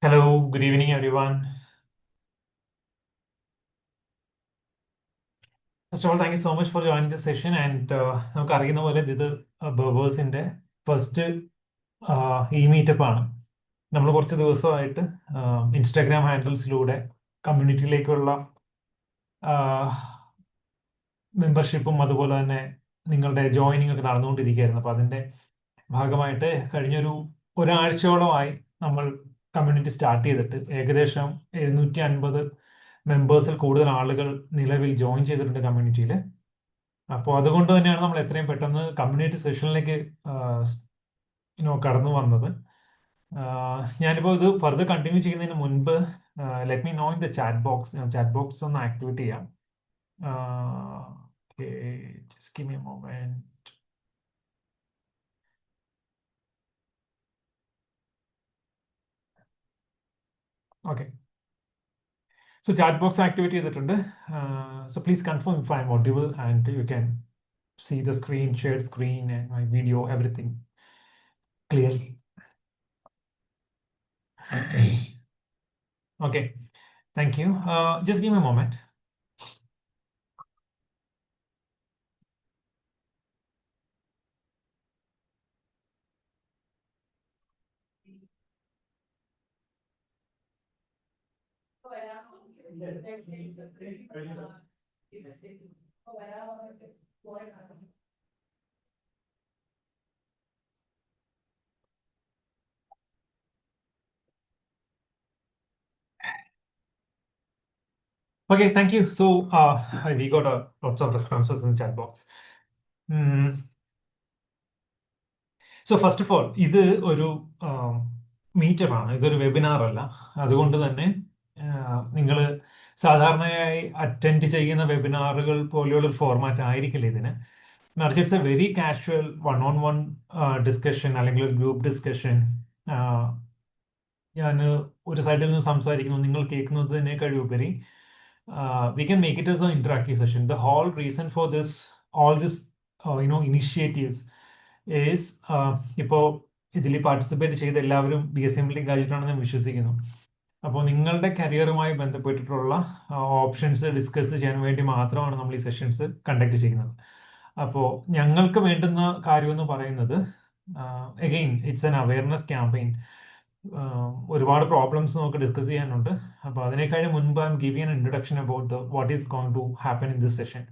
Hello, good evening, everyone. First of all, thank you so much for joining this session. And നമുക്ക് അറിയുന്ന പോലെ ഇത് ബർബേഴ്സിന്റെ first ഈ meetup ആണ്. നമ്മൾ കുറച്ച് ദിവസമായിട്ട് ഇൻസ്റ്റാഗ്രാം ഹാൻഡിൽസിലൂടെ കമ്മ്യൂണിറ്റിയിലേക്കുള്ള മെമ്പർഷിപ്പും അതുപോലെ തന്നെ നിങ്ങളുടെ ജോയിനിങ് ഒക്കെ നടന്നുകൊണ്ടിരിക്കുകയായിരുന്നു. അപ്പോൾ അതിന്റെ ഭാഗമായിട്ട് കഴിഞ്ഞൊരു ഒരാഴ്ചയോളമായി നമ്മൾ കമ്മ്യൂണിറ്റി സ്റ്റാർട്ട് ചെയ്തിട്ട് ഏകദേശം 750 മെമ്പേഴ്സിൽ കൂടുതൽ ആളുകൾ നിലവിൽ ജോയിൻ ചെയ്തിട്ടുണ്ട് കമ്മ്യൂണിറ്റിയിൽ. അപ്പോൾ അതുകൊണ്ട് തന്നെയാണ് നമ്മൾ എത്രയും പെട്ടെന്ന് കമ്മ്യൂണിറ്റി സെഷനിലേക്ക് കടന്നു വന്നത്. ഞാനിപ്പോൾ ഇത് ഫർദർ കണ്ടിന്യൂ ചെയ്യുന്നതിന് മുൻപ് let me know in the chat box ഒന്ന് ആക്ടിവേറ്റ് ചെയ്യാം. Just give me a moment. Okay, so chat box activate ചെയ്തിട്ടുണ്ട്. So please confirm if I am audible and you can see the screen, shared screen, and my video, everything clearly. Okay, thank you. Just give me a moment. Okay, thank you. So we got lots of responses in the chat box. So first of all ഇത് ഒരു meetup ആണ്, ഇതൊരു webinar അല്ല. അതുകൊണ്ട് തന്നെ നിങ്ങൾ സാധാരണയായി attend ചെയ്യുന്ന വെബിനാറുകൾ പോലെയുള്ള ഒരു ഫോർമാറ്റ് ആയിരിക്കില്ല ഇതിന്. മറിച്ച് it's a very casual one discussion അല്ലെങ്കിൽ ഒരു ഗ്രൂപ്പ് ഡിസ്കഷൻ. ഞാൻ ഒരു സൈഡിൽ നിന്ന് സംസാരിക്കുന്നു, നിങ്ങൾ കേൾക്കുന്നതിനേക്കാൾ ഉപരി we can make it as an interactive session. The whole reason for all this initiatives is ഇപ്പോൾ ഇതിൽ പാർട്ടിസിപ്പേറ്റ് ചെയ്ത എല്ലാവരും BSML കഴിഞ്ഞിട്ടാണെന്ന് ഞാൻ വിശ്വസിക്കുന്നു. അപ്പോൾ നിങ്ങളുടെ കരിയറുമായി ബന്ധപ്പെട്ടിട്ടുള്ള ഓപ്ഷൻസ് ഡിസ്കസ് ചെയ്യാൻ വേണ്ടി മാത്രമാണ് നമ്മൾ ഈ സെഷൻസ് കണ്ടക്ട് ചെയ്യുന്നത്. അപ്പോൾ ഞങ്ങൾക്ക് വേണ്ടുന്ന കാര്യമെന്ന് പറയുന്നത് again it's an awareness campaign. ഒരുപാട് പ്രോബ്ലംസ് നമുക്ക് ഡിസ്കസ് ചെയ്യാനുണ്ട്. അപ്പോൾ അതിനേക്കാളും മുൻപ് I'm giving an introduction about what is going to happen in this session.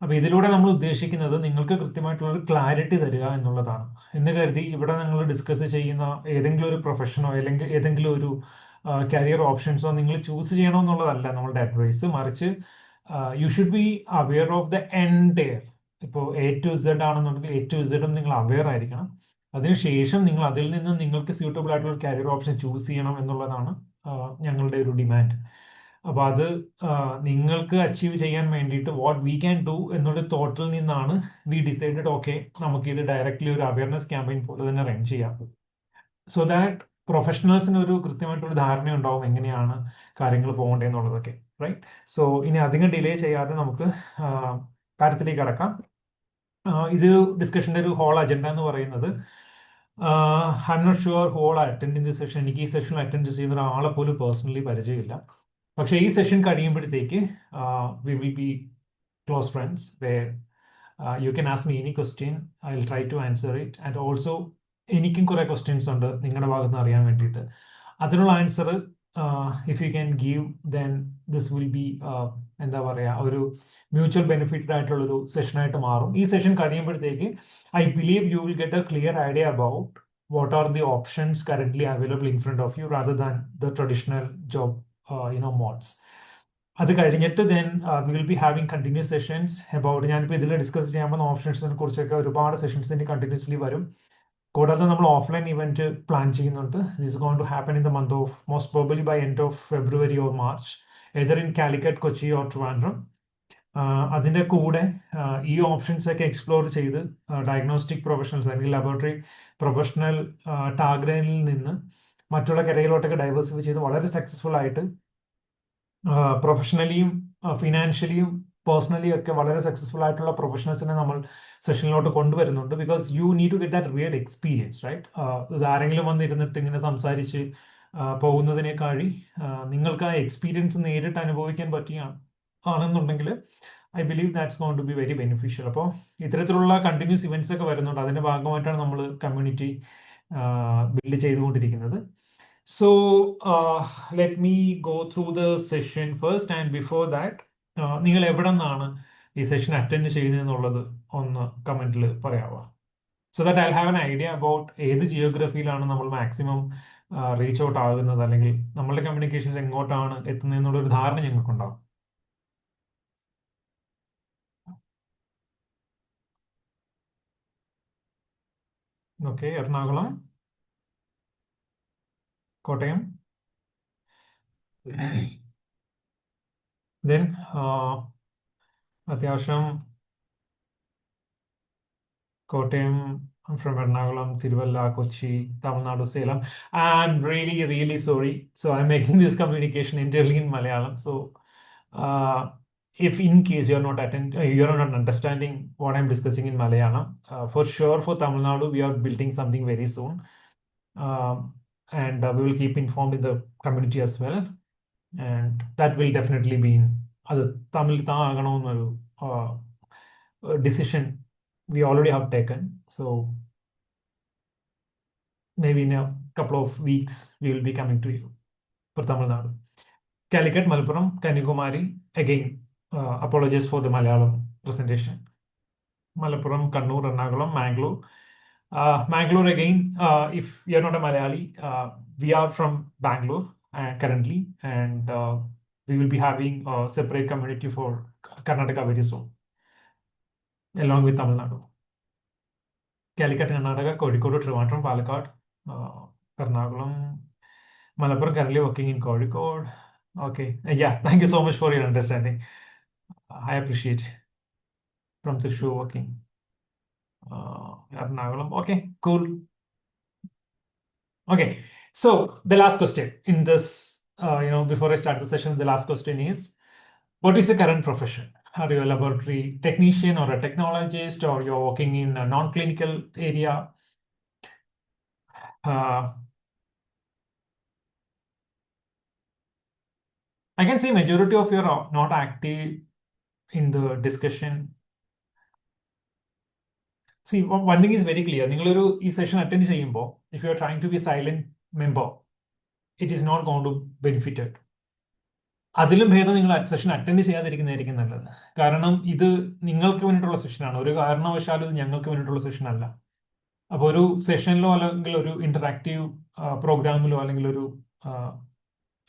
അപ്പോൾ ഇതിലൂടെ നമ്മൾ ഉദ്ദേശിക്കുന്നത് നിങ്ങൾക്ക് കൃത്യമായിട്ടുള്ള ഒരു ക്ലാരിറ്റി തരിക എന്നുള്ളതാണ്. എന്ന് കരുതി ഇവിടെ നിങ്ങൾ ഡിസ്കസ് ചെയ്യുന്ന ഏതെങ്കിലും ഒരു പ്രൊഫഷനോ അല്ലെങ്കിൽ ഏതെങ്കിലും ഒരു കരിയർ ഓപ്ഷൻസോ നിങ്ങൾ ചൂസ് ചെയ്യണമെന്നുള്ളതല്ല നമ്മളുടെ അഡ്വൈസ്. മറിച്ച് U should be aware of the entire. ഇപ്പോൾ A to Z ആണെന്നുണ്ടെങ്കിൽ A to Z നിങ്ങൾ അവെയർ ആയിരിക്കണം. അതിനുശേഷം നിങ്ങൾ അതിൽ നിന്ന് നിങ്ങൾക്ക് സ്യൂട്ടബിൾ ആയിട്ടുള്ള കരിയർ ഓപ്ഷൻ ചൂസ് ചെയ്യണം എന്നുള്ളതാണ് ഞങ്ങളുടെ ഒരു ഡിമാൻഡ്. അപ്പോൾ അത് നിങ്ങൾക്ക് അച്ചീവ് ചെയ്യാൻ വേണ്ടിയിട്ട് വാട്ട് വി ക്യാൻ ഡു എന്നുള്ള തോട്ടിൽ നിന്നാണ് വി ഡിസൈഡഡ് ഓക്കെ നമുക്ക് ഇത് ഡയറക്റ്റ്ലി ഒരു അവയർനെസ് ക്യാമ്പയിൻ പോലെ തന്നെ റൺ ചെയ്യാം. സോ ദാറ്റ് പ്രൊഫഷണൽസിന് ഒരു കൃത്യമായിട്ടൊരു ധാരണ ഉണ്ടാവും എങ്ങനെയാണ് കാര്യങ്ങൾ പോകേണ്ടതെന്നുള്ളതൊക്കെ. റൈറ്റ്. സോ ഇനി അധികം ഡിലേ ചെയ്യാതെ നമുക്ക് കാര്യത്തിലേക്ക് കടക്കാം. ഇത് ഡിസ്കഷൻ്റെ ഒരു ഹോൾ അജണ്ട എന്ന് പറയുന്നത് I'm not sure who'll attend in the session. എനിക്ക് ഈ സെഷൻ അറ്റൻഡ് ചെയ്യുന്ന ഒരാളെ പോലും പേഴ്സണലി പരിചയമില്ല. പക്ഷേ ഈ സെഷൻ കഴിയുമ്പോഴത്തേക്ക് we will be close friends where you can ask me any question, I will try to answer it. And also എനിക്കും കുറേ ക്വസ്റ്റ്യൻസ് ഉണ്ട് നിങ്ങളുടെ ഭാഗത്ത് നിന്ന് അറിയാൻ വേണ്ടിയിട്ട്. അതിനുള്ള answer if you can give then this will be എന്താ പറയുക, ഒരു മ്യൂച്വൽ ബെനിഫിറ്റഡ് ആയിട്ടുള്ളൊരു സെഷനായിട്ട് മാറും. ഈ സെഷൻ കഴിയുമ്പോഴത്തേക്ക് I believe you will get A clear idea about what are the options currently available in front of you rather than the traditional job mods. അത് കഴിഞ്ഞിട്ട് then we will be having continuous sessions about, ഞാനിപ്പോൾ ഇതിൽ discuss ചെയ്യാൻ പോകുന്ന ഓപ്ഷൻസിനെ കുറിച്ചൊക്കെ ഒരുപാട് sessions ഇനി continuously വരും. കൂടാതെ നമ്മൾ ഓഫ്ലൈൻ ഇവന്റ് പ്ലാൻ ചെയ്യുന്നുണ്ട്. This going to happen in the month of most probably by end of February or March, either in Calicut, Kochi or Trivandrum. അതിൻ്റെ കൂടെ ഈ ഓപ്ഷൻസ് ഒക്കെ എക്സ്പ്ലോർ ചെയ്ത് ഡയഗ്നോസ്റ്റിക് പ്രൊഫഷണൽസ് അല്ലെങ്കിൽ ലബോറട്ടറി പ്രൊഫഷണൽ ടാഗ്ലൈനിൽ നിന്ന് മറ്റുള്ള കരിയറിലോട്ടൊക്കെ ഡൈവേഴ്സിഫൈ ചെയ്ത് വളരെ സക്സസ്ഫുൾ ആയിട്ട് പ്രൊഫഷണലിയും ഫിനാൻഷ്യലിയും പേഴ്സണലി ഒക്കെ വളരെ സക്സസ്ഫുൾ ആയിട്ടുള്ള പ്രൊഫഷണൽസിനെ നമ്മൾ സെഷനിലോട്ട് കൊണ്ടുവരുന്നുണ്ട്. Because you need to get that real experience, right? ഇത് ആരെങ്കിലും വന്നിരുന്നിട്ട് ഇങ്ങനെ സംസാരിച്ച് പോകുന്നതിനേക്കാളി നിങ്ങൾക്ക് ആ എക്സ്പീരിയൻസ് നേരിട്ട് അനുഭവിക്കാൻ ആണെന്നുണ്ടെങ്കിൽ I believe that's gone to be very beneficial. അപ്പോൾ ഇത്തരത്തിലുള്ള കണ്ടിന്യൂസ് ഇവൻറ്റ്സ് ഒക്കെ വരുന്നുണ്ട്. അതിൻ്റെ ഭാഗമായിട്ടാണ് നമ്മൾ കമ്മ്യൂണിറ്റി ബിൽഡ് ചെയ്തുകൊണ്ടിരിക്കുന്നത്. So let me go through the session first, and before that നിങ്ങൾ എവിടെ നിന്നാണ് ഈ സെഷൻ അറ്റൻഡ് ചെയ്യുന്നതെന്നുള്ളത് ഒന്ന് കമൻറ്റിൽ പറയാമോ? So that I have an idea about ഏത് ജിയോഗ്രഫിയിലാണ് നമ്മൾ മാക്സിമം റീച്ച് ഔട്ട് ആകുന്നത്, അല്ലെങ്കിൽ നമ്മളുടെ കമ്മ്യൂണിക്കേഷൻസ് എങ്ങോട്ടാണ് എത്തുന്നതെന്നുള്ളൊരു ധാരണ ഞങ്ങൾക്കുണ്ടാവും. ഓക്കെ, എറണാകുളം, കോട്ടയം, ദെൻ അത്യാവശ്യം Kottayam, I'm from Ernakulam, Tiruvalla, Kochi, Tamil Nadu, Salem. I'm really, really sorry. So I'm making this communication entirely in Malayalam. So if in case you're not understanding what I'm discussing in Malayalam, for sure for Tamil Nadu, we are building something very soon. And we will keep informed in the community as well. And that will definitely be in Tamil decision we already have taken. So maybe in a couple of weeks, we will be coming to you for Tamil Nadu. Calicut, Malappuram, Kanyakumari, again, apologies for the Malayalam presentation. Malappuram, Kannur, Ernakulam, Mangalore. Mangalore again, if you're not a Malayali, we are from Bangalore currently, and we will be having a separate community for Karnataka very soon, along with Tamil Nadu. Calicut, Karnataka, Kozhikode, Trivandrum, Palakkad, Ernakulam, Malappuram, currently working in Kozhikode. Okay, yeah, thank you so much for your understanding. I appreciate from the show working. Ernakulam, okay, cool. Okay, so the last question in this, before I start the session, the last question is, what is your current profession? Are you a laboratory technician or a technologist, or you're working in a non-clinical area? I can say majority of you are not active in the discussion. See, one thing is very clear. നിങ്ങളൊരു ഈ session attend ചെയ്യുമ്പോൾ if you are trying to be silent member, it is not going to benefit it. അതിലും ഭേദം നിങ്ങൾ session attend ചെയ്യാതിരിക്കുന്നതായിരിക്കും നല്ലത്. കാരണം ഇത് നിങ്ങൾക്ക് വേണ്ടിയിട്ടുള്ള സെഷനാണ്. ഒരു കാരണവശാലും ഇത് ഞങ്ങൾക്ക് വേണ്ടിയിട്ടുള്ള സെഷൻ അല്ല. അപ്പോൾ ഒരു സെഷനിലോ അല്ലെങ്കിൽ ഒരു ഇന്ററാക്റ്റീവ് പ്രോഗ്രാമിലോ അല്ലെങ്കിൽ ഒരു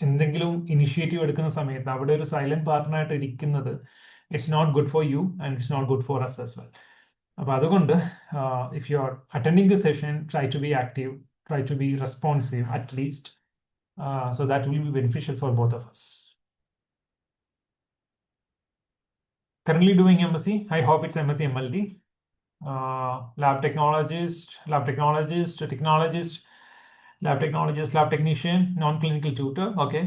എന്തെങ്കിലും ഇനിഷ്യേറ്റീവ് എടുക്കുന്ന സമയത്ത് അവിടെ ഒരു സൈലന്റ് പാർട്ട്ണറായിട്ട് ഇരിക്കുന്നത് it's not good for you and it's not good for us as well. അപ്പോൾ അതുകൊണ്ട് if you are attending the session, try to be active, try to be responsive at least, so that will be beneficial for both of us. Currently doing MSc, I hope it's MSc MLD. Lab technologist, lab technician, non-clinical tutor, okay.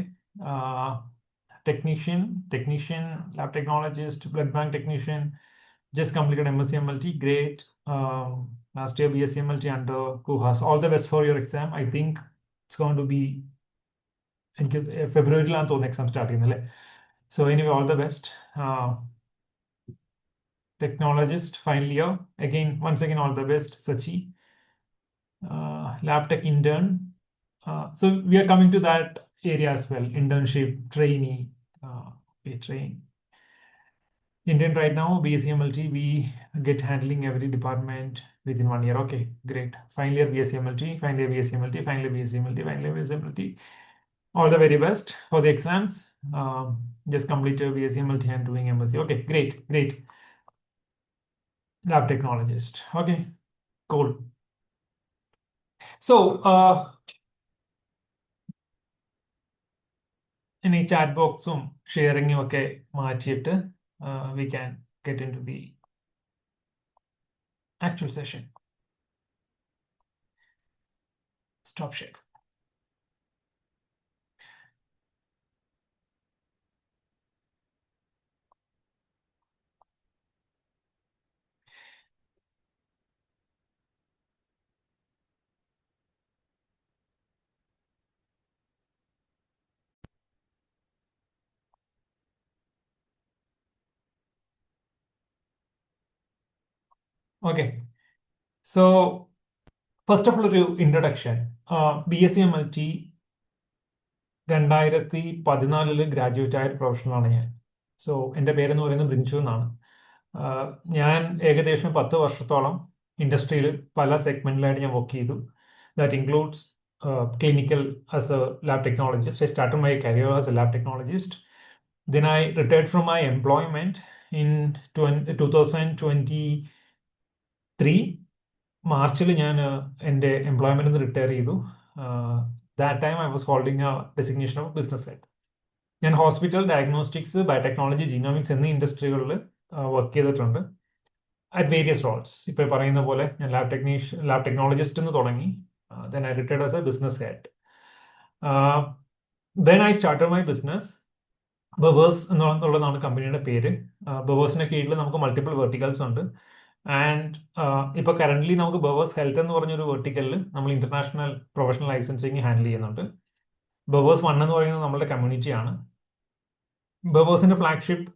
Technician, lab technologist, blood bank technician, just completed MSc MLT, great. Last year BSc MLT under KUHAS. All the best for your exam. I think it's going to be February exam starting. So anyway, all the best. Technologist, final year. Again, once again, all the best, Sachi. Lab tech intern. So we are coming to that area as well. Internship, trainee, train. Indian right now, BSc MLT, we get handling every department within 1 year. Okay, great. Final year BSc MLT, final year BSc MLT, final year BSc MLT, final year BSc MLT. All the very best for the exams. Just complete your BSc MLT and doing MSc. Okay, great. Lab technologist. Okay, cool. So, in a chat box, sharing okay, we can get into the actual session. Stop share. Okay. So first of all ഒരു introduction. BSc MLT 2014 graduate ആയ ഒരു പ്രൊഫഷണലാണ് ഞാൻ. So എൻ്റെ പേരെന്ന് പറയുന്നത് ബിഞ്ചു എന്നാണ്. ഞാൻ ഏകദേശം 10 വർഷത്തോളം ഇൻഡസ്ട്രിയിൽ പല സെഗ്മെന്റിലായിട്ട് ഞാൻ വർക്ക് ചെയ്തു. That includes clinical as a lab technologist. I started my career as a lab technologist. Then I retired from my employment in 2023. മാർച്ചിൽ ഞാൻ എൻ്റെ എംപ്ലോയ്മെന്റ് നിന്ന് റിട്ടയർ ചെയ്തു. That time I was holding a designation of business head. ഞാൻ hospital, diagnostics, biotechnology, genomics എന്നീ ഇൻഡസ്ട്രികളിൽ work ചെയ്തിട്ടുണ്ട് at various roles. ഇപ്പോൾ പറയുന്ന പോലെ ഞാൻ ലാബ് ടെക്നോളജിസ്റ്റ് എന്ന് തുടങ്ങി. Then I retired as a business head. Then I started my business. ബവേഴ്സ് എന്നുള്ളതാണ് കമ്പനിയുടെ പേര്. ബവേഴ്സിന്റെ കീഴിൽ നമുക്ക് മൾട്ടിപ്പിൾ വെർട്ടിക്കൽസ് ഉണ്ട്. ആൻഡ് ഇപ്പോൾ കറന്റ്ലി നമുക്ക് ബവേഴ്സ് ഹെൽത്ത് എന്ന് പറഞ്ഞൊരു വെർട്ടിക്കലിൽ നമ്മൾ ഇന്റർനാഷണൽ പ്രൊഫഷണൽ ലൈസൻസിങ് ഹാൻഡിൽ ചെയ്യുന്നുണ്ട്. ബവേഴ്സ് 1 എന്ന് പറയുന്നത് നമ്മളുടെ കമ്മ്യൂണിറ്റിയാണ്. ബവേഴ്സിന്റെ ഫ്ലാഗ്ഷിപ്പ്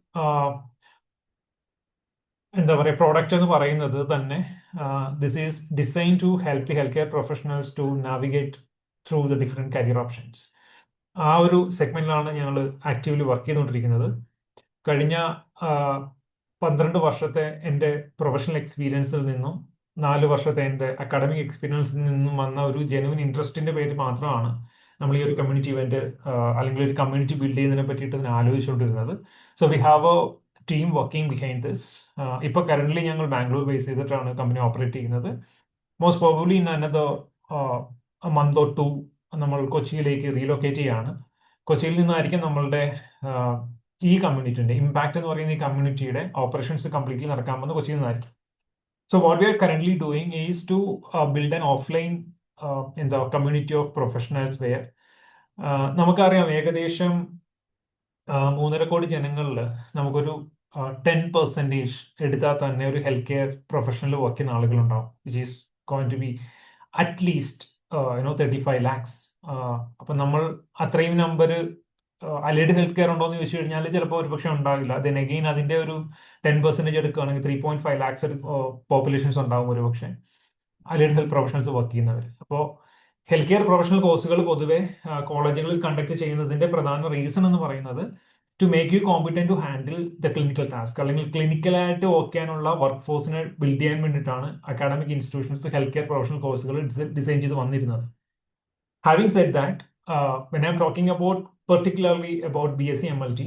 എന്താ പറയുക പ്രോഡക്റ്റ് എന്ന് പറയുന്നത് തന്നെ this is design to help the health care professionals to navigate through the different career options. ആ ഒരു സെഗ്മെന്റിലാണ് ഞങ്ങൾ ആക്റ്റീവ്ലി വർക്ക് ചെയ്തുകൊണ്ടിരിക്കുന്നത്. കഴിഞ്ഞ 12 വർഷത്തെ എൻ്റെ പ്രൊഫഷണൽ എക്സ്പീരിയൻസിൽ നിന്നും 4 വർഷത്തെ എൻ്റെ അക്കാഡമിക് എക്സ്പീരിയൻസിൽ നിന്നും വന്ന ഒരു ജെനുവിൻ ഇൻട്രസ്റ്റിന്റെ പേര് മാത്രമാണ് നമ്മൾ ഈ ഒരു കമ്മ്യൂണിറ്റി ഇവന്റ് അല്ലെങ്കിൽ ഒരു കമ്മ്യൂണിറ്റി ബിൽഡ് ചെയ്യുന്നതിനെ പറ്റിയിട്ട് ഇതിനെ ആലോചിച്ചുകൊണ്ടിരുന്നത്. So we have a team working behind this. ഇപ്പോൾ കറന്റ്ലി ഞങ്ങൾ ബാംഗ്ലൂർ ബേസ് ചെയ്തിട്ടാണ് കമ്പനി ഓപ്പറേറ്റ് ചെയ്യുന്നത്. Most probably in another month or 2 നമ്മൾ കൊച്ചിയിലേക്ക് റീലൊക്കേറ്റ് ചെയ്യാണ്. കൊച്ചിയിൽ നിന്നായിരിക്കും നമ്മളുടെ ഈ കമ്മ്യൂണിറ്റിയുടെ ഇമ്പാക്ട് എന്ന് പറയുന്ന ഈ കമ്മ്യൂണിറ്റിയുടെ ഓപ്പറേഷൻസ് കംപ്ലീറ്റ്ലി നടക്കാൻ പോകുന്നത് കൊച്ചിയിൽ നിന്നായിരിക്കും. So what we are currently doing is to build an offline എന്താ കമ്മ്യൂണിറ്റി ഓഫ് പ്രൊഫഷണൽസ് വെയർ നമുക്കറിയാം ഏകദേശം 3.5 കോടി ജനങ്ങളിൽ നമുക്കൊരു 10% എടുത്താൽ തന്നെ ഒരു ഹെൽത്ത് കെയർ പ്രൊഫഷണൽ വർക്ക് ചെയ്യുന്ന ആളുകളുണ്ടാവും, which is going to be at least 35 lakhs. അപ്പം നമ്മൾ അത്രയും നമ്പർ അലൈഡ് ഹെൽത്ത് കെയർ ഉണ്ടോ എന്ന് ചോദിച്ചു കഴിഞ്ഞാൽ ചിലപ്പോൾ ഒരു പക്ഷേ ഉണ്ടാവില്ല. ദെൻ അഗെയിൻ അതിൻ്റെ ഒരു 10% എടുക്കുകയാണെങ്കിൽ 3.5 lakhs പോപ്പുലേഷൻസ് ഉണ്ടാവും ഒരു പക്ഷേ അലൈഡ് ഹെൽത്ത് പ്രൊഫഷണൽസ് വർക്ക് ചെയ്യുന്നവർ. അപ്പോൾ ഹെൽത്ത് കെയർ പ്രൊഫഷണൽ കോഴ്സുകൾ പൊതുവെ കോളേജുകളിൽ കണ്ടക്ട് ചെയ്യുന്നതിന്റെ പ്രധാന റീസൺ എന്ന് പറയുന്നത് to make you competent to handle the clinical task, അല്ലെങ്കിൽ ക്ലിനിക്കലായിട്ട് വർക്ക് ചെയ്യാനുള്ള വർക്ക് ഫോഴ്സിനെ ബിൽഡ് ചെയ്യാൻ വേണ്ടിയിട്ടാണ് academic institutions health care professional കോഴ്സുകൾ ഡിസൈൻ ചെയ്ത് വന്നിരുന്നത്. Having said that, when I'm talking about particularly about BSc-MLT,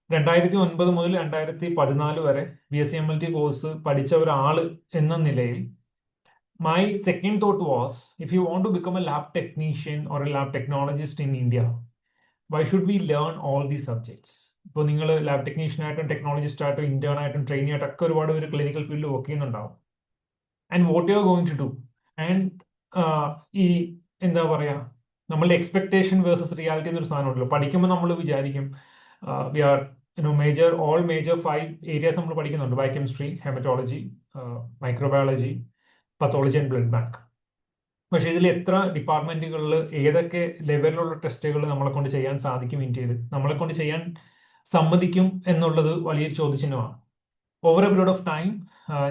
2009 മുതൽ 2014 വരെ BSc-MLT കോഴ്സ് പഠിച്ച ഒരാൾ എന്ന നിലയിൽ my second thought was, if you want to become a lab technician or a lab technologist in India, why should we learn all these subjects? ഇപ്പോൾ നിങ്ങൾ lab technician ആയിട്ടും technologist ആയിട്ടും ഇന്റേൺ ആയിട്ടും trainee ആയിട്ടും ഒക്കെ ഒരുപാട് പേര് ക്ലിനിക്കൽ ഫീൽഡിൽ വർക്ക് ചെയ്യുന്നുണ്ടാവും. And what you are going to do and ഈ എന്താ പറയുക നമ്മളുടെ എക്സ്പെക്ടേഷൻ വേഴ്സസ് റിയാലിറ്റി എന്നൊരു സാധനം ഉണ്ടല്ലോ. പഠിക്കുമ്പോൾ നമ്മൾ വിചാരിക്കും വി ആർ മേജർ 5 areas നമ്മൾ പഠിക്കുന്നുണ്ട്: biochemistry, haematology, microbiology, pathology and blood bank. പക്ഷേ ഇതിൽ എത്ര ഡിപ്പാർട്ട്മെന്റുകളിൽ ഏതൊക്കെ ലെവലിലുള്ള ടെസ്റ്റുകൾ നമ്മളെ കൊണ്ട് ചെയ്യാൻ സാധിക്കും, ഇന്ത്യയിൽ നമ്മളെ കൊണ്ട് ചെയ്യാൻ സമ്മതിക്കും എന്നുള്ളത് വലിയൊരു ചോദ്യചിഹ്നമാണ്. Over a period of time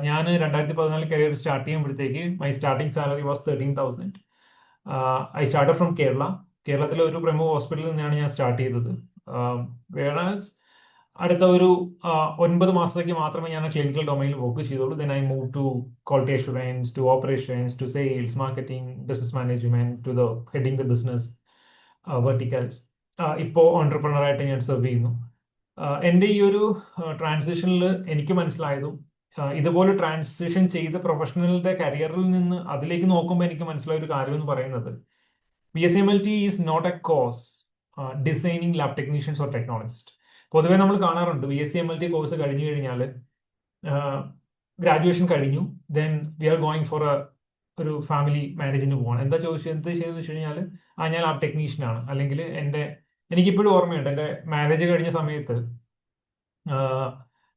ഞാൻ 2014 കരിയർ സ്റ്റാർട്ട് ചെയ്യുമ്പോഴത്തേക്ക് my starting salary was 13,000. I started from Kerala. കേരളത്തിലെ ഒരു പ്രമുഖ ഹോസ്പിറ്റലിൽ നിന്നാണ് ഞാൻ സ്റ്റാർട്ട് ചെയ്തത്. വേറാസ് അടുത്ത ഒരു 9 മാസത്തേക്ക് മാത്രമേ ഞാൻ ക്ലിനിക്കൽ ഡൊമൈനിൽ വർക്ക് ചെയ്തോളൂ. Then I move to quality assurance, to operations, to sales, marketing, business management, to the heading the business verticals. ഇപ്പോൾ ഓൺടർപ്രണറായിട്ട് ഞാൻ സെർവ് ചെയ്യുന്നു. എൻ്റെ ഈ ഒരു ട്രാൻസിഷനിൽ എനിക്ക് മനസ്സിലായതും ഇതുപോലെ ട്രാൻസിഷൻ ചെയ്ത പ്രൊഫഷണലിന്റെ കരിയറിൽ നിന്ന് അതിലേക്ക് നോക്കുമ്പോൾ എനിക്ക് മനസ്സിലായ ഒരു കാര്യം എന്ന് പറയുന്നത്, BSc-MLT is not a course designing lab technicians or technologist. പൊതുവെ നമ്മൾ കാണാറുണ്ട് BSc-MLT കോഴ്സ് കഴിഞ്ഞു കഴിഞ്ഞാൽ ഗ്രാജുവേഷൻ കഴിഞ്ഞു, then we are going for ഒരു ഫാമിലി മാരേജിന് പോകണം. എന്താ ചെയ്യുന്നത് വെച്ച് കഴിഞ്ഞാൽ ഞാൻ ലാബ് ടെക്നീഷ്യനാണ്. അല്ലെങ്കിൽ എനിക്കിപ്പോഴും ഓർമ്മയുണ്ട്, എൻ്റെ മാരേജ് കഴിഞ്ഞ സമയത്ത്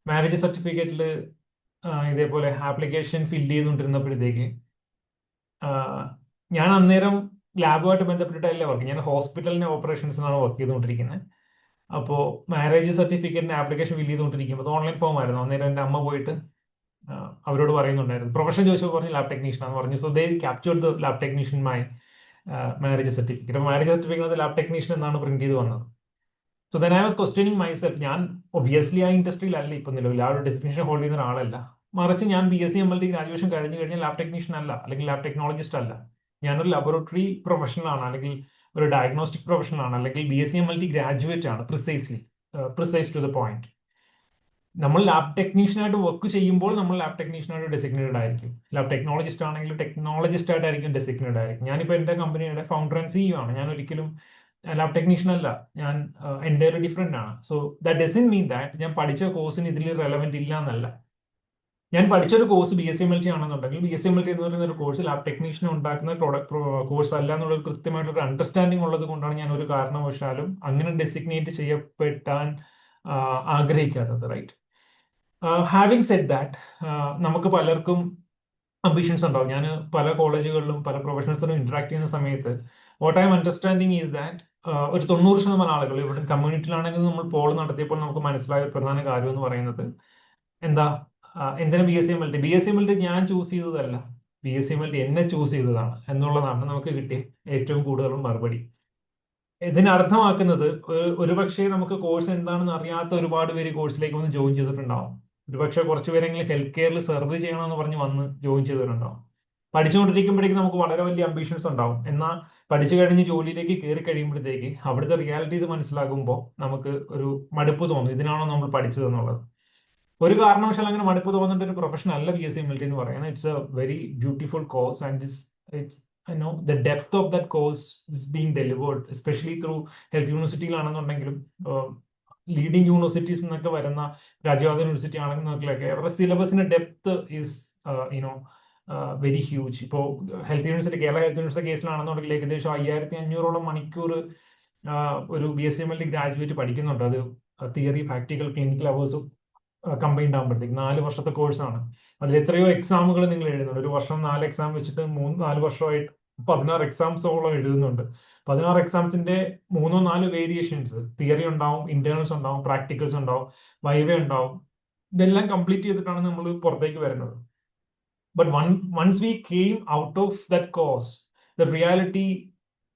മാരേജ് സർട്ടിഫിക്കറ്റിൽ ഇതേപോലെ ആപ്ലിക്കേഷൻ ഫില്ല് ചെയ്തുകൊണ്ടിരുന്നപ്പോഴത്തേക്ക് ഞാൻ അന്നേരം ലാബുമായിട്ട് ബന്ധപ്പെട്ടിട്ടല്ല വർക്ക്, ഞാൻ ഹോസ്പിറ്റലിൻ്റെ ഓപ്പറേഷൻസിനാണ് വർക്ക് ചെയ്തുകൊണ്ടിരിക്കുന്നത്. അപ്പോൾ മാരേജ് സർട്ടിഫിക്കറ്റിന് ആപ്ലിക്കേഷൻ ഫില്ല് ചെയ്തുകൊണ്ടിരിക്കുമ്പോൾ അത് ഓൺലൈൻ ഫോം ആയിരുന്നു. അന്നേരം എൻ്റെ അമ്മ പോയിട്ട് അവരോട് പറയുന്നുണ്ടായിരുന്നു. പ്രൊഫഷൻ ചോദിച്ചപ്പോൾ പറഞ്ഞു ലാബ് ടെക്നീഷ്യൻ ആണെന്ന് പറഞ്ഞു. So they captured the lab technician my marriage certificate. Marriage certificate lab technician എന്നാണ് പ്രിന്റ് ചെയ്ത് വന്നത്. So then I was questioning myself. ഞാൻ ഒബ്വിയസ്ലി ആ ഇൻഡസ്ട്രിയിലല്ല ഇപ്പം നിലവിൽ, ആ ഒരു ഡെസിഗ്നേഷൻ ഹോൾഡ് ചെയ്യുന്ന ഒരാളല്ല. മറിച്ച് ഞാൻ BSc MLT ഗ്രാജുവേഷൻ കഴിഞ്ഞ് കഴിഞ്ഞാൽ ലാബ് ടെക്നീഷ്യൻ അല്ല, അല്ലെങ്കിൽ ലാബ് ടെക്നോളജിസ്റ്റ് അല്ല. ഞാനൊരു ലബോറട്ടറി പ്രൊഫഷണൽ ആണ്, അല്ലെങ്കിൽ ഒരു ഡയഗ്നോസ്റ്റിക് പ്രൊഫഷണൽ ആണ്, അല്ലെങ്കിൽ BSc MLT ഗ്രാജുവേറ്റ് ആണ്. Precise to the point. നമ്മൾ ലാബ് ടെക്നീഷ്യനായിട്ട് വർക്ക് ചെയ്യുമ്പോൾ നമ്മൾ ലാബ് ടെക്നീഷ്യനായിട്ട് ഡെസിഗ്നേറ്റഡ് ആയിരിക്കും. ലാബ് ടെക്നോളജിസ്റ്റ് ആണെങ്കിലും ടെക്നോളജിസ്റ്റ് ആയിട്ടായിരിക്കും ഡെസിഗ്നേറ്റഡ് ആയിരിക്കും. ഞാനിപ്പോൾ എൻ്റെ കമ്പനിയുടെ ഫൗണ്ടർ ആൻഡ് CEO ആണ്. ഞാൻ ഒരിക്കലും ലാബ് ടെക്നീഷ്യൻ അല്ല. ഞാൻ എൻ്റെ ഒരു ഡിഫറെൻ്റ് ആണ്. So that doesn't mean that ഞാൻ പഠിച്ച കോഴ്സിന് ഇതിൽ റെലവെന്റ് ഇല്ല എന്നല്ല. ഞാൻ പഠിച്ചൊരു കോഴ്സ് BSc MLT ആണെന്നുണ്ടെങ്കിൽ BSc MLT എന്ന് പറയുന്ന ഒരു കോഴ്സ് ലാബ് ടെക്നീഷ്യനെ ഉണ്ടാക്കുന്ന കോഴ്സ് അല്ല എന്നുള്ള ഒരു കൃത്യമായിട്ടൊരു അണ്ടർസ്റ്റാൻഡിംഗ് ഉള്ളത് കൊണ്ടാണ് ഞാൻ ഒരു കാരണവശാലും അങ്ങനെ ഡെസിഗ്നേറ്റ് ചെയ്യപ്പെട്ടാൻ ആഗ്രഹിക്കാത്തത്. റൈറ്റ്. ഹാവിങ് സെഡ് ദാറ്റ്, നമുക്ക് പലർക്കും അംബിഷൻസ് ഉണ്ടാവും. ഞാൻ പല കോളേജുകളിലും പല പ്രൊഫഷണൽസിനും ഇന്ററാക്ട് ചെയ്യുന്ന സമയത്ത് what I M understanding is that ഒരു 90% ആളുകൾ ഇവിടെ കമ്മ്യൂണിറ്റിയിലാണെങ്കിൽ നമ്മൾ പോൾ നടത്തിയപ്പോൾ നമുക്ക് മനസ്സിലായ ഒരു പ്രധാന കാര്യം എന്ന് പറയുന്നത് എന്താ, എന്തിനാ BSc MLT ഞാൻ ചൂസ് ചെയ്തതല്ല, BSc MLT എന്നെ ചൂസ് ചെയ്തതാണ് എന്നുള്ളതാണ് നമുക്ക് കിട്ടിയ ഏറ്റവും കൂടുതൽ മറുപടി. ഇതിന് അർത്ഥമാക്കുന്നത് ഒരുപക്ഷെ നമുക്ക് കോഴ്സ് എന്താണെന്ന് അറിയാത്ത ഒരുപാട് പേര് കോഴ്സിലേക്ക് വന്ന് ജോയിൻ ചെയ്തിട്ടുണ്ടാവും. ഒരുപക്ഷെ കുറച്ച് പേരെങ്കിലും ഹെൽത്ത് കെയറിൽ സെർവ് ചെയ്യണമെന്ന് പറഞ്ഞ് വന്ന് ജോയിൻ ചെയ്തിട്ടുണ്ടാവും. പഠിച്ചുകൊണ്ടിരിക്കുമ്പോഴേക്കും നമുക്ക് വളരെ വലിയ അംബിഷൻസ് ഉണ്ടാവും. എന്നാൽ പഠിച്ചു കഴിഞ്ഞ് ജോലിയിലേക്ക് കയറി കഴിയുമ്പോഴത്തേക്ക് അവിടുത്തെ റിയാലിറ്റീസ് മനസ്സിലാകുമ്പോൾ നമുക്ക് ഒരു മടുപ്പ് തോന്നും, ഇതിനാണോ നമ്മൾ പഠിച്ചത് എന്നുള്ളത്. ഒരു കാരണവശാലും അങ്ങനെ മടുപ്പ് തോന്നേണ്ട ഒരു പ്രൊഫഷൻ അല്ല BSc MLT എന്ന് പറയുന്നത്. It's a very beautiful course and it's the depth of that course is being delivered, especially through health യൂണിവേഴ്സിറ്റിയിലാണെന്നുണ്ടെങ്കിലും ലീഡിംഗ് യൂണിവേഴ്സിറ്റീസ് എന്നൊക്കെ വരുന്ന രാജീവ് യൂണിവേഴ്സിറ്റി ആണെന്നൊക്കെ അവരുടെ സിലബസിന്റെ ഡെപ്ത് ഈസ് വെരി ഹ്യൂജ്. ഇപ്പോൾ health university, Kerala health university കേസിലാണെന്നുണ്ടെങ്കിൽ ഏകദേശം 5500 മണിക്കൂർ ഒരു BSc MLT ഗ്രാജുവേറ്റ് പഠിക്കുന്നുണ്ട്. അത് തിയറി, പ്രാക്ടിക്കൽ, ക്ലിനിക്കൽ അവേഴ്സും കമ്പൈൻഡ് ആകുമ്പോഴത്തേക്ക് 4 വർഷത്തെ കോഴ്സാണ്. അതിൽ എത്രയോ എക്സാമുകൾ നിങ്ങൾ എഴുതുന്നുണ്ട്. ഒരു വർഷം 4 എക്സാം വെച്ചിട്ട് 4 വർഷമായിട്ട് 16 എക്സാംസോളം എഴുതുന്നുണ്ട്. 16 എക്സാംസിന്റെ 3-4 വേരിയേഷൻസ്, തിയറി ഉണ്ടാവും, ഇന്റേണൽസ് ഉണ്ടാവും, പ്രാക്ടിക്കൽസ് ഉണ്ടാവും, വൈവ ഉണ്ടാവും. ഇതെല്ലാം കംപ്ലീറ്റ് ചെയ്തിട്ടാണ് നമ്മൾ പുറത്തേക്ക് വരുന്നത്. But once we came out of that course the reality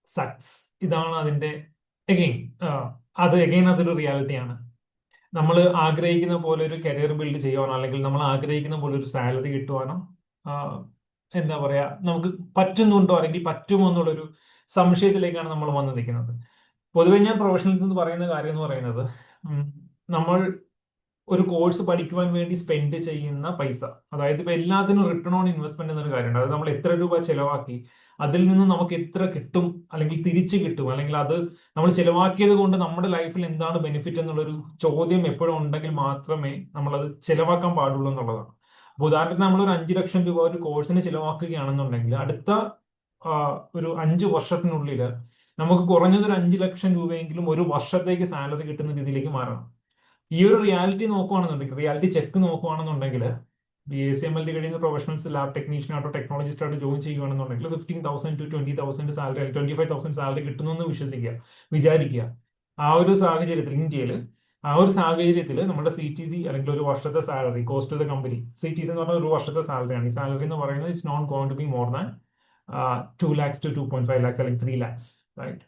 sucks. ഇതാണ് അതിന്റെ അതൊരു റിയാലിറ്റിയാണ്. നമ്മൾ ആഗ്രഹിക്കുന്ന പോലെ ഒരു കരിയർ ബിൽഡ് ചെയ്യുവാനോ, അല്ലെങ്കിൽ നമ്മൾ ആഗ്രഹിക്കുന്ന പോലെ ഒരു സാലറി കിട്ടുവാനോ എന്താ പറയാ, നമുക്ക് പറ്റുന്നുണ്ടോ അല്ലെങ്കിൽ പറ്റുമോ എന്നുള്ളൊരു സംശയത്തിലേക്കാണ് നമ്മൾ വന്ന് നിൽക്കുന്നത്. പൊതുവെ ഞാൻ പ്രൊഫഷണൽസ് എന്ന് പറയുന്ന കാര്യം എന്ന് പറയുന്നത്, നമ്മൾ ഒരു കോഴ്സ് പഠിക്കുവാൻ വേണ്ടി സ്പെൻഡ് ചെയ്യുന്ന പൈസ, അതായത് ഇപ്പൊ എല്ലാത്തിനും റിട്ടേൺ ഓൺ ഇൻവെസ്റ്റ്മെന്റ് എന്നൊരു കാര്യമുണ്ട്. അതായത് നമ്മൾ എത്ര രൂപ ചെലവാക്കി അതിൽ നിന്ന് നമുക്ക് എത്ര കിട്ടും, അല്ലെങ്കിൽ തിരിച്ചു കിട്ടും, അല്ലെങ്കിൽ അത് നമ്മൾ ചെലവാക്കിയത് കൊണ്ട് നമ്മുടെ ലൈഫിൽ എന്താണ് ബെനിഫിറ്റ് എന്നുള്ളൊരു ചോദ്യം എപ്പോഴും ഉണ്ടെങ്കിൽ മാത്രമേ നമ്മളത് ചെലവാക്കാൻ പാടുള്ളൂ എന്നുള്ളതാണ്. അപ്പൊ ഉദാഹരണത്തിന് നമ്മളൊരു 5 ലക്ഷം രൂപ ഒരു കോഴ്സിന് ചിലവാക്കുകയാണെന്നുണ്ടെങ്കിൽ അടുത്ത ഒരു 5 വർഷത്തിനുള്ളിൽ നമുക്ക് കുറഞ്ഞത് ഒരു 5 ലക്ഷം രൂപയെങ്കിലും ഒരു വർഷത്തേക്ക് സാലറി കിട്ടുന്ന രീതിയിലേക്ക് മാറണം. ഈ ഒരു റിയാലിറ്റി നോക്കുകയാണെന്നുണ്ടെങ്കിൽ, റിയാലിറ്റി ചെക്ക് നോക്കുകയാണെന്നുണ്ടെങ്കിൽ, BSc MLT കഴിയുന്ന പ്രൊഫഷണൽസ് ലാബ് ടെക്നീഷ്യൻ ആയിട്ടോ ടെക്നോളജിസ്റ്റ് ആയിട്ട് ജോയിൻ ചെയ്യുകയാണെന്നുണ്ടെങ്കിൽ 15,000 to 20,000 സാലറി, 25,000 സാലറി കിട്ടുന്നു വിചാരിക്കുക. ആ ഒരു സാഹചര്യത്തിൽ ഇന്ത്യയിൽ, ആ ഒരു സാഹചര്യത്തിൽ നമ്മുടെ CTC അല്ലെങ്കിൽ ഒരു വർഷത്തെ salary, cost to the company, CTC എന്ന് പറഞ്ഞാൽ ഒരു വർഷത്തെ സാലറിയാണ്. ഈ സാലറി എന്ന് പറയുന്നത് it's not going to be more than 2 lakhs to 2.5 lakhs അല്ലെങ്കിൽ 3 lakhs, റൈറ്റ്?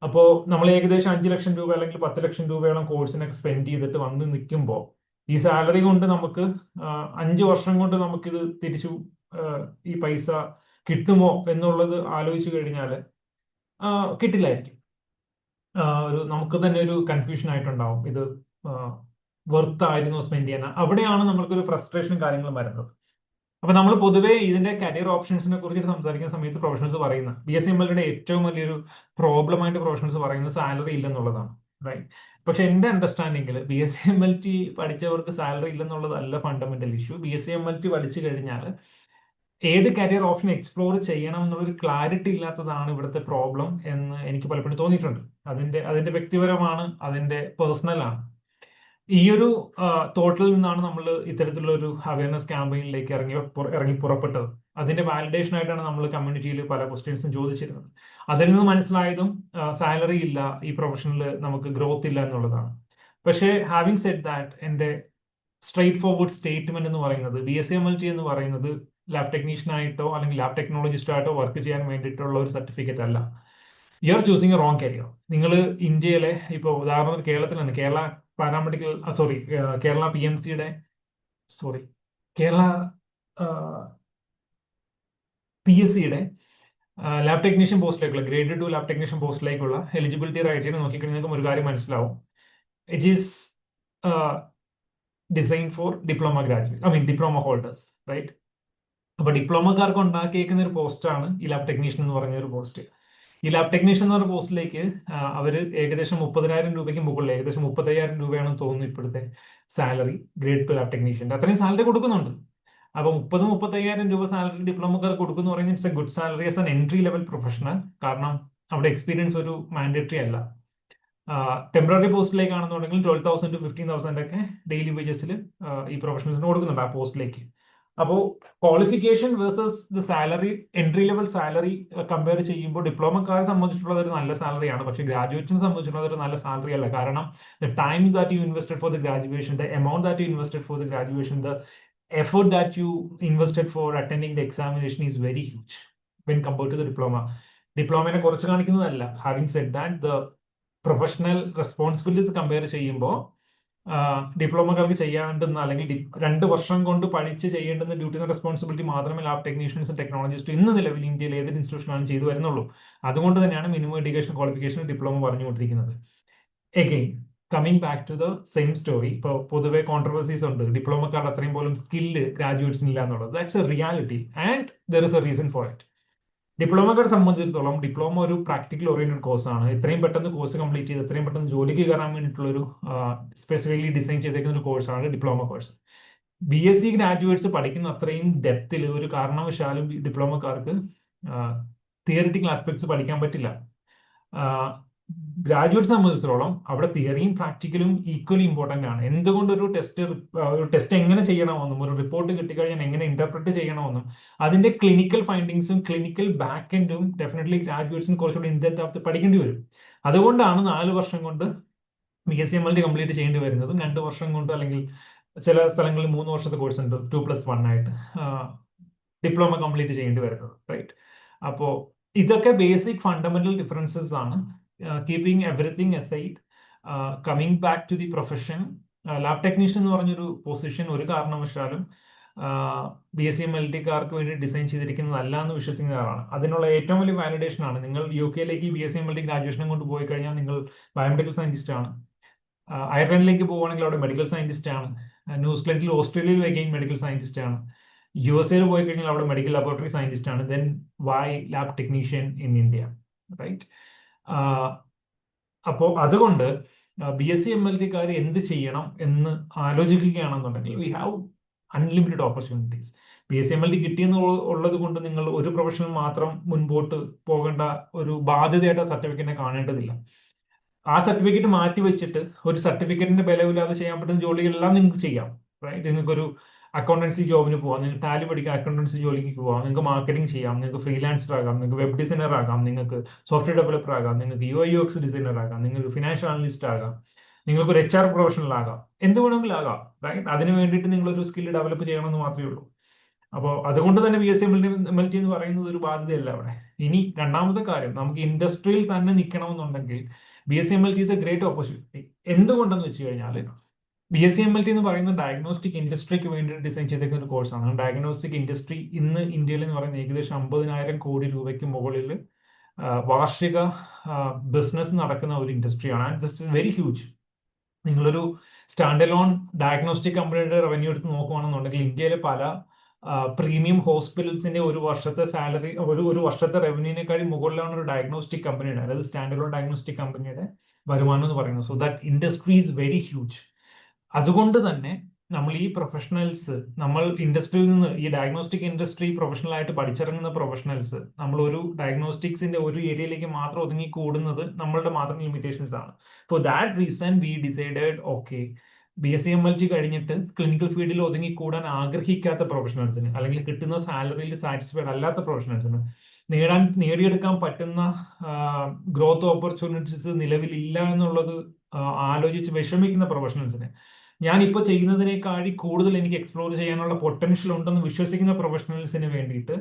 അപ്പോൾ നമ്മൾ ഏകദേശം 5 ലക്ഷം രൂപ അല്ലെങ്കിൽ 10 ലക്ഷം രൂപയോളം കോഴ്സിനൊക്കെ സ്പെൻഡ് ചെയ്തിട്ട് വന്ന് നിൽക്കുമ്പോൾ ഈ സാലറി കൊണ്ട് നമുക്ക് 5 വർഷം കൊണ്ട് നമുക്കിത് തിരിച്ചു ഈ പൈസ കിട്ടുമോ എന്നുള്ളത് ആലോചിച്ചു കഴിഞ്ഞാൽ കിട്ടില്ലായിരിക്കും. നമുക്ക് തന്നെ ഒരു കൺഫ്യൂഷൻ ആയിട്ടുണ്ടാവും, ഇത് വെർത്ത് ആയിരുന്നു സ്പെൻഡ് ചെയ്യാൻ. അവിടെയാണ് നമ്മൾക്കൊരു ഫ്രസ്ട്രേഷനും കാര്യങ്ങളും വരുന്നത്. അപ്പൊ നമ്മൾ പൊതുവേ ഇതിന്റെ കരിയർ ഓപ്ഷൻസിനെ കുറിച്ച് സംസാരിക്കുന്ന സമയത്ത് പ്രൊഫഷണൽസ് പറയുന്ന BSc MLTയുടെ ഏറ്റവും വലിയൊരു പ്രോബ്ലം ആയിട്ട് പ്രൊഫഷണൽസ് പറയുന്നത് സാലറി ഇല്ലെന്നുള്ളതാണ്, റൈറ്റ്? പക്ഷെ എന്റെ അണ്ടർസ്റ്റാൻഡിങ്ങിൽ BSc MLT പഠിച്ചവർക്ക് സാലറി ഇല്ലെന്നുള്ളതല്ല ഫണ്ടമെന്റൽ ഇഷ്യൂ. BSc MLT പഠിച്ചു കഴിഞ്ഞാൽ ഏത് കരിയർ ഓപ്ഷൻ എക്സ്പ്ലോർ ചെയ്യണം എന്നുള്ളൊരു ക്ലാരിറ്റി ഇല്ലാത്തതാണ് ഇവിടുത്തെ പ്രോബ്ലം എന്ന് എനിക്ക് പലപ്പോഴും തോന്നിയിട്ടുണ്ട്. അതിന്റെ വ്യക്തിപരമാണ്, അതിന്റെ പേഴ്സണൽ ആണ്. ഈ ഒരു തോട്ടിൽ നിന്നാണ് നമ്മൾ ഇത്തരത്തിലുള്ള ഒരു അവയർനെസ് ക്യാമ്പയിനിലേക്ക് ഇറങ്ങി പുറപ്പെട്ടത്. അതിന്റെ വാലിഡേഷൻ ആയിട്ടാണ് നമ്മൾ കമ്മ്യൂണിറ്റിയിൽ പല ക്വസ്റ്റ്യൻസും ചോദിച്ചിരുന്നത്. അതിൽ നിന്ന് മനസ്സിലായതും സാലറി ഇല്ല, ഈ പ്രൊഫഷനിൽ നമുക്ക് ഗ്രോത്ത് ഇല്ല എന്നുള്ളതാണ്. പക്ഷേ ഹാവിങ് സെഡ് ദാറ്റ്, എൻ്റെ സ്ട്രേറ്റ് ഫോർവേഡ് സ്റ്റേറ്റ്മെന്റ് എന്ന് പറയുന്നത് BSc MLT എന്ന് പറയുന്നത് ലാബ് ടെക്നീഷ്യൻ ആയിട്ടോ അല്ലെങ്കിൽ ലാബ് ടെക്നോളജിസ്റ്റ് ആയിട്ടോ വർക്ക് ചെയ്യാൻ വേണ്ടിയിട്ടുള്ള ഒരു സർട്ടിഫിക്കറ്റ് അല്ല. You are choosing a wrong career. നിങ്ങൾ ഇന്ത്യയിലെ ഇപ്പോൾ ഉദാഹരണത്തിന് കേരളത്തിലാണ് കേരള പാരാമെഡിക്കൽ സോറി കേരള PMCയുടെ സോറി കേരള PSCയുടെ ലാബ് ടെക്നീഷ്യൻ പോസ്റ്റിലേക്കുള്ള ഗ്രേഡ് 2 ലാബ് ടെക്നീഷ്യൻ പോസ്റ്റിലേക്കുള്ള എലിജിബിലിറ്റി ക്രൈറ്റീരിയ നോക്കിക്കഴിഞ്ഞാൽ നിങ്ങൾക്ക് ഒരു കാര്യം മനസ്സിലാവും. It is design for diploma graduate diploma holders, right? അപ്പൊ ഡിപ്ലോമക്കാർക്ക് ഉണ്ടാക്കിയേക്കുന്ന ഒരു പോസ്റ്റാണ് ഈ ലാബ് ടെക്നീഷ്യൻ എന്ന് പറഞ്ഞ ഒരു പോസ്റ്റ്. ഈ ലാബ് ടെക്നീഷ്യൻ എന്ന് പറഞ്ഞ പോസ്റ്റിലേക്ക് അവർ ഏകദേശം 30,000 രൂപയ്ക്ക് മുകളിൽ ഏകദേശം 35,000 രൂപയാണെന്ന് തോന്നുന്നു ഇപ്പോഴത്തെ സാലറി ഗ്രേഡ് 2 ലാബ് ടെക്നീഷ്യൻ്റെ. അത്രയും സാലറി കൊടുക്കുന്നുണ്ട്. അപ്പൊ 30,000-35,000 രൂപ സാലറി ഡിപ്ലോമക്കാർക്ക് കൊടുക്കുന്നു പറയുന്നത് it's A good salary as an entry level professional. കാരണം അവിടെ എക്സ്പീരിയൻസ് ഒരു മാൻഡേറ്ററി അല്ല. ടെമ്പററി പോസ്റ്റിലേക്കാണെന്നുണ്ടെങ്കിൽ 12,000 to 15,000 ഒക്കെ ഡെയിലി വേജസിൽ ഈ പ്രൊഫഷണൽസിന് കൊടുക്കുന്നുണ്ട് ആ പോസ്റ്റിലേക്ക്. അപ്പോൾ qualification versus the salary, entry level salary compare ചെയ്യുമ്പോൾ ഡിപ്ലോമക്കാരെ സംബന്ധിച്ചിട്ടുള്ളത് ഒരു നല്ല സാലറിയാണ്. പക്ഷേ ഗ്രാജുവേറ്റ്സിനെ സംബന്ധിച്ചിട്ടുള്ളത് ഒരു നല്ല സാലറി അല്ല. കാരണം the time that U invested for the graduation, the amount that you invested for the graduation, the effort that you invested for attending the examination is very huge when compared to the diploma. ഡിപ്ലോമയെ കുറച്ച് കാണിക്കുന്നതല്ല. Having said that the professional responsibilities compare ചെയ്യുമ്പോൾ ഡിപ്ലോമക്കാർക്ക് ചെയ്യാണ്ടെന്ന് അല്ലെങ്കിൽ 2 വർഷം കൊണ്ട് പഠിച്ച് ചെയ്യേണ്ടുന്ന ഡ്യൂട്ടീസ് ആൻഡ് റെസ്പോൺസിബിലിറ്റി മാത്രമേ ലാബ് ടെക്നീഷ്യൻസും ടെക്നോളജിസ്റ്റും ഇന്ന് നിലവിൽ ഇന്ത്യയിൽ ഏതൊരു ഇൻസ്റ്റിറ്റ്യൂഷനാണ് ചെയ്തു വരുന്നുള്ളൂ. അതുകൊണ്ട് തന്നെയാണ് മിനിമം എഡ്യൂക്കേഷൻ ക്വാളിഫിക്കേഷൻ ഡിപ്ലോമ പറഞ്ഞുകൊണ്ടിരിക്കുന്നത്. Again coming back to the same story, ഇപ്പോൾ പൊതുവെ കോൺട്രവേഴ്സീസ് ഉണ്ട് ഡിപ്ലോമക്കാരുടെ അത്രയും പോലും സ്കില്ല് ഗ്രാജുവേറ്റ്സിന് ഇല്ല എന്നുള്ളത്. That's a reality and there is a reason for it. ഡിപ്ലോമക്കാരെ സംബന്ധിച്ചിടത്തോളം ഡിപ്ലോമ ഒരു പ്രാക്ടിക്കൽ ഓറിയന്റഡ് കോഴ്സാണ്. എത്രയും പെട്ടെന്ന് കോഴ്സ് കംപ്ലീറ്റ് ചെയ്ത് എത്രയും പെട്ടെന്ന് ജോലിക്ക് കയറാൻ വേണ്ടിയിട്ടുള്ള ഒരു സ്പെസിഫിക്കലി ഡിസൈൻ ചെയ്തേക്കുന്ന ഒരു കോഴ്സാണ് ഡിപ്ലോമ കോഴ്സ്. BSc ഗ്രാജുവേറ്റ്സ് പഠിക്കുന്ന അത്രയും ഡെപ്തിൽ ഒരു കാരണവശാലും ഡിപ്ലോമക്കാർക്ക് തിയറിറ്റിക്കൽ ആസ്പെക്ട്സ് പഠിക്കാൻ പറ്റില്ല. ഗ്രാജുവേറ്റ് സംബന്ധിച്ചിടത്തോളം അവിടെ തിയറിയും പ്രാക്ടിക്കലും ഈക്വലി ഇമ്പോർട്ടന്റ് ആണ്. എന്തുകൊണ്ട് ഒരു ടെസ്റ്റ് എങ്ങനെ ചെയ്യണമെന്നും ഒരു റിപ്പോർട്ട് കിട്ടിക്കഴിഞ്ഞാൽ എങ്ങനെ ഇന്റർപ്രറ്റ് ചെയ്യണമെന്നും അതിന്റെ ക്ലിനിക്കൽ ഫൈൻഡിങ്സും ക്ലിനിക്കൽ ബാക്ക് എൻഡും ഡെഫിനറ്റ്ലി ഗ്രാജുവേറ്റ്സിന് കുറച്ചുകൂടി ഇൻഡെപ്ത് പഠിക്കേണ്ടി വരും. അതുകൊണ്ടാണ് 4 വർഷം കൊണ്ട് BSc MLT കംപ്ലീറ്റ് ചെയ്യേണ്ടി വരുന്നത്. 2 വർഷം കൊണ്ട് അല്ലെങ്കിൽ ചില സ്ഥലങ്ങളിൽ 3 വർഷത്തെ കോഴ്സ് ഉണ്ട് 2+1 ആയിട്ട് ഡിപ്ലോമ കംപ്ലീറ്റ് ചെയ്യേണ്ടി വരുന്നത്, റൈറ്റ്? അപ്പോൾ ഇതൊക്കെ ബേസിക് ഫണ്ടമെന്റൽ ഡിഫറൻസസ് ആണ്. Keeping everything aside, coming back to the profession, lab technician എന്ന് പറഞ്ഞൊരു പൊസിഷൻ ഒരു കാരണവശാലും BSc MLTക്കാർക്ക് വേണ്ടി ഡിസൈൻ ചെയ്തിരിക്കുന്നതല്ല എന്ന് വിശ്വസിക്കുന്ന ആളാണ്. അതിനുള്ള ഏറ്റവും വലിയ വാലിഡേഷൻ ആണ് നിങ്ങൾ UK-ലേക്ക് BSc MLT ഗ്രാജുവേഷനും കൊണ്ട് പോയി കഴിഞ്ഞാൽ നിങ്ങൾ ബയോമെഡിക്കൽ സയന്റിസ്റ്റ് ആണ്. അയർലൻഡിലേക്ക് പോവുകയാണെങ്കിൽ അവിടെ മെഡിക്കൽ സയന്റിസ്റ്റ് ആണ്. ന്യൂസിലൻഡിൽ ഓസ്ട്രേലിയയിൽ അഗെയിൻ മെഡിക്കൽ സയന്റിസ്റ്റ് ആണ്. USA പോയി കഴിഞ്ഞാൽ അവിടെ മെഡിക്കൽ ലബോറട്ടറി സയന്റിസ്റ്റ് ആണ്. Then why lab technician in India, right? അപ്പോൾ അതുകൊണ്ട് BSc MLTക്കാർ എന്ത് ചെയ്യണം എന്ന് ആലോചിക്കുകയാണെന്നുണ്ടെങ്കിൽ we have unlimited opportunities. BSc MLT കിട്ടിയെന്ന് ഉള്ളത് കൊണ്ട് നിങ്ങൾ ഒരു പ്രൊഫഷണൽ മാത്രം മുൻപോട്ട് പോകേണ്ട ഒരു ബാധ്യതയായിട്ട് ആ സർട്ടിഫിക്കറ്റിനെ കാണേണ്ടതില്ല. ആ സർട്ടിഫിക്കറ്റ് മാറ്റി വെച്ചിട്ട് ഒരു സർട്ടിഫിക്കറ്റിന്റെ ബലമില്ലാതെ ചെയ്യാൻ പറ്റുന്ന ജോലികളെല്ലാം നിങ്ങൾക്ക് ചെയ്യാം, റൈറ്റ്? നിങ്ങൾക്കൊരു അക്കൗണ്ടൻസി ജോബിന് പോവാം, നിങ്ങൾക്ക് ടാലി പഠിക്കാം, അക്കൗണ്ടൻസി ജോലിക്ക് പോവാം, നിങ്ങൾക്ക് മാർക്കറ്റിംഗ് ചെയ്യാം, നിങ്ങൾക്ക് ഫ്രീലാൻസർ ആകാം, നിങ്ങൾക്ക് വെബ് ഡിസൈനർ ആകാം, നിങ്ങൾക്ക് സോഫ്റ്റ്വെയർ ഡെവലപ്പർ ആകാം, നിങ്ങൾക്ക് UI/UX ഡിസൈനർ ആകാം, നിങ്ങൾക്ക് ഫിനാൻഷ്യൽ അനലിസ്റ്റ് ആകാം, നിങ്ങൾക്ക് ഒരു HR പ്രൊഫഷണൽ ആകാം, എന്ത് വേണമെങ്കിലും ആകാം, റൈറ്റ്? അതിന് വേണ്ടിയിട്ട് നിങ്ങളൊരു സ്കിൽ ഡെവലപ്പ് ചെയ്യണമെന്ന് മാത്രമേ ഉള്ളൂ. അപ്പോൾ അതുകൊണ്ട് തന്നെ BSc MLT എന്ന് പറയുന്നത് ഒരു ബാധ്യതയല്ല അവിടെ. ഇനി രണ്ടാമത്തെ കാര്യം, നമുക്ക് ഇൻഡസ്ട്രിയിൽ തന്നെ നിൽക്കണമെന്നുണ്ടെങ്കിൽ BSc MLT is a great opportunity. എന്തുകൊണ്ടെന്ന് വെച്ച് കഴിഞ്ഞാൽ BSc MLT എന്ന് പറയുന്നത് ഡയഗ്നോസ്റ്റിക് ഇൻഡസ്ട്രിക്ക് വേണ്ടി ഡിസൈൻ ചെയ്തിരിക്കുന്ന ഒരു കോഴ്സാണ്. ഡയഗ്നോസ്റ്റിക് ഇൻഡസ്ട്രി ഇന്ന് ഇന്ത്യയിൽ എന്ന് പറയുന്നത് ഏകദേശം 50,000 കോടി രൂപയ്ക്ക് മുകളിൽ വാർഷിക ബിസിനസ് നടക്കുന്ന ഒരു ഇൻഡസ്ട്രിയാണ്. And just very huge. നിങ്ങളൊരു സ്റ്റാൻഡ് അലോൺ ഡയഗ്നോസ്റ്റിക് കമ്പനിയുടെ റവന്യൂ എടുത്ത് നോക്കുകയാണെന്നുണ്ടെങ്കിൽ ഇന്ത്യയിലെ പല പ്രീമിയം ഹോസ്പിറ്റൽസിന്റെ ഒരു വർഷത്തെ സാലറി ഒരു വർഷത്തെ റവന്യൂവിനേക്കാൾ മുകളിലാണ് ഒരു ഡയഗ്നോസ്റ്റിക് കമ്പനിയുടെ, അതായത് സ്റ്റാൻഡ് അലോൺ ഡയഗ്നോസ്റ്റിക് കമ്പനിയുടെ വരുമാനം എന്ന് പറയുന്നത്. So that industry is very huge. അതുകൊണ്ട് തന്നെ നമ്മൾ ഈ പ്രൊഫഷണൽസ്, നമ്മൾ ഇൻഡസ്ട്രിയിൽ നിന്ന് ഈ ഡയഗ്നോസ്റ്റിക് ഇൻഡസ്ട്രി പ്രൊഫഷണൽ ആയിട്ട് പഠിച്ചിറങ്ങുന്ന പ്രൊഫഷണൽസ് നമ്മൾ ഒരു ഡയഗ്നോസ്റ്റിക്സിന്റെ ഒരു ഏരിയയിലേക്ക് മാത്രം ഒതുങ്ങി കൂടുന്നത് നമ്മളുടെ മാത്രം ലിമിറ്റേഷൻസ് ആണ്. Four that reason V decided okay, BSc MLT കഴിഞ്ഞിട്ട് ക്ലിനിക്കൽ ഫീൽഡിൽ ഒതുങ്ങിക്കൂടാൻ ആഗ്രഹിക്കാത്ത പ്രൊഫഷണൽസിന് അല്ലെങ്കിൽ കിട്ടുന്ന സാലറിയിൽ സാറ്റിസ്ഫൈഡ് അല്ലാത്ത പ്രൊഫഷണൽസിന് നേടിയെടുക്കാൻ പറ്റുന്ന ഗ്രോത്ത് ഓപ്പർച്യൂണിറ്റീസ് നിലവിലില്ല എന്നുള്ളത് ആലോചിച്ച് വിഷമിക്കുന്ന പ്രൊഫഷണൽസിന് ഞാനിപ്പോൾ ചെയ്യുന്നതിനേക്കാൾ കൂടുതൽ എനിക്ക് എക്സ്പ്ലോർ ചെയ്യാനുള്ള പൊട്ടൻഷ്യൽ ഉണ്ടെന്ന് വിശ്വസിക്കുന്ന പ്രൊഫഷണൽസിന് വേണ്ടിയിട്ട്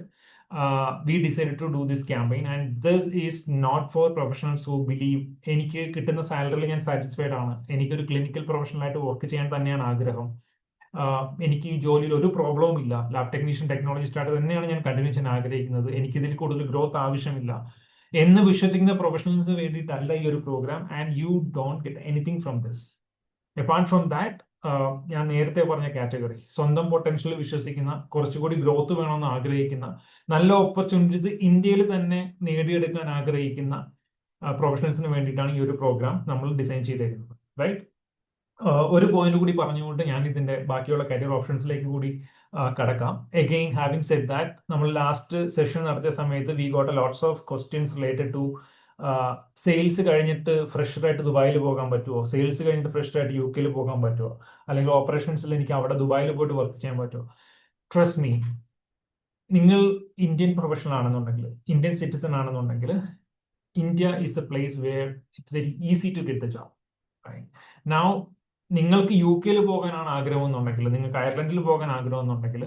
we decide to do this campaign and this is not for professionals who believe എനിക്ക് കിട്ടുന്ന സാലറിയിൽ ഞാൻ സാറ്റിസ്ഫൈഡ് ആണ്, എനിക്കൊരു ക്ലിനിക്കൽ പ്രൊഫഷണലായിട്ട് വർക്ക് ചെയ്യാൻ തന്നെയാണ് ആഗ്രഹം, എനിക്ക് ഈ ജോലിയിൽ ഒരു പ്രോബ്ലവും ഇല്ല, ലാബ് ടെക്നീഷ്യൻ ടെക്നോളജിസ്റ്റ് ആയിട്ട് തന്നെയാണ് ഞാൻ കണ്ടിന്യൂ ചെയ്യാൻ ആഗ്രഹിക്കുന്നത്, എനിക്കിതിൽ കൂടുതൽ ഗ്രോത്ത് ആവശ്യമില്ല എന്ന് വിശ്വസിക്കുന്ന പ്രൊഫഷണൽസിന് വേണ്ടിയിട്ടല്ല ഈ ഒരു program. And you don't get anything from this. Apart from that, ഞാൻ നേരത്തെ പറഞ്ഞ കാറ്റഗറി, സ്വന്തം പൊട്ടൻഷ്യൽ വിശ്വസിക്കുന്ന, കുറച്ചുകൂടി ഗ്രോത്ത് വേണമെന്ന് ആഗ്രഹിക്കുന്ന, നല്ല ഓപ്പർച്യൂണിറ്റീസ് ഇന്ത്യയിൽ തന്നെ നേടിയെടുക്കാൻ ആഗ്രഹിക്കുന്ന പ്രൊഫഷണൽസിന് വേണ്ടിയിട്ടാണ് ഈ ഒരു പ്രോഗ്രാം നമ്മൾ ഡിസൈൻ ചെയ്തേക്കുന്നത്. റൈറ്റ്. ഒരു പോയിന്റ് കൂടി പറഞ്ഞുകൊണ്ട് ഞാൻ ഇതിന്റെ ബാക്കിയുള്ള കരിയർ ഓപ്ഷൻസിലേക്ക് കൂടി കടക്കാം. അഗെയിൻ ഹാവിംഗ് സെഡ് ദാറ്റ്, നമ്മൾ ലാസ്റ്റ് സെഷൻ നടത്തിയ സമയത്ത് we got a lots of questions related to sales കഴിഞ്ഞിട്ട് ഫ്രഷറായിട്ട് ദുബായിൽ പോകാൻ പറ്റുമോ, സെയിൽസ് കഴിഞ്ഞിട്ട് ഫ്രഷറായിട്ട് യു കെയിൽ പോകാൻ പറ്റുമോ, അല്ലെങ്കിൽ ഓപ്പറേഷൻസിൽ എനിക്ക് അവിടെ ദുബായിൽ പോയിട്ട് വർക്ക് ചെയ്യാൻ പറ്റുമോ. ട്രസ്റ്റ് മീ, നിങ്ങൾ ഇന്ത്യൻ പ്രൊഫഷണൽ ആണെന്നുണ്ടെങ്കിൽ, ഇന്ത്യൻ സിറ്റിസൺ ആണെന്നുണ്ടെങ്കിൽ, India is a place where it's very easy to get the job. Now നിങ്ങൾക്ക് യു കെയിൽ പോകാനാണ് ആഗ്രഹം എന്നുണ്ടെങ്കിൽ, നിങ്ങൾക്ക് അയർലൻഡിൽ പോകാൻ ആഗ്രഹം എന്നുണ്ടെങ്കിൽ,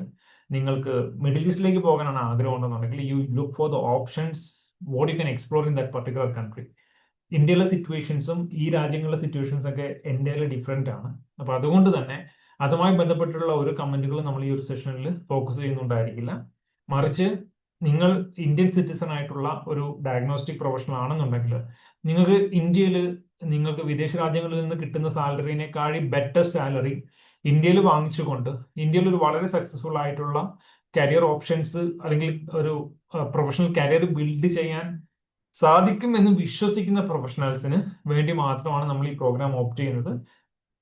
നിങ്ങൾക്ക് മിഡിൽ ഈസ്റ്റിലേക്ക് പോകാനാണ് ആഗ്രഹം ഉണ്ടെന്നുണ്ടെങ്കിൽ, you look for the options what you can explore in that particular country. ഇന്ത്യയിലെ സിറ്റുവേഷൻസും ഈ രാജ്യങ്ങളിലെ സിറ്റുവേഷൻസ് ഒക്കെ ഇന്ത്യയിൽ ഡിഫറെന്റ് ആണ്. അപ്പൊ അതുകൊണ്ട് തന്നെ അതുമായി ബന്ധപ്പെട്ടുള്ള ഒരു കമന്റുകളും നമ്മൾ ഈ ഒരു സെഷനിൽ ഫോക്കസ് ചെയ്യുന്നുണ്ടായിരിക്കില്ല. മറിച്ച് നിങ്ങൾ ഇന്ത്യൻ സിറ്റിസൺ ആയിട്ടുള്ള ഒരു ഡയഗ്നോസ്റ്റിക് പ്രൊഫഷണൽ ആണെന്നുണ്ടെങ്കിൽ, നിങ്ങൾക്ക് ഇന്ത്യയിൽ നിങ്ങൾക്ക് വിദേശ രാജ്യങ്ങളിൽ നിന്ന് കിട്ടുന്ന സാലറിനേക്കാൾ ബെറ്റർ സാലറി ഇന്ത്യയിൽ വാങ്ങിച്ചുകൊണ്ട് ഇന്ത്യയിൽ ഒരു വളരെ സക്സസ്ഫുൾ ആയിട്ടുള്ള കരിയർ ഓപ്ഷൻസ് അല്ലെങ്കിൽ ഒരു പ്രൊഫഷണൽ കരിയർ ബിൽഡ് ചെയ്യാൻ സാധിക്കും എന്ന് വിശ്വസിക്കുന്ന പ്രൊഫഷണൽസിന് വേണ്ടി മാത്രമാണ് നമ്മൾ ഈ പ്രോഗ്രാം ഓപ്റ്റ് ചെയ്യുന്നത്.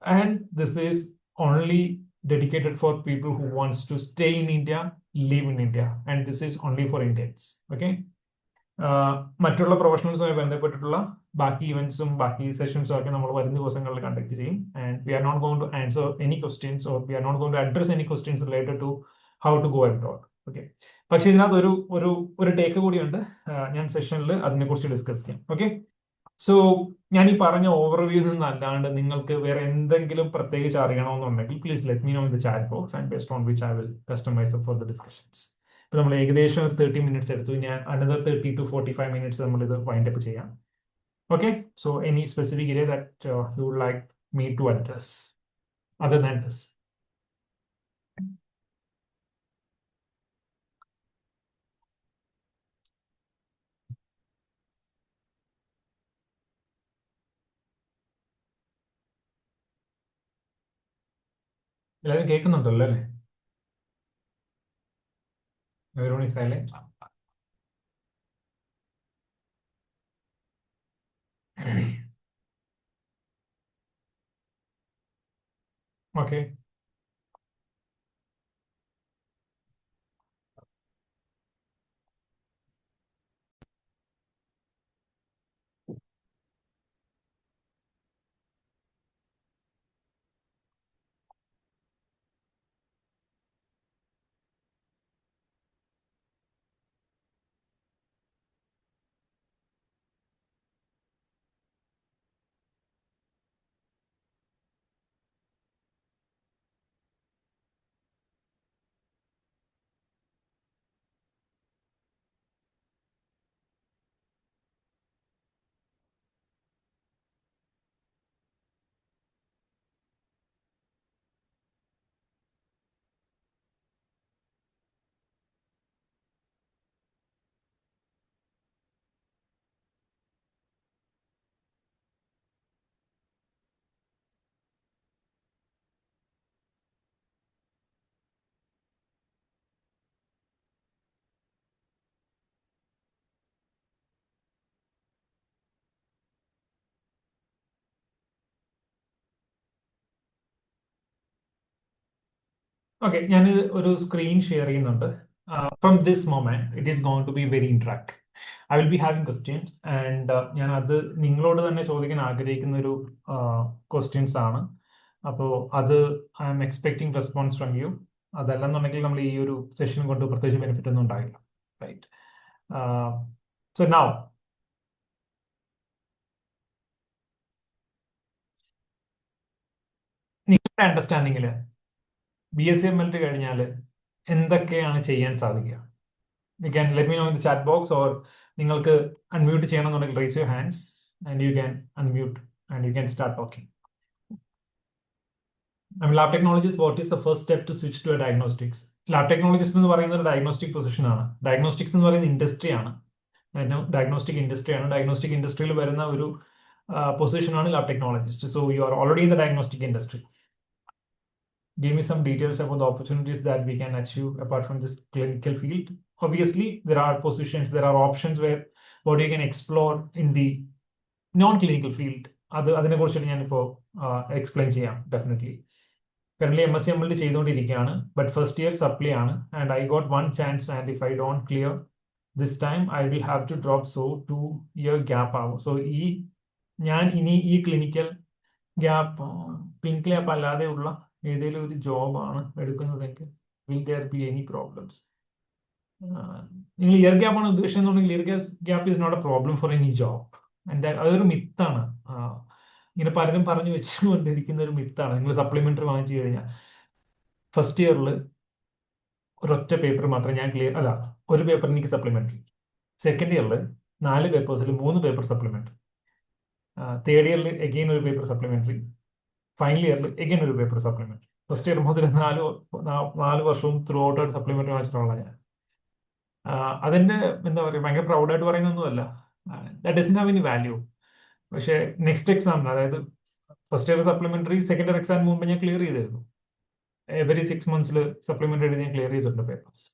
And this is only dedicated for people who wants to stay in India, live in India, and this is only for Indians. Okay. മറ്റുള്ള പ്രൊഫഷണൽസുമായി ബന്ധപ്പെട്ടിട്ടുള്ള ബാക്കി ഇവന്റ്സും ബാക്കി സെഷൻസും ഒക്കെ നമ്മൾ വരുന്ന ദിവസങ്ങളിൽ കണ്ടക്ട് ചെയ്യും. And we are not going to answer any questions or we are not going to address any questions related to how to go abroad. Okay. പക്ഷെ ഇതിനകത്ത് ഒരു ഒരു ഒരു ടേക്ക് കൂടിയുണ്ട്, ഞാൻ സെഷനിൽ അതിനെക്കുറിച്ച് ഡിസ്കസ് ചെയ്യാം. ഓക്കെ. സോ ഞാൻ ഈ പറഞ്ഞ ഓവർവ്യൂവിൽ നിന്നല്ലാണ്ട് നിങ്ങൾക്ക് വേറെ എന്തെങ്കിലും പ്രത്യേകിച്ച് അറിയണമെന്നുണ്ടെങ്കിൽ please let me know in the chat box and based on which I will customise for the discussions. ഇപ്പൊ നമ്മൾ ഏകദേശം ഒരു 30 മിനിറ്റ്സ് എടുത്തു. ഞാൻ അനദർ 30 to 45 മിനിറ്റ്സ് നമ്മൾ ഇത് വൈൻഡ് അപ്പ് ചെയ്യാം. Okay. So any specific area that you would like me to address other than this? എല്ലാവരും കേൾക്കുന്നുണ്ടല്ലോ അല്ലേ? Everyone is silent. Okay. Okay, ഞാൻ ഒരു സ്ക്രീൻ ഷെയർ ചെയ്യുന്നുണ്ട്. From this moment it is going to be very interact. I will be having questions and ഞാൻ അത് നിങ്ങളോട് തന്നെ ചോദിക്കാൻ ആഗ്രഹിക്കുന്ന ഒരു ക്വസ്റ്റ്യൻസ് ആണ്. അപ്പോൾ അത് I am expecting response from you. അതല്ലെന്നുണ്ടെങ്കിൽ നമ്മൾ ഈ ഒരു സെഷൻ കൊണ്ട് പ്രത്യേകിച്ച് ബെനിഫിറ്റ് ഒന്നും ഉണ്ടായില്ല. റൈറ്റ്. സോ നൗ നിങ്ങളുടെ അണ്ടർസ്റ്റാൻഡിങ്ങിൽ BSc കഴിഞ്ഞാൽ എന്തൊക്കെയാണ് ചെയ്യാൻ സാധിക്കുക? You can let me know in the chat box, or നിങ്ങൾക്ക് unmute ചെയ്യണമെന്നുണ്ടെങ്കിൽ raise your hands and you can unmute and you can start talking. Lab technologist, what is the first step to switch to a diagnostics? Lab technologist എന്ന് പറയുന്നത് diagnostic position ആണ്. Diagnostics എന്ന് പറയുന്ന industry ആണ്. Diagnostic industry ആണ്. Diagnostic ഇൻഡസ്ട്രിയിൽ വരുന്ന ഒരു പൊസിഷനാണ് lab technologist. So you are already in the diagnostic industry. Give me some details about the opportunities that we can achieve apart from this clinical field. Obviously, there are positions, there are options where what you can explore in the non-clinical field. അതിനെക്കുറിച്ച് ഞാനിപ്പോൾ explain ചെയ്യാം definitely. Currently MSc MLD ചെയ്തുകൊണ്ടിരിക്കുകയാണ്, but first year supply ആണ്, and I got one chance, and if I don't clear this time I will have to drop. So 2 year gap ആവും. So ഞാൻ ഇനി ഈ clinical gap അല്ലാതെയുള്ള ഏതെങ്കിലും ഒരു ജോബാണ് എടുക്കുന്നതെങ്കിൽ will there be any problems? നിങ്ങൾ ഇയർ ഗ്യാപ്പ് ആണ് ഉദ്ദേശിക്കുന്നുണ്ടെങ്കിൽ year gap is not a problem for any job. അതൊരു മിത്താണ്. ഇങ്ങനെ പലരും പറഞ്ഞു വെച്ചുകൊണ്ടിരിക്കുന്ന ഒരു മിത്താണ്. നിങ്ങൾ സപ്ലിമെന്ററി വാങ്ങിച്ചു കഴിഞ്ഞാൽ ഫസ്റ്റ് ഇയറിൽ ഒരൊറ്റ പേപ്പർ മാത്രം ഞാൻ ക്ലിയർ അല്ല, ഒരു പേപ്പർ എനിക്ക് സപ്ലിമെന്ററി. സെക്കൻഡ് ഇയറിൽ 4 പേപ്പേഴ്സിൽ 3 പേപ്പർ സപ്ലിമെന്ററി. തേർഡ് ഇയറിൽ എഗെയിൻ ഒരു പേപ്പർ സപ്ലിമെന്ററി. ഫൈനൽ ഇയറിൽ എഗെയിൻ ഒരു പേപ്പർ സപ്ലിമെന്ററി. ഫസ്റ്റ് ഇയർ മുതൽ 4 വർഷവും ത്രൂ ഔട്ട് സപ്ലിമെന്ററി വാങ്ങിച്ചിട്ടുള്ള ഞാൻ. അതെന്റെ എന്താ പറയുക, ഭയങ്കര പ്രൗഡായിട്ട് പറയുന്നൊന്നുമല്ല. That doesn't have any value. പക്ഷേ നെക്സ്റ്റ് എക്സാമിന്, അതായത് first year supplementary second year എക്സാമിന് മുമ്പ് ഞാൻ ക്ലിയർ ചെയ്തിരുന്നു. എവറി 6 months സപ്ലിമെന്ററി ഞാൻ ക്ലിയർ ചെയ്തിട്ടുണ്ട് papers.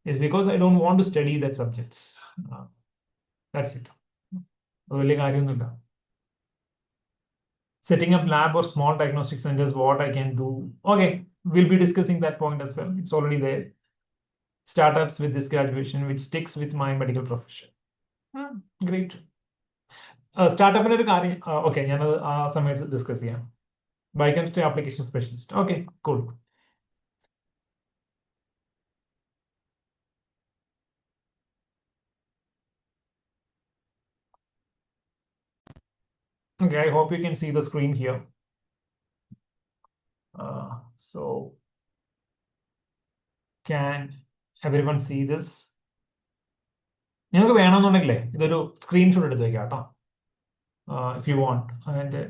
It's because I don't want to study that subjects. That's it. വലിയ കാര്യമൊന്നുമില്ല. Setting up lab or small diagnostic centers, what I can do. Okay, we'll be discussing that point as well. It's already there. Startups with this graduation, which sticks with my medical profession. Great. സ്റ്റാർട്ടപ്പിന്റെ ഒരു കാര്യം okay, ഞാനത് ആ സമയത്ത് discuss ചെയ്യാം. Biochemistry application specialist. Okay, cool. Okay, I hope you can see the screen here. So, can everyone see this? നിങ്ങൾക്ക് വേണമെന്നുണ്ടെങ്കിലേ ഇതൊരു screenshot എടുത്ത് വയ്ക്കാം കേട്ടോ, if you want. അതിൻ്റെ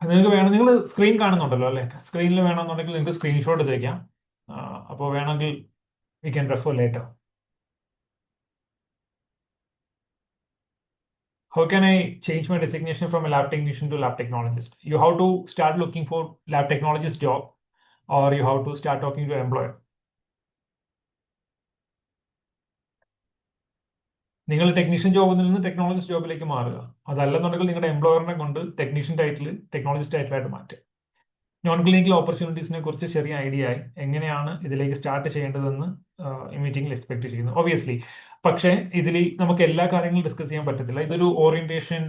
നിങ്ങൾക്ക് വേണം, നിങ്ങൾ സ്ക്രീൻ കാണുന്നുണ്ടല്ലോ അല്ലേ? സ്ക്രീനിൽ വേണമെന്നുണ്ടെങ്കിൽ നിങ്ങൾക്ക് സ്ക്രീൻഷോട്ട് എടുത്ത് വയ്ക്കാം. അപ്പോൾ വേണമെങ്കിൽ we can refer later. How can I change my designation from a lab technician to lab technologist? You have to start looking for lab technologist job, or you have to start talking to your employer. നിങ്ങൾ technician ജോബിൽ നിന്ന് technologist ജോബിലേക്ക് മാറുക. അതല്ലെന്നുണ്ടെങ്കിൽ നിങ്ങളുടെ എംപ്ലോയറിനെ കൊണ്ട് technician title technologist ടൈറ്റിലായിട്ട് മാറ്റുക. Non clinical ഓപ്പർച്യൂണിറ്റീസിനെ കുറിച്ച് ചെറിയ idea ആയി എങ്ങനെയാണ് ഇതിലേക്ക് സ്റ്റാർട്ട് ചെയ്യേണ്ടതെന്ന് മീറ്റിംഗിൽ എക്സ്പെക്ട് ചെയ്യുന്നു ഒബിയസ്ലി. പക്ഷേ ഇതിൽ നമുക്ക് എല്ലാ കാര്യങ്ങളും ഡിസ്കസ് ചെയ്യാൻ പറ്റത്തില്ല. ഇതൊരു ഓറിയന്റേഷൻ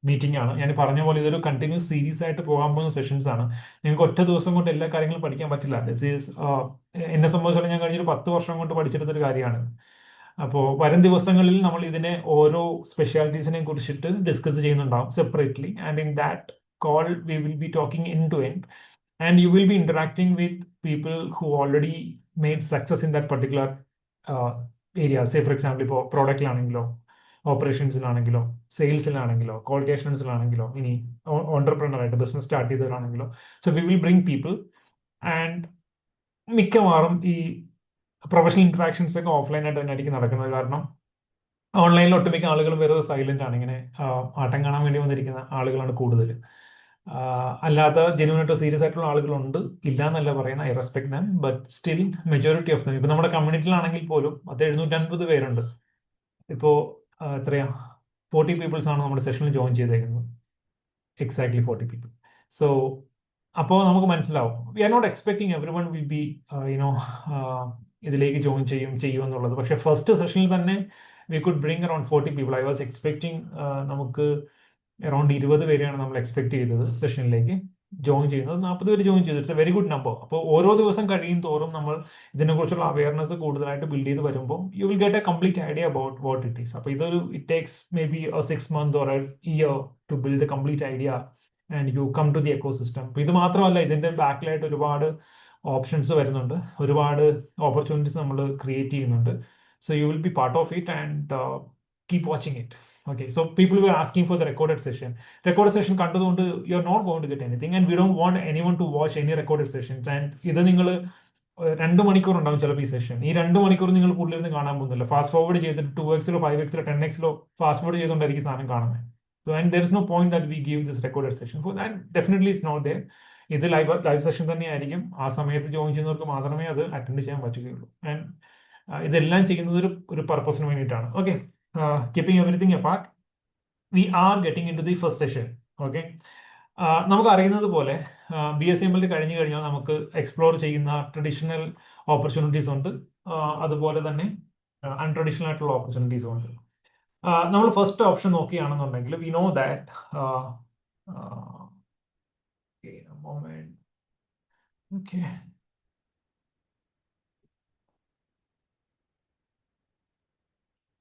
മീറ്റിംഗ് ആണ്. ഞാൻ പറഞ്ഞ പോലെ ഇതൊരു കണ്ടിന്യൂസ് സീരീസ് ആയിട്ട് പോകാൻ പോകുന്ന സെഷൻസ് ആണ്. നിങ്ങൾക്ക് ഒറ്റ ദിവസം കൊണ്ട് എല്ലാ കാര്യങ്ങളും പഠിക്കാൻ പറ്റില്ല. ദിസ് ഈസ് എന്നെ സംബന്ധിച്ചിടത്തോളം ഞാൻ കഴിഞ്ഞൊരു 10 വർഷം കൊണ്ട് പഠിച്ചെടുത്തൊരു കാര്യമാണ്. അപ്പോൾ വരും ദിവസങ്ങളിൽ നമ്മൾ ഇതിനെ ഓരോ സ്പെഷ്യാലിറ്റീസിനെ കുറിച്ചിട്ട് ഡിസ്കസ് ചെയ്യുന്നുണ്ടാവും separately. And in that call we will be talking end to end, and you will be interacting with people who already made success in that particular area. Say for example, ഇപ്പോൾ പ്രോഡക്റ്റിലാണെങ്കിലോ ഓപ്പറേഷൻസിലാണെങ്കിലോ സെയിൽസിലാണെങ്കിലോ quality അഷ്വറൻസിലാണെങ്കിലോ ഇനി entrepreneur ആയിട്ട് business start ചെയ്തവരാണെങ്കിലോ. So we will bring people, and മിക്കവാറും ഈ professional interactions ഒക്കെ ഓഫ്ലൈനായിട്ട് തന്നെ ആയിരിക്കും നടക്കുന്നത്. കാരണം ഓൺലൈനിൽ ഒട്ടുമിക്ക ആളുകളും വെറുതെ സൈലന്റ് ആണ്, ഇങ്ങനെ ആട്ടം കാണാൻ വേണ്ടി വന്നിരിക്കുന്ന ആളുകളാണ് കൂടുതൽ. അല്ലാത്ത ജെന്യൂനായിട്ട് സീരിയസ് ആയിട്ടുള്ള ആളുകളുണ്ട്, ഇല്ല എന്നല്ല പറയുന്ന, I respect dum, but still majority of them. ഇപ്പൊ നമ്മുടെ കമ്മ്യൂണിറ്റിയിലാണെങ്കിൽ പോലും 750 പേരുണ്ട്. ഇപ്പോൾ എത്രയാ 40 പീപ്പിൾസ് ആണ് നമ്മുടെ സെഷനിൽ ജോയിൻ ചെയ്തേക്കുന്നത്. Exactly 40 people. സോ അപ്പോൾ നമുക്ക് മനസ്സിലാവും, we are not expecting everyone will be ഇതിലേക്ക് ജോയിൻ ചെയ്യും എന്നുള്ളത്. പക്ഷെ ഫസ്റ്റ് സെഷനിൽ തന്നെ we could bring around 40 people. I was expecting നമുക്ക് അറൗണ്ട് 20 പേരെയാണ് നമ്മൾ എക്സ്പെക്ട് ചെയ്തത് സെഷനിലേക്ക്. ജോയിൻ ചെയ്യുന്നത്. 40 പേര് ജോയിൻ ചെയ്തു. It's a very good number. അപ്പോൾ ഓരോ ദിവസം കഴിയും തോറും നമ്മൾ ഇതിനെക്കുറിച്ചുള്ള അവയർനെസ് കൂടുതലായിട്ട് ബിൽഡ് ചെയ്ത് വരുമ്പോൾ you will get a complete idea about what it is. അപ്പോൾ ഇതൊരു it takes maybe 6 months or a year to build a complete idea and you come to the ecosystem. അപ്പോൾ ഇത് മാത്രമല്ല, ഇതിന്റെ ബാക്കിലായിട്ട് ഒരുപാട് options വരുന്നുണ്ട്, ഒരുപാട് opportunities നമ്മൾ ക്രിയേറ്റ് ചെയ്യുന്നുണ്ട്. So you will B part of it and keep watching it. Okay, so people were asking for the recorded session. Recorded session കണ്ടതുകൊണ്ട് you're not going to get anything, and we don't want anyone to watch any recorded sessions. And ഇത് നിങ്ങൾ 2 മണിക്കൂർ ഉണ്ടാവും ചിലപ്പോൾ ഈ session. ഈ 2 മണിക്കൂർ നിങ്ങൾ കൂടുതലിരുന്ന് കാണാൻ പോകുന്നില്ല. ഫാസ്റ്റ് ഫോർവേഡ് ചെയ്തിട്ട് 2x 5x 10x fast forward ചെയ്തുകൊണ്ടായിരിക്കും സാധനം കാണുന്നത്. So and there is no point that we give this recorded session for that. Definitely it's not there. ഇത് ലൈവ് സെഷൻ തന്നെയായിരിക്കും. ആ സമയത്ത് ജോയിൻ ചെയ്യുന്നവർക്ക് മാത്രമേ അത് അറ്റൻഡ് ചെയ്യാൻ പറ്റുകയുള്ളൂ. ആൻഡ് ഇതെല്ലാം ചെയ്യുന്നത് ഒരു പർപ്പസിന് വേണ്ടിയിട്ടാണ്. Okay, keeping everything apart, we are getting into the first session. Okay, നമുക്ക് അറിയുന്നത് പോലെ BSML കഴിഞ്ഞു കഴിഞ്ഞാൽ നമുക്ക് എക്സ്പ്ലോർ ചെയ്യുന്ന ട്രഡീഷണൽ ഓപ്പർച്യൂണിറ്റീസ് ഉണ്ട്, അതുപോലെ തന്നെ അൺട്രഡീഷണൽ ആയിട്ടുള്ള ഓപ്പർച്യൂണിറ്റീസ് ഉണ്ട്. നമ്മൾ ഫസ്റ്റ് ഓപ്ഷൻ നോക്കുകയാണെന്നുണ്ടെങ്കിൽ വി നോ ദാറ്റ് ഓക്കെ,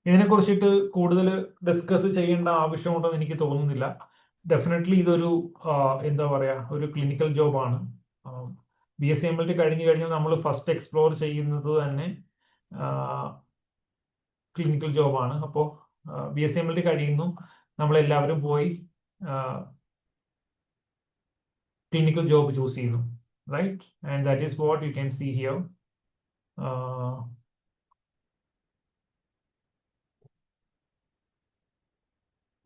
ഇതിനെക്കുറിച്ചിട്ട് കൂടുതൽ ഡിസ്കസ് ചെയ്യേണ്ട ആവശ്യമുണ്ടെന്ന് എനിക്ക് തോന്നുന്നില്ല. ഡെഫിനറ്റ്ലി ഇതൊരു എന്താ പറയുക, ഒരു ക്ലിനിക്കൽ ജോബാണ്. BSML കഴിഞ്ഞു കഴിഞ്ഞാൽ നമ്മൾ ഫസ്റ്റ് എക്സ്പ്ലോർ ചെയ്യുന്നത് തന്നെ ക്ലിനിക്കൽ ജോബാണ്. അപ്പോൾ BSML കഴിയുന്നു, നമ്മളെല്ലാവരും പോയി ക്ലിനിക്കൽ ജോബ് ചൂസ് ചെയ്യുന്നു, right? And that is what you can see here.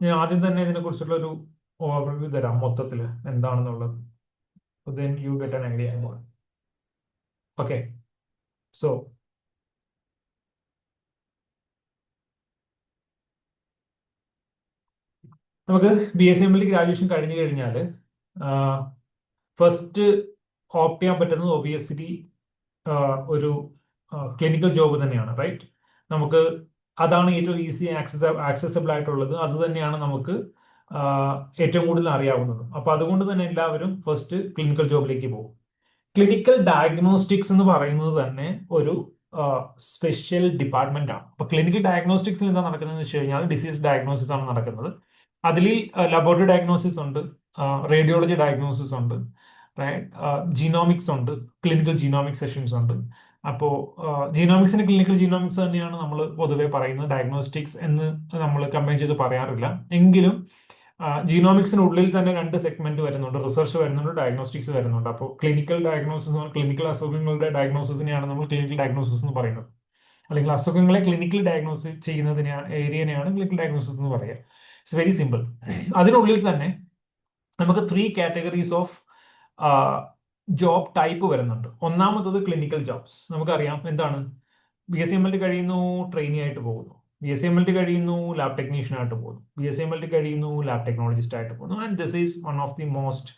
ഞാൻ ആദ്യം തന്നെ ഇതിനെക്കുറിച്ചുള്ള ഒരു ഓവർവ്യൂ തരാം മൊത്തത്തിൽ എന്താണെന്നുള്ളത്. then you get an idea more. Okay, so നമുക്ക് BSML ഗ്രാജുവേഷൻ കഴിഞ്ഞു കഴിഞ്ഞാൽ ഫസ്റ്റ് ഓപ്റ്റ് ചെയ്യാൻ പറ്റുന്നത് ഒബിയസ്ലി ഒരു ക്ലിനിക്കൽ ജോബ് തന്നെയാണ്, റൈറ്റ്? നമുക്ക് അതാണ് ഏറ്റവും ഈസി ആക്സസബിൾ ആയിട്ടുള്ളത്. അത് തന്നെയാണ് നമുക്ക് ഏറ്റവും കൂടുതൽ അറിയാവുന്നത്. അപ്പൊ അതുകൊണ്ട് തന്നെ എല്ലാവരും ഫസ്റ്റ് ക്ലിനിക്കൽ ജോബിലേക്ക് പോകും. ക്ലിനിക്കൽ ഡയഗ്നോസ്റ്റിക്സ് എന്ന് പറയുന്നത് തന്നെ ഒരു സ്പെഷ്യൽ ഡിപ്പാർട്ട്മെന്റ് ആണ്. അപ്പൊ ക്ലിനിക്കൽ ഡയഗ്നോസ്റ്റിക്സിൽ എന്താ നടക്കുന്നതെന്ന് വെച്ച് കഴിഞ്ഞാൽ ഡിസീസ് ഡയഗ്നോസിസ് ആണ് നടക്കുന്നത്. അതിൽ ലബോറട്ടറി ഡയഗ്നോസിസ് ഉണ്ട്, റേഡിയോളജി ഡയഗ്നോസിസ് ഉണ്ട്, ജീനോമിക്സ് ഉണ്ട്, ക്ലിനിക്കൽ ജീനോമിക് സെഷൻസ് ഉണ്ട്. അപ്പോൾ ജീനോമിക്സിന് ക്ലിനിക്കൽ ജീനോമിക്സ് തന്നെയാണ് നമ്മൾ പൊതുവെ പറയുന്നത്, ഡയഗ്നോസ്റ്റിക്സ് എന്ന് നമ്മൾ കമ്പൈൻ ചെയ്ത് പറയാറില്ല. എങ്കിലും ജീനോമിക്സിനുള്ളിൽ തന്നെ 2 സെഗ്മെന്റ് വരുന്നുണ്ട്, റിസർച്ച് വരുന്നുണ്ട്, ഡയഗ്നോസ്റ്റിക്സ് വരുന്നുണ്ട്. അപ്പോൾ ക്ലിനിക്കൽ ഡയഗ്നോസിസ്, ക്ലിനിക്കൽ അസുഖങ്ങളുടെ ഡയഗ്നോസിസിനെയാണ് നമ്മൾ ക്ലിനിക്കൽ ഡയഗ്നോസിസ് എന്ന് പറയുന്നത്, അല്ലെങ്കിൽ അസുഖങ്ങളെ ക്ലിനിക്കൽ ഡയഗ്നോസിസ് ചെയ്യുന്നതിനെ ഏരിയനെയാണ് ക്ലിനിക്കൽ ഡയഗ്നോസിസ് എന്ന് പറയുക. It's very simple. അതിനുള്ളിൽ തന്നെ നമുക്ക് 3 കാറ്റഗറീസ് ഓഫ് ജോബ് ടൈപ്പ് വരുന്നുണ്ട്. ഒന്നാമത്തത് ക്ലിനിക്കൽ ജോബ്സ്. നമുക്കറിയാം എന്താണ്, BSML കഴിയുന്നു, ട്രെയിനി ആയിട്ട് പോകുന്നു. BSML കഴിയുന്നു, ലാബ് ടെക്നീഷ്യൻ ആയിട്ട് പോകുന്നു. BSML കഴിയുന്നു, ലാബ് ടെക്നോളജിസ്റ്റ് ആയിട്ട് പോകുന്നു. And this is one of the most,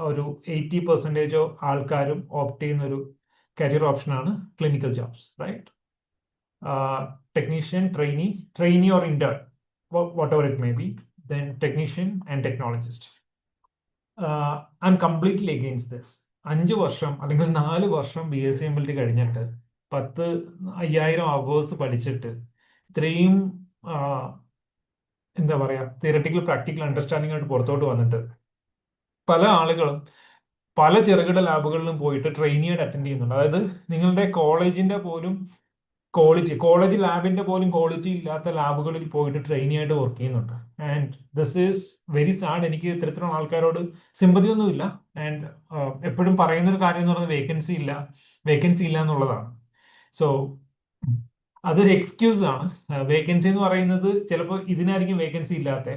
ഒരു 80% ആൾക്കാരും ഓപ്റ്റ് ചെയ്യുന്ന ഒരു കരിയർ ഓപ്ഷനാണ് clinical jobs, right? Technician, trainee or intern, whatever it may be, then technician and technologist. I'm completely against this. 5 വർഷം അല്ലെങ്കിൽ 4 വർഷം BSML കഴിഞ്ഞിട്ട് 10,000 അവേഴ്സ് പഠിച്ചിട്ട് ഇത്രയും എന്താ പറയാ തിയററ്റിക്കൽ പ്രാക്ടിക്കൽ അണ്ടർസ്റ്റാൻഡിംഗ് ആയിട്ട് പുറത്തോട്ട് വന്നിട്ട് പല ആളുകളും പല ചെറുകിട ലാബുകളിലും പോയിട്ട് ട്രെയിനിയായിട്ട് അറ്റൻഡ് ചെയ്യുന്നുണ്ട്. അതായത് നിങ്ങളുടെ കോളേജിന്റെ പോലും കോളേജ് ലാബിന്റെ പോലും ക്വാളിറ്റി ഇല്ലാത്ത ലാബുകളിൽ പോയിട്ട് ട്രെയിനി ആയിട്ട് വർക്ക് ചെയ്യുന്നുണ്ട്. And this is very sad. എനിക്ക് ഇത്തരത്തിലുള്ള ആൾക്കാരോട് സിമ്പതി ഒന്നുമില്ല. ആൻഡ് എപ്പോഴും പറയുന്ന ഒരു കാര്യം എന്ന് പറയുന്നത് വേക്കൻസി ഇല്ല എന്നുള്ളതാണ്. സോ അതൊരു എക്സ്ക്യൂസ് ആണ്. വേക്കൻസി എന്ന് പറയുന്നത് ചിലപ്പോൾ ഇതിനായിരിക്കും വേക്കൻസി ഇല്ലാത്ത.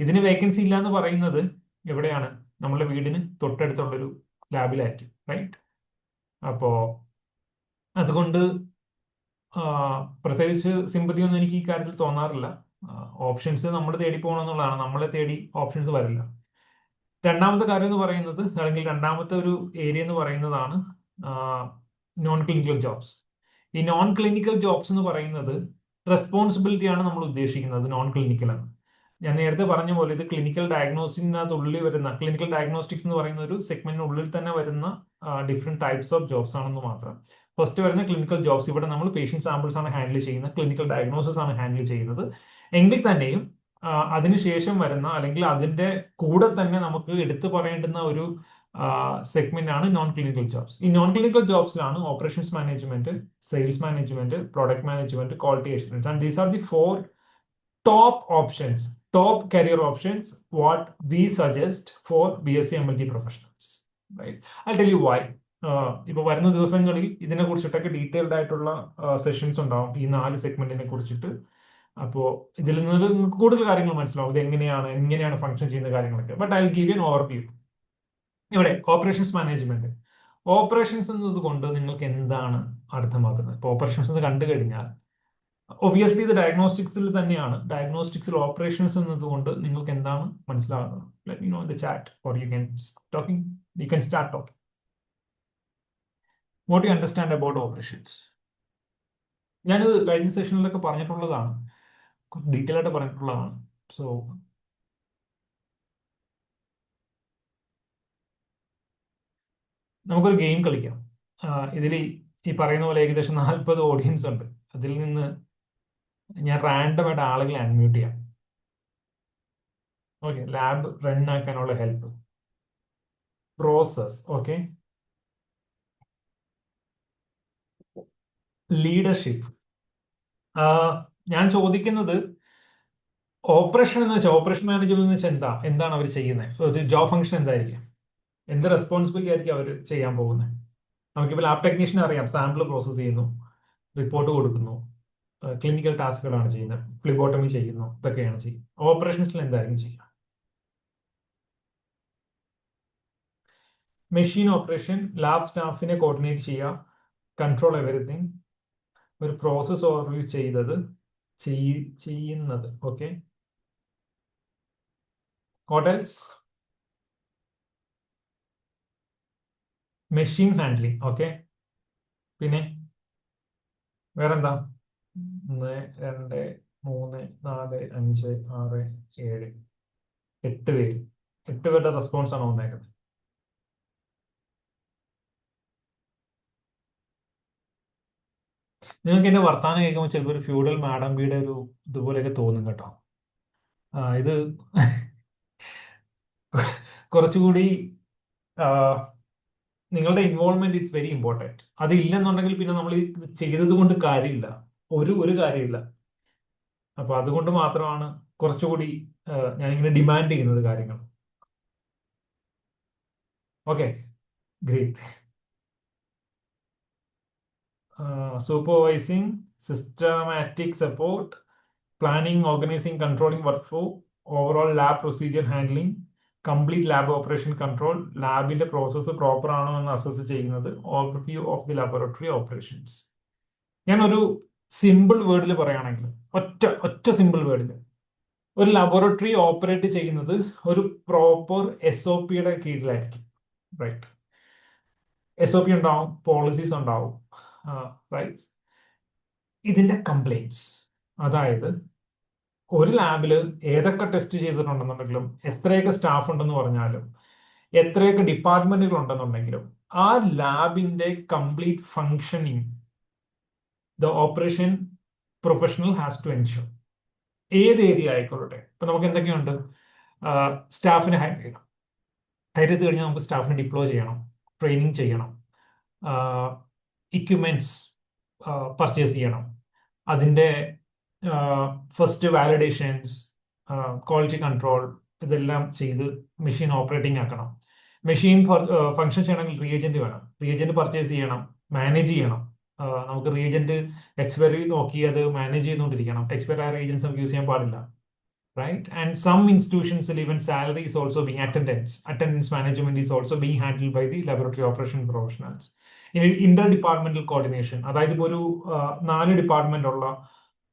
ഇതിന് വേക്കൻസി ഇല്ല എന്ന് പറയുന്നത് എവിടെയാണ്? നമ്മളുടെ വീടിന് തൊട്ടടുത്തുള്ളൊരു ലാബിലായിരിക്കും, റൈറ്റ്? അപ്പോ അതുകൊണ്ട് പ്രത്യേകിച്ച് സിമ്പതി ഒന്നും എനിക്ക് ഈ കാര്യത്തിൽ തോന്നാറില്ല. ഓപ്ഷൻസ് നമ്മൾ തേടി പോകണം എന്നുള്ളതാണ്, നമ്മളെ തേടി ഓപ്ഷൻസ് വരില്ല. രണ്ടാമത്തെ കാര്യം എന്ന് പറയുന്നത്, അല്ലെങ്കിൽ രണ്ടാമത്തെ ഒരു ഏരിയ എന്ന് പറയുന്നതാണ് നോൺ ക്ലിനിക്കൽ ജോബ്സ്. ഈ നോൺ ക്ലിനിക്കൽ ജോബ്സ് എന്ന് പറയുന്നത് റെസ്പോൺസിബിലിറ്റി ആണ് നമ്മൾ ഉദ്ദേശിക്കുന്നത് നോൺ ക്ലിനിക്കൽ ആണ്. ഞാൻ നേരത്തെ പറഞ്ഞ പോലെ ഇത് ക്ലിനിക്കൽ ഡയഗ്നോസിനകത്തുള്ളിൽ വരുന്ന ക്ലിനിക്കൽ ഡയഗ്നോസ്റ്റിക്സ് എന്ന് പറയുന്ന ഒരു സെഗ്മെന്റിനുള്ളിൽ തന്നെ വരുന്ന ഡിഫറെന്റ് ടൈപ്സ് ഓഫ് ജോബ്സ് ആണെന്ന് മാത്രം. ഫസ്റ്റ് വരുന്ന ക്ലിനിക്കൽ ജോബ്സ്, ഇവിടെ നമ്മൾ പേഷ്യന്റ് സാമ്പിൾസ് ആണ് ഹാൻഡിൽ ചെയ്യുന്നത്, ക്ലിനിക്കൽ ഡയഗ്നോസിസ് ആണ് ഹാൻഡിൽ ചെയ്യുന്നത്. എങ്കിൽ തന്നെയും അതിനുശേഷം വരുന്ന അല്ലെങ്കിൽ അതിന്റെ കൂടെ തന്നെ നമുക്ക് എടുത്തു പറയേണ്ടുന്ന ഒരു സെഗ്മെന്റ് ആണ് നോൺ ക്ലിനിക്കൽ ജോബ്സ്. ഈ നോൺ ക്ലിനിക്കൽ ജോബ്സിലാണ് operations management, sales management, product management, quality assurance. And these are the 4 top options, top career options what we suggest for BSc MLT professionals, right? I'll tell you why. ഇപ്പൊ വരുന്ന ദിവസങ്ങളിൽ ഇതിനെ കുറിച്ചിട്ടൊക്കെ detailed ആയിട്ടുള്ള sessions ഉണ്ടാവും ഈ 4 സെഗ്മെന്റിനെ കുറിച്ചിട്ട്. അപ്പോൾ ഇതിൽ നിന്ന് നിങ്ങൾക്ക് കൂടുതൽ കാര്യങ്ങൾ മനസ്സിലാവും ഇത് എങ്ങനെയാണ് ഫംഗ്ഷൻ ചെയ്യുന്ന കാര്യങ്ങളൊക്കെ. But I will give you an overview. ഇവിടെ ഓപ്പറേഷൻസ് മാനേജ്മെന്റ്, ഓപ്പറേഷൻസ് എന്നതുകൊണ്ട് നിങ്ങൾക്ക് എന്താണ് അർത്ഥമാക്കുന്നത്? ഇപ്പോൾ ഓപ്പറേഷൻസ് എന്ന് കണ്ടു കഴിഞ്ഞാൽ ഒബിയസ്ലി ഇത് ഡയഗ്നോസ്റ്റിക്സിൽ തന്നെയാണ്. ഡയഗ്നോസ്റ്റിക്സിൽ ഓപ്പറേഷൻസ് എന്നതുകൊണ്ട് നിങ്ങൾക്ക് എന്താണ് മനസ്സിലാകുന്നത്? Let me know in the chat or you can start talking. What do you understand about operations? ഞാനിത് കഴിഞ്ഞ സെഷനിലൊക്കെ പറഞ്ഞിട്ടുള്ളതാണ്, ഡീറ്റെയിൽ ആയിട്ട് പറഞ്ഞിട്ടുള്ളതാണ്. സോ നമുക്കൊരു ഗെയിം കളിക്കാം. ഇതിൽ ഈ പറയുന്ന പോലെ ഏകദേശം 40 ഓഡിയൻസ് ഉണ്ട്. അതിൽ നിന്ന് ഞാൻ റാൻഡം ആയിട്ട് ആളുകളെ അൺമ്യൂട്ട് ചെയ്യാം. ഓക്കെ, ലാബ് റൺ ആക്കാനുള്ള ഹെൽപ്പ്, പ്രോസസ്, ഓക്കെ, ലീഡർഷിപ്പ്. ഞാൻ ചോദിക്കുന്നത് ഓപ്പറേഷൻ എന്ന് വെച്ചാൽ ഓപ്പറേഷൻ മാനേജ്മെന്റ് എന്ന് വെച്ചാൽ എന്താണ് അവർ ചെയ്യുന്നത്? ഒരു ജോബ് ഫംഗ്ഷൻ എന്തായിരിക്കും? എന്ത് റെസ്പോൺസിബിലിറ്റി ആയിരിക്കും അവർ ചെയ്യാൻ പോകുന്നത്? നമുക്കിപ്പോൾ ലാബ് ടെക്നീഷ്യൻ അറിയാം, സാമ്പിൾ പ്രോസസ് ചെയ്യുന്നു, റിപ്പോർട്ട് കൊടുക്കുന്നു, ക്ലിനിക്കൽ ടാസ്കുകളാണ് ചെയ്യുന്നത്, ഫ്ലിബോട്ടമി ചെയ്യുന്നു, ഇതൊക്കെയാണ് ചെയ്യുക. ഓപ്പറേഷൻസിൽ എന്തായിരിക്കും ചെയ്യുക? മെഷീൻ ഓപ്പറേഷൻ, ലാബ് സ്റ്റാഫിനെ കോർഡിനേറ്റ് ചെയ്യുക, കൺട്രോൾ എവറിത്തിങ്, ഒരു പ്രോസസ് ഓവർവ്യൂ ചെയ്യുന്നത്. Okay, what else? Machine handling. Okay, പിന്നെ വേറെന്താ? 1 2 3 4 5 6 7 8 പേര്, 8 പേരുടെ റെസ്പോൺസ് ആണ് വന്നേക്കുന്നത്. നിങ്ങൾക്ക് എന്റെ വർത്താനം കേൾക്കുമ്പോൾ ചിലപ്പോൾ ഒരു ഫ്യൂഡൽ മാഡംബിയുടെ ഒരു ഇതുപോലെയൊക്കെ തോന്നും കേട്ടോ. ഇത് കുറച്ചുകൂടി നിങ്ങളുടെ ഇൻവോൾവ്മെന്റ് ഇറ്റ്സ് വെരി ഇമ്പോർട്ടൻറ്റ്. അത് ഇല്ലെന്നുണ്ടെങ്കിൽ പിന്നെ നമ്മൾ ഇത് ചെയ്തത് കൊണ്ട് കാര്യമില്ല, ഒരു കാര്യമില്ല. അപ്പൊ അതുകൊണ്ട് മാത്രമാണ് കുറച്ചുകൂടി ഞാനിങ്ങനെ ഡിമാൻഡ് ചെയ്യുന്നത് കാര്യങ്ങൾ. Okay, great. Supervising, systematic support, planning, organising, controlling workflow, overall lab procedure handling, complete lab operation control, ലാബിന്റെ പ്രോസസ്സ് പ്രോപ്പർ ആണോ എന്ന് അസസ് ചെയ്യുന്നത്, overview of the laboratory operations. ഞാനൊരു സിമ്പിൾ വേർഡിൽ പറയുകയാണെങ്കിൽ, ഒറ്റ സിമ്പിൾ വേർഡിൽ, ഒരു ലബോറട്ടറി ഓപ്പറേറ്റ് ചെയ്യുന്നത് ഒരു പ്രോപ്പർ SOPയുടെ കീഴിലായിരിക്കും. റൈറ്റ്, SOP ഉണ്ടാവും, പോളിസീസ് ഉണ്ടാവും. റൈറ്റ്, ഇതിന്റെ കംപ്ലൈൻറ്റ്സ്, അതായത് ഒരു ലാബില് ഏതൊക്കെ ടെസ്റ്റ് ചെയ്തിട്ടുണ്ടെന്നുണ്ടെങ്കിലും, എത്രയൊക്കെ സ്റ്റാഫ് ഉണ്ടെന്ന് പറഞ്ഞാലും, എത്രയൊക്കെ ഡിപ്പാർട്ട്മെന്റുകൾ ഉണ്ടെന്നുണ്ടെങ്കിലും, ആ ലാബിന്റെ complete functioning the operation professional has to ensure. ഏത് ഏരിയ ആയിക്കോട്ടെ. ഇപ്പൊ നമുക്ക് എന്തൊക്കെയുണ്ട്? സ്റ്റാഫിനെ ഹയർ ചെയ്യണം, ഹയർ ചെയ്ത് കഴിഞ്ഞാൽ നമുക്ക് സ്റ്റാഫിനെ ഡിപ്ലോയ് ചെയ്യണം, ട്രെയിനിങ് ചെയ്യണം, ഇക്വിപ്മെന്റ്സ് പർച്ചേസ് ചെയ്യണം, അതിൻ്റെ ഫസ്റ്റ് വാലിഡേഷൻസ്, ക്വാളിറ്റി കൺട്രോൾ, ഇതെല്ലാം ചെയ്ത് മെഷീൻ ഓപ്പറേറ്റിംഗ് ആക്കണം. മെഷീൻ ഫങ്ഷൻ ചെയ്യണമെങ്കിൽ റിയേജന്റ് വേണം, റിയേജന്റ് പർച്ചേസ് ചെയ്യണം, മാനേജ് ചെയ്യണം. നമുക്ക് റിയേജന്റ് എക്സ്പയറി നോക്കി അത് മാനേജ് ചെയ്തുകൊണ്ടിരിക്കണം. എക്സ്പയർ ആയ റിയേജൻസ് നമുക്ക് യൂസ് ചെയ്യാൻ പാടില്ല. Right, and some institutions even salary is also being attendance management is also being handled by the laboratory operation professionals. In interdepartmental coordination, അതായത് ഇപ്പോൾ ഒരു 4 ഡിപ്പാർട്ട്മെന്റ് ഉള്ള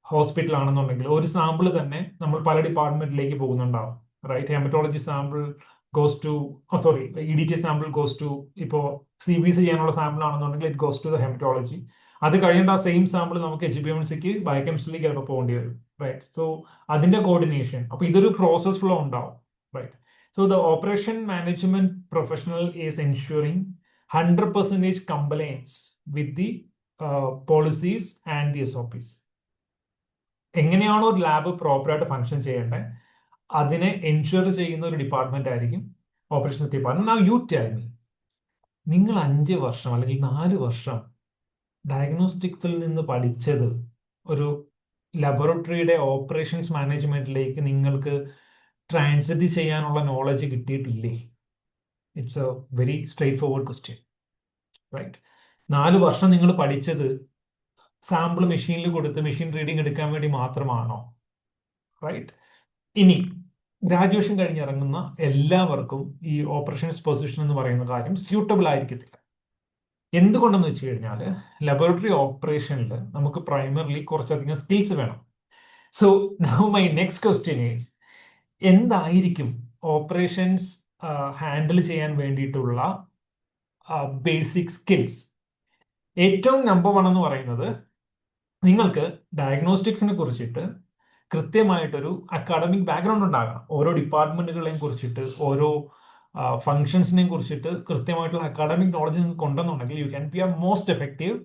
ഹോസ്പിറ്റൽ ആണെന്നുണ്ടെങ്കിൽ ഒരു സാമ്പിൾ തന്നെ നമ്മൾ പല ഡിപ്പാർട്ട്മെന്റിലേക്ക് പോകുന്നുണ്ടാവും. Right, haematology sample goes to EDT sample goes to, ഇപ്പോൾ CBC ചെയ്യാനുള്ള സാമ്പിൾ ആണെന്നുണ്ടെങ്കിൽ it goes to the haematology. അത് കഴിയേണ്ട ആ സെയിം സാമ്പിൾ നമുക്ക് HbA1cക്ക് ബയോകെമിസ്ട്രിയിലേക്ക് ചിലപ്പോൾ പോകേണ്ടി വരും. റൈറ്റ്. സോ അതിന്റെ കോർഡിനേഷൻ, അപ്പൊ ഇതൊരു പ്രോസസ് ഫ്ലോ ഉണ്ടാവും. Right. So the operation management professional is ensuring 100% compliance with the policies and the SOPs. എങ്ങനെയാണോ ഒരു ലാബ് പ്രോപ്പറായിട്ട് ഫങ്ഷൻ ചെയ്യേണ്ടത് അതിനെ എൻഷുർ ചെയ്യുന്ന ഒരു ഡിപ്പാർട്ട്മെന്റ് ആയിരിക്കും operations department. Now you tell me, നിങ്ങൾ 5 വർഷം അല്ലെങ്കിൽ 4 വർഷം ഡയഗ്നോസ്റ്റിക്സിൽ നിന്ന് പഠിച്ചത് ഒരു ലബോറട്ടറിയുടെ ഓപ്പറേഷൻസ് മാനേജ്മെന്റിലേക്ക് നിങ്ങൾക്ക് ട്രാൻസിറ്റ് ചെയ്യാനുള്ള നോളജ് കിട്ടിയിട്ടില്ലേ? It's a very straightforward question. Right. 4 വർഷം നിങ്ങൾ പഠിച്ചത് സാമ്പിൾ മെഷീനിൽ കൊടുത്ത് മെഷീൻ റീഡിംഗ് എടുക്കാൻ വേണ്ടി മാത്രമാണോ? റൈറ്റ്. ഇനി ഗ്രാജുവേഷൻ കഴിഞ്ഞിറങ്ങുന്ന എല്ലാവർക്കും ഈ ഓപ്പറേഷൻസ് പൊസിഷൻ എന്ന് പറയുന്ന കാര്യം സ്യൂട്ടബിൾ ആയിരിക്കത്തില്ല. എന്തുകൊണ്ടെന്ന് വെച്ച് കഴിഞ്ഞാൽ ലബോറട്ടറി ഓപ്പറേഷനിൽ നമുക്ക് പ്രൈമറിലി കുറച്ചധികം സ്കിൽസ് വേണം. So now my next question is, എന്തായിരിക്കും ഓപ്പറേഷൻസ് ഹാൻഡിൽ ചെയ്യാൻ വേണ്ടിയിട്ടുള്ള ബേസിക് സ്കിൽസ്? ഏറ്റവും നമ്പർ 1 എന്ന് പറയുന്നത്, നിങ്ങൾക്ക് ഡയഗ്നോസ്റ്റിക്സിനെ കുറിച്ചിട്ട് കൃത്യമായിട്ടൊരു അക്കാഡമിക് ബാക്ക്ഗ്രൗണ്ട് ഉണ്ടാകണം. ഓരോ ഡിപ്പാർട്ട്മെന്റുകളെയും കുറിച്ചിട്ട്, ഓരോ ഫങ്ഷൻസിനെയും കുറിച്ചിട്ട് കൃത്യമായിട്ടുള്ള അക്കാഡമിക് നോളജ് നിങ്ങൾക്ക് ഉണ്ടെന്നുണ്ടെങ്കിൽ U can B A most effective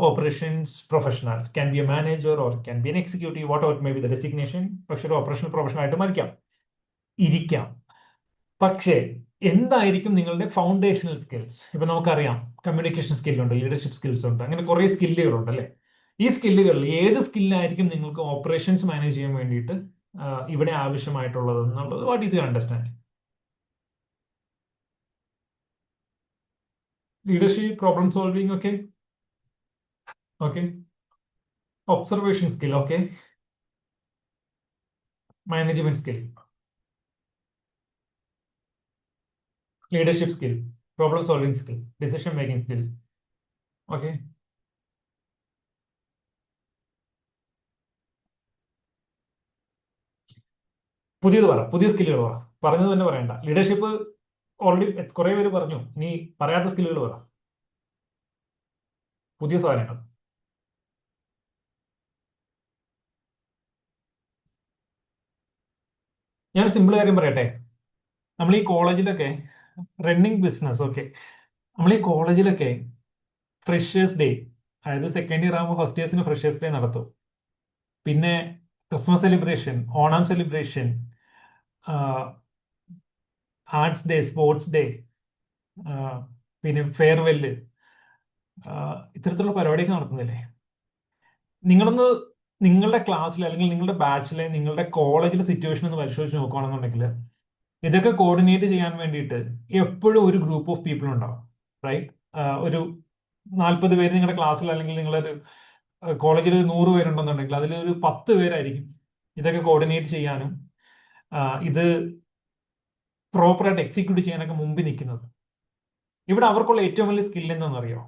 operations professional. Can be A manager or can be N executive, what ever may be the designation. പക്ഷെ ഒരു ഓപ്പറേഷണൽ പ്രൊഫഷണൽ ആയിട്ട് ഇരിക്കാം. പക്ഷേ എന്തായിരിക്കും നിങ്ങളുടെ ഫൗണ്ടേഷണൽ സ്കിൽസ്? ഇപ്പൊ നമുക്കറിയാം കമ്മ്യൂണിക്കേഷൻ സ്കില്ലുണ്ട്, ലീഡർഷിപ്പ് സ്കിൽസ് ഉണ്ട്, അങ്ങനെ കുറെ സ്കില്ലുകളുണ്ട് അല്ലേ? ഈ സ്കില്ലുകളിൽ ഏത് സ്കില്ലായിരിക്കും നിങ്ങൾക്ക് ഓപ്പറേഷൻസ് മാനേജ് ചെയ്യാൻ വേണ്ടിയിട്ട് ഇവിടെ ആവശ്യമായിട്ടുള്ളത് എന്നുള്ളത് what is your understanding? Leadership, problem solving, okay okay. Observation skill, okay. Management skill, leadership skill, problem solving skill, decision making skill, okay. പുതിയത് പറ, പുതിയ സ്കില്ലുകൾ പറ. പറഞ്ഞത് തന്നെ പറയണ്ട. ലീഡർഷിപ്പ് ഓൾറെഡി കുറെ പേര് പറഞ്ഞു, ഇനി പറയാത്ത സ്കില്ലുകൾ പറ, പുതിയ സാധനങ്ങൾ. ഞാൻ സിമ്പിൾ കാര്യം പറയട്ടെ. നമ്മൾ ഈ കോളേജിലൊക്കെ റണ്ണിങ് ബിസിനസ്, ഓക്കെ, നമ്മൾ ഈ കോളേജിലൊക്കെ ഫ്രഷേഴ്സ് ഡേ, അതായത് സെക്കൻഡ് ഇയർ ആകുമ്പോൾ ഫസ്റ്റ് ഇയേഴ്സിന് ഫ്രഷേഴ്സ് ഡേ നടത്തും. പിന്നെ Christmas celebration, Onam celebration, arts day, sports day, പിന്നെ ഫെയർവെല്ല്, ഇത്തരത്തിലുള്ള പരിപാടിയൊക്കെ നടത്തുന്നില്ലേ? നിങ്ങളൊന്ന് നിങ്ങളുടെ ക്ലാസ്സിൽ അല്ലെങ്കിൽ നിങ്ങളുടെ ബാച്ചിലെ നിങ്ങളുടെ കോളേജിലെ സിറ്റുവേഷൻ ഒന്ന് പരിശോധിച്ച് നോക്കുകയാണെന്നുണ്ടെങ്കിൽ ഇതൊക്കെ കോർഡിനേറ്റ് ചെയ്യാൻ വേണ്ടിയിട്ട് എപ്പോഴും ഒരു ഗ്രൂപ്പ് ഓഫ് പീപ്പിൾ ഉണ്ടാവും. റൈറ്റ്. ഒരു 40 പേര് നിങ്ങളുടെ ക്ലാസ്സിൽ, അല്ലെങ്കിൽ നിങ്ങളൊരു കോളേജിൽ ഒരു 100 പേരുണ്ടെന്നുണ്ടെങ്കിൽ അതിലൊരു 10 പേരായിരിക്കും ഇതൊക്കെ കോർഡിനേറ്റ് ചെയ്യാനും ഇത് പ്രോപ്പറായിട്ട് എക്സിക്യൂട്ട് ചെയ്യാനൊക്കെ മുമ്പിൽ നിൽക്കുന്നത്. ഇവിടെ അവർക്കുള്ള ഏറ്റവും വലിയ സ്കിൽ എന്താണെന്നറിയോ?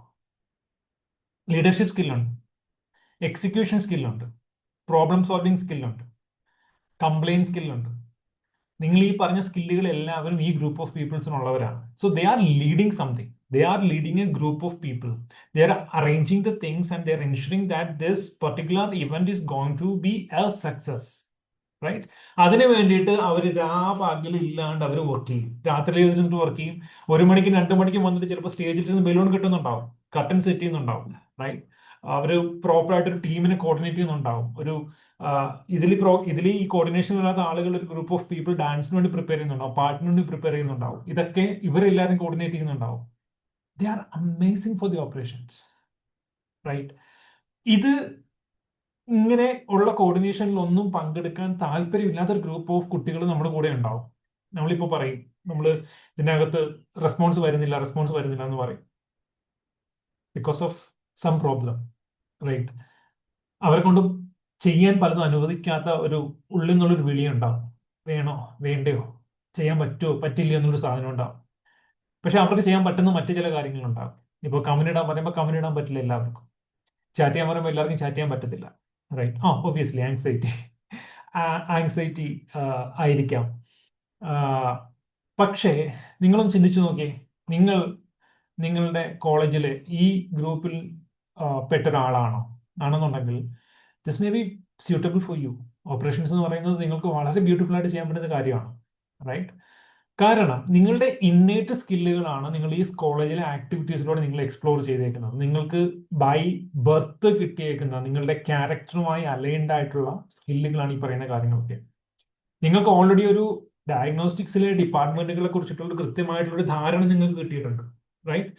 ലീഡർഷിപ്പ് സ്കില്ലുണ്ട്, എക്സിക്യൂഷൻ സ്കില്ലുണ്ട്, പ്രോബ്ലം സോൾവിങ് സ്കില്ലുണ്ട്, കംപ്ലയിന്റ് സ്കില്ലുണ്ട്. നിങ്ങൾ ഈ പറഞ്ഞ സ്കില്ലുകൾ എല്ലാവരും ഈ ഗ്രൂപ്പ് ഓഫ് പീപ്പിൾസിനുള്ളവരാണ്. So they are leading something, they are leading a group of people, they are arranging the things and they are ensuring that this particular event is going to be a success. Right. അതിന് വേണ്ടിയിട്ട് അവർ രാപകൽ ഇല്ലാണ്ട് അവർ work ചെയ്യും. രാത്രി ഇരുന്നിട്ട് work ചെയ്യും. 1 മണിക്കും 2 മണിക്കും വന്നിട്ട് ചിലപ്പോൾ സ്റ്റേജിൽ നിന്ന് ബലൂൺ കിട്ടുന്നുണ്ടാവും, കട്ടൻ സെറ്റ് ചെയ്യുന്നുണ്ടാവും. റൈറ്റ്. അവർ പ്രോപ്പറായിട്ട് ഒരു ടീമിനെ കോർഡിനേറ്റ് ചെയ്യുന്നുണ്ടാവും. ഒരു ഇതിൽ ഈ കോർഡിനേഷൻ ഇല്ലാത്ത ആളുകൾ, ഒരു ഗ്രൂപ്പ് ഓഫ് പീപ്പിൾ ഡാൻസിന് വേണ്ടി പ്രിപ്പയർ ചെയ്യുന്നുണ്ടാവും, പാട്ടിന് വേണ്ടി പ്രിപ്പയർ ചെയ്യുന്നുണ്ടാവും. ഇതൊക്കെ ഇവരെല്ലാവരും കോർഡിനേറ്റ് ചെയ്യുന്നുണ്ടാവും. They are amazing for the operations. Right. ഇത് ഇങ്ങനെ ഉള്ള കോർഡിനേഷനിൽ ഒന്നും പങ്കെടുക്കാൻ താല്പര്യമില്ലാത്തൊരു ഗ്രൂപ്പ് ഓഫ് കുട്ടികൾ നമ്മുടെ കൂടെ ഉണ്ടാവും. നമ്മളിപ്പോൾ പറയും, നമ്മൾ ഇതിനകത്ത് റെസ്പോൺസ് വരുന്നില്ല എന്ന് പറയും, because of some problem. Right. അവരെ കൊണ്ട് ചെയ്യാൻ പലതും അനുവദിക്കാത്ത ഒരു ഉള്ളിൽ നിന്നുള്ളൊരു വിളിയുണ്ടാവും. വേണോ വേണ്ടയോ, ചെയ്യാൻ പറ്റുമോ പറ്റില്ല എന്നുള്ളൊരു സാധനം ഉണ്ടാവും. പക്ഷെ അവർക്ക് ചെയ്യാൻ പറ്റുന്ന മറ്റു ചില കാര്യങ്ങളുണ്ടാവും. ഇപ്പോൾ കമന്റിടാൻ പറയുമ്പോൾ കമന്റിടാൻ പറ്റില്ല എല്ലാവർക്കും. ചാറ്റ് ചെയ്യാൻ പറയുമ്പോൾ എല്ലാവർക്കും ചാറ്റ് ചെയ്യാൻ പറ്റത്തില്ല. റൈറ്റ്. ഒബിയസ്ലി ആങ്സൈറ്റി ആയിരിക്കാം. പക്ഷേ നിങ്ങളൊന്ന് ചിന്തിച്ചു നോക്കിയേ, നിങ്ങൾ നിങ്ങളുടെ കോളേജിലെ ഈ ഗ്രൂപ്പിൽ പെട്ട ഒരാളാണോ? ആണെന്നുണ്ടെങ്കിൽ this may be suitable for you. Operations എന്ന് പറയുന്നത് നിങ്ങൾക്ക് വളരെ ബ്യൂട്ടിഫുൾ ആയിട്ട് ചെയ്യാൻ പറ്റുന്ന കാര്യമാണ്, റൈറ്റ്? കാരണം നിങ്ങളുടെ ഇന്നേറ്റ് സ്കില്ലുകളാണ് നിങ്ങൾ ഈ കോളേജിലെ ആക്ടിവിറ്റീസിലൂടെ നിങ്ങൾ എക്സ്പ്ലോർ ചെയ്തേക്കുന്നത്. നിങ്ങൾക്ക് ബൈ ബർത്ത് കിട്ടിയേക്കുന്ന നിങ്ങളുടെ ക്യാരക്ടറുമായി അലൈൻഡ് ആയിട്ടുള്ള സ്കില്ലുകളാണ് ഈ പറയുന്ന കാര്യങ്ങളൊക്കെ. നിങ്ങൾക്ക് ഓൾറെഡി ഒരു ഡയഗ്നോസ്റ്റിക്സിലെ ഡിപ്പാർട്ട്മെന്റുകളെ കുറിച്ചിട്ടുള്ള ഒരു കൃത്യമായിട്ടുള്ള ഒരു ധാരണ നിങ്ങൾക്ക് കിട്ടിയിട്ടുണ്ട്, റൈറ്റ്?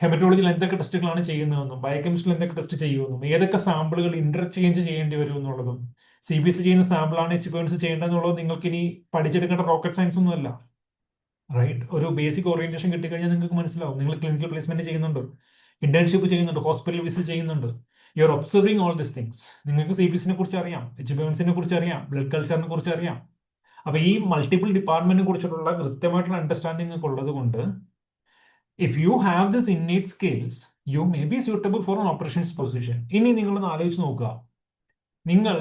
ഹെമറ്റോളജിയിൽ എന്തൊക്കെ ടെസ്റ്റുകളാണ് ചെയ്യുന്നതെന്നും ബയോകെമിസ്ട്രിയിൽ എന്തൊക്കെ ടെസ്റ്റ് ചെയ്യുമെന്നും ഏതൊക്കെ സാമ്പിളുകൾ ഇന്റർചേഞ്ച് ചെയ്യേണ്ടി വരും എന്നുള്ളതും CBC ചെയ്യുന്ന സാമ്പിളാണ് HbA1c ചെയ്യേണ്ടതെന്നുള്ളത് നിങ്ങൾക്ക് ഇനി പഠിച്ചെടുക്കേണ്ട റോക്കറ്റ് സയൻസ് ഒന്നുമല്ല, റൈറ്റ്? ഒരു ബേസിക് ഓറിയന്റേഷൻ കിട്ടിക്കഴിഞ്ഞാൽ നിങ്ങൾക്ക് മനസ്സിലാവും. നിങ്ങൾ ക്ലിനിക്കൽ പ്ലേസ്മെന്റ് ചെയ്യുന്നുണ്ട്, ഇന്റേൺഷിപ്പ് ചെയ്യുന്നുണ്ട്, ഹോസ്പിറ്റൽ വിസിറ്റ് ചെയ്യുന്നുണ്ട്, you are observing all this things. നിങ്ങൾക്ക് CBCനെ കുറിച്ച് അറിയാം, HbA1cനെ കുറിച്ച് അറിയാം, ബ്ലഡ് കൾച്ചറിനെ കുറിച്ച് അറിയാം. അപ്പൊ ഈ മൾട്ടിപ്പിൾ ഡിപ്പാർട്ട്മെന്റിനെ കുറിച്ചിട്ടുള്ള കൃത്യമായിട്ടുള്ള അണ്ടർസ്റ്റാൻഡിംഗ് നിങ്ങൾക്ക് ഉള്ളത് കൊണ്ട് if you have this innate skills you may be suitable for N operations position. ഇനി നിങ്ങളൊന്ന് ആലോചിച്ച് നോക്കുക, നിങ്ങൾ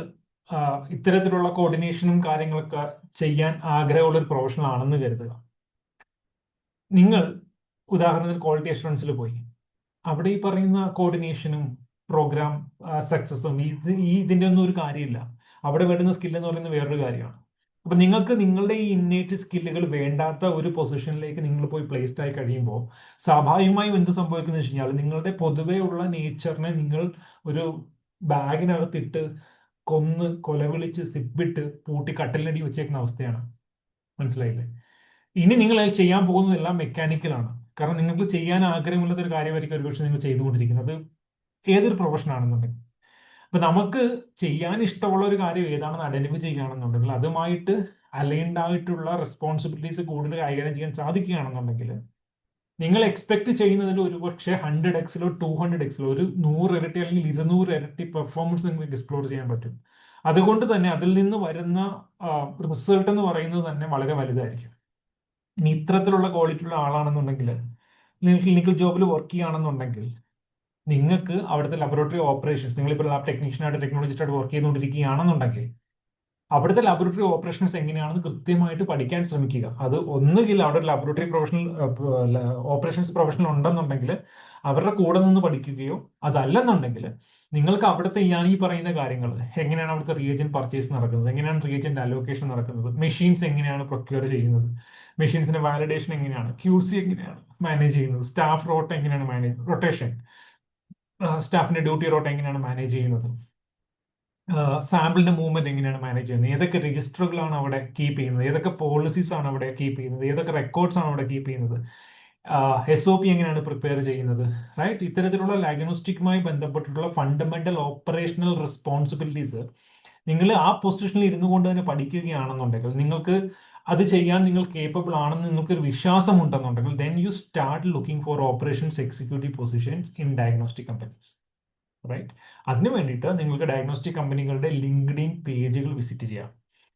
ഇത്തരത്തിലുള്ള കോർഡിനേഷനും കാര്യങ്ങളൊക്കെ ചെയ്യാൻ ആഗ്രഹമുള്ള ഒരു പ്രൊഫഷണൽ ആണെന്ന് കരുതുക. നിങ്ങൾ ഉദാഹരണത്തിന് ക്വാളിറ്റി അഷുറൻസിൽ പോയി, അവിടെ ഈ പറയുന്ന കോർഡിനേഷനും പ്രോഗ്രാം സക്സസും ഇതിന്റെ ഒന്നും ഒരു കാര്യമില്ല. അവിടെ വേണ്ടുന്ന സ്കിൽ എന്ന് പറയുന്നത് വേറൊരു കാര്യമാണ്. അപ്പൊ നിങ്ങൾക്ക് നിങ്ങളുടെ ഈ ഇന്നേറ്റ് സ്കില്ലുകൾ വേണ്ടാത്ത ഒരു പൊസിഷനിലേക്ക് നിങ്ങൾ പോയി പ്ലേസ്ഡ് ആയി കഴിയുമ്പോൾ സ്വാഭാവികമായും എന്ത് സംഭവിക്കുന്നത് വെച്ച് കഴിഞ്ഞാൽ നിങ്ങളുടെ പൊതുവേ ഉള്ള നേച്ചറിനെ നിങ്ങൾ ഒരു ബാഗിനകത്തിട്ട് കൊന്ന് കൊലവിളിച്ച് സിപ്പിട്ട് പൂട്ടി കട്ടലിനടി വെച്ചേക്കുന്ന അവസ്ഥയാണ്. മനസ്സിലായില്ലേ? ഇനി നിങ്ങൾ ചെയ്യാൻ പോകുന്നതെല്ലാം മെക്കാനിക്കലാണ്. കാരണം നിങ്ങൾക്ക് ചെയ്യാൻ ആഗ്രഹമുള്ള ഒരു കാര്യമായിരിക്കും ഒരുപക്ഷെ നിങ്ങൾ ചെയ്തുകൊണ്ടിരിക്കുന്നത്, ഏതൊരു പ്രൊഫഷൻ ആണെന്നുണ്ടെങ്കിൽ. അപ്പൊ നമുക്ക് ചെയ്യാൻ ഇഷ്ടമുള്ള ഒരു കാര്യം ഏതാണെന്ന് ഐഡന്റിഫൈ ചെയ്യുകയാണെന്നുണ്ടെങ്കിൽ അതുമായിട്ട് അലൈൻഡ് ആയിട്ടുള്ള റെസ്പോൺസിബിലിറ്റീസ് കൂടുതൽ കൈകാര്യം ചെയ്യാൻ സാധിക്കുകയാണെന്നുണ്ടെങ്കിൽ നിങ്ങൾ എക്സ്പെക്ട് ചെയ്യുന്നതിൽ ഒരുപക്ഷെ 100x-ലോ 200x-ലോ ഒരു 100 ഇരട്ടി അല്ലെങ്കിൽ 200 ഇരട്ടി പെർഫോമൻസ് നിങ്ങൾക്ക് എക്സ്പ്ലോർ ചെയ്യാൻ പറ്റും. അതുകൊണ്ട് തന്നെ അതിൽ നിന്ന് വരുന്ന റിസൾട്ട് എന്ന് പറയുന്നത് തന്നെ വളരെ വലുതായിരിക്കും. ഇനി ഇത്തരത്തിലുള്ള ക്വാളിറ്റി ഉള്ള ആളാണെന്നുണ്ടെങ്കിൽ നിങ്ങൾ ക്ലിനിക്കൽ ജോബിൽ വർക്ക് ചെയ്യുകയാണെന്നുണ്ടെങ്കിൽ നിങ്ങൾക്ക് അവിടുത്തെ ലബോറട്ടറി ഓപ്പറേഷൻസ്, നിങ്ങളിപ്പോൾ ലാബ് ടെക്നീഷ്യനായിട്ട് ടെക്നോളജിസ്റ്റായിട്ട് വർക്ക് ചെയ്തുകൊണ്ടിരിക്കുകയാണെന്നുണ്ടെങ്കിൽ അവിടുത്തെ ലബോറട്ടറി ഓപ്പറേഷൻസ് എങ്ങനെയാണെന്ന് കൃത്യമായിട്ട് പഠിക്കാൻ ശ്രമിക്കുക. അത് ഒന്നുകിൽ അവിടെ ഒരു ലബോറട്ടറി പ്രൊഫഷണൽ ഓപ്പറേഷൻസ് പ്രൊഫഷണൽ ഉണ്ടെന്നുണ്ടെങ്കിൽ അവരുടെ കൂടെ നിന്ന് പഠിക്കുകയോ, അതല്ലെന്നുണ്ടെങ്കിൽ നിങ്ങൾക്ക് അവിടുത്തെ ഞാൻ ഈ പറയുന്ന കാര്യങ്ങൾ, എങ്ങനെയാണ് അവിടുത്തെ റിയേജന്റ് പർച്ചേസ് നടക്കുന്നത്, എങ്ങനെയാണ് റിയേജന്റ് അലോക്കേഷൻ നടക്കുന്നത്, മെഷീൻസ് എങ്ങനെയാണ് പ്രൊക്യൂർ ചെയ്യുന്നത്, മെഷീൻസിന്റെ വാലിഡേഷൻ എങ്ങനെയാണ്, QC എങ്ങനെയാണ് മാനേജ് ചെയ്യുന്നത്, സ്റ്റാഫ് റോട്ട് എങ്ങനെയാണ് മാനേജ് റൊട്ടേഷൻ, സ്റ്റാഫിന്റെ ഡ്യൂട്ടി റോട്ട് എങ്ങനെയാണ് മാനേജ് ചെയ്യുന്നത്, സാമ്പിളിന്റെ മൂവ്മെന്റ് എങ്ങനെയാണ് മാനേജ് ചെയ്യുന്നത്, ഏതൊക്കെ രജിസ്റ്ററുകളാണ് അവിടെ കീപ്പ് ചെയ്യുന്നത്, ഏതൊക്കെ പോളിസീസ് ആണ് അവിടെ കീപ്പ് ചെയ്യുന്നത്, ഏതൊക്കെ റെക്കോർഡ്സ് ആണ് അവിടെ കീപ്പ് ചെയ്യുന്നത്, SOP എങ്ങനെയാണ് പ്രിപ്പയർ ചെയ്യുന്നത്, റൈറ്റ്? ഇത്തരത്തിലുള്ള ഡയഗ്നോസ്റ്റിക്കുമായി ബന്ധപ്പെട്ടിട്ടുള്ള ഫണ്ടമെന്റൽ ഓപ്പറേഷണൽ റെസ്പോൺസിബിലിറ്റീസ് നിങ്ങൾ ആ പൊസിഷനിൽ ഇരുന്നു കൊണ്ട് തന്നെ പഠിക്കുകയാണെന്നുണ്ടെങ്കിൽ, നിങ്ങൾക്ക് അത് ചെയ്യാൻ നിങ്ങൾ കേപ്പബിൾ ആണെന്ന് നിങ്ങൾക്കൊരു വിശ്വാസം ഉണ്ടെന്നുണ്ടെങ്കിൽ then you start looking for operations executive positions in diagnostic companies, right? അതിന് വേണ്ടിയിട്ട് നിങ്ങൾക്ക് ഡയഗ്നോസ്റ്റിക് കമ്പനികളുടെ ലിങ്ക്ഡിൻ പേജുകൾ വിസിറ്റ് ചെയ്യാം.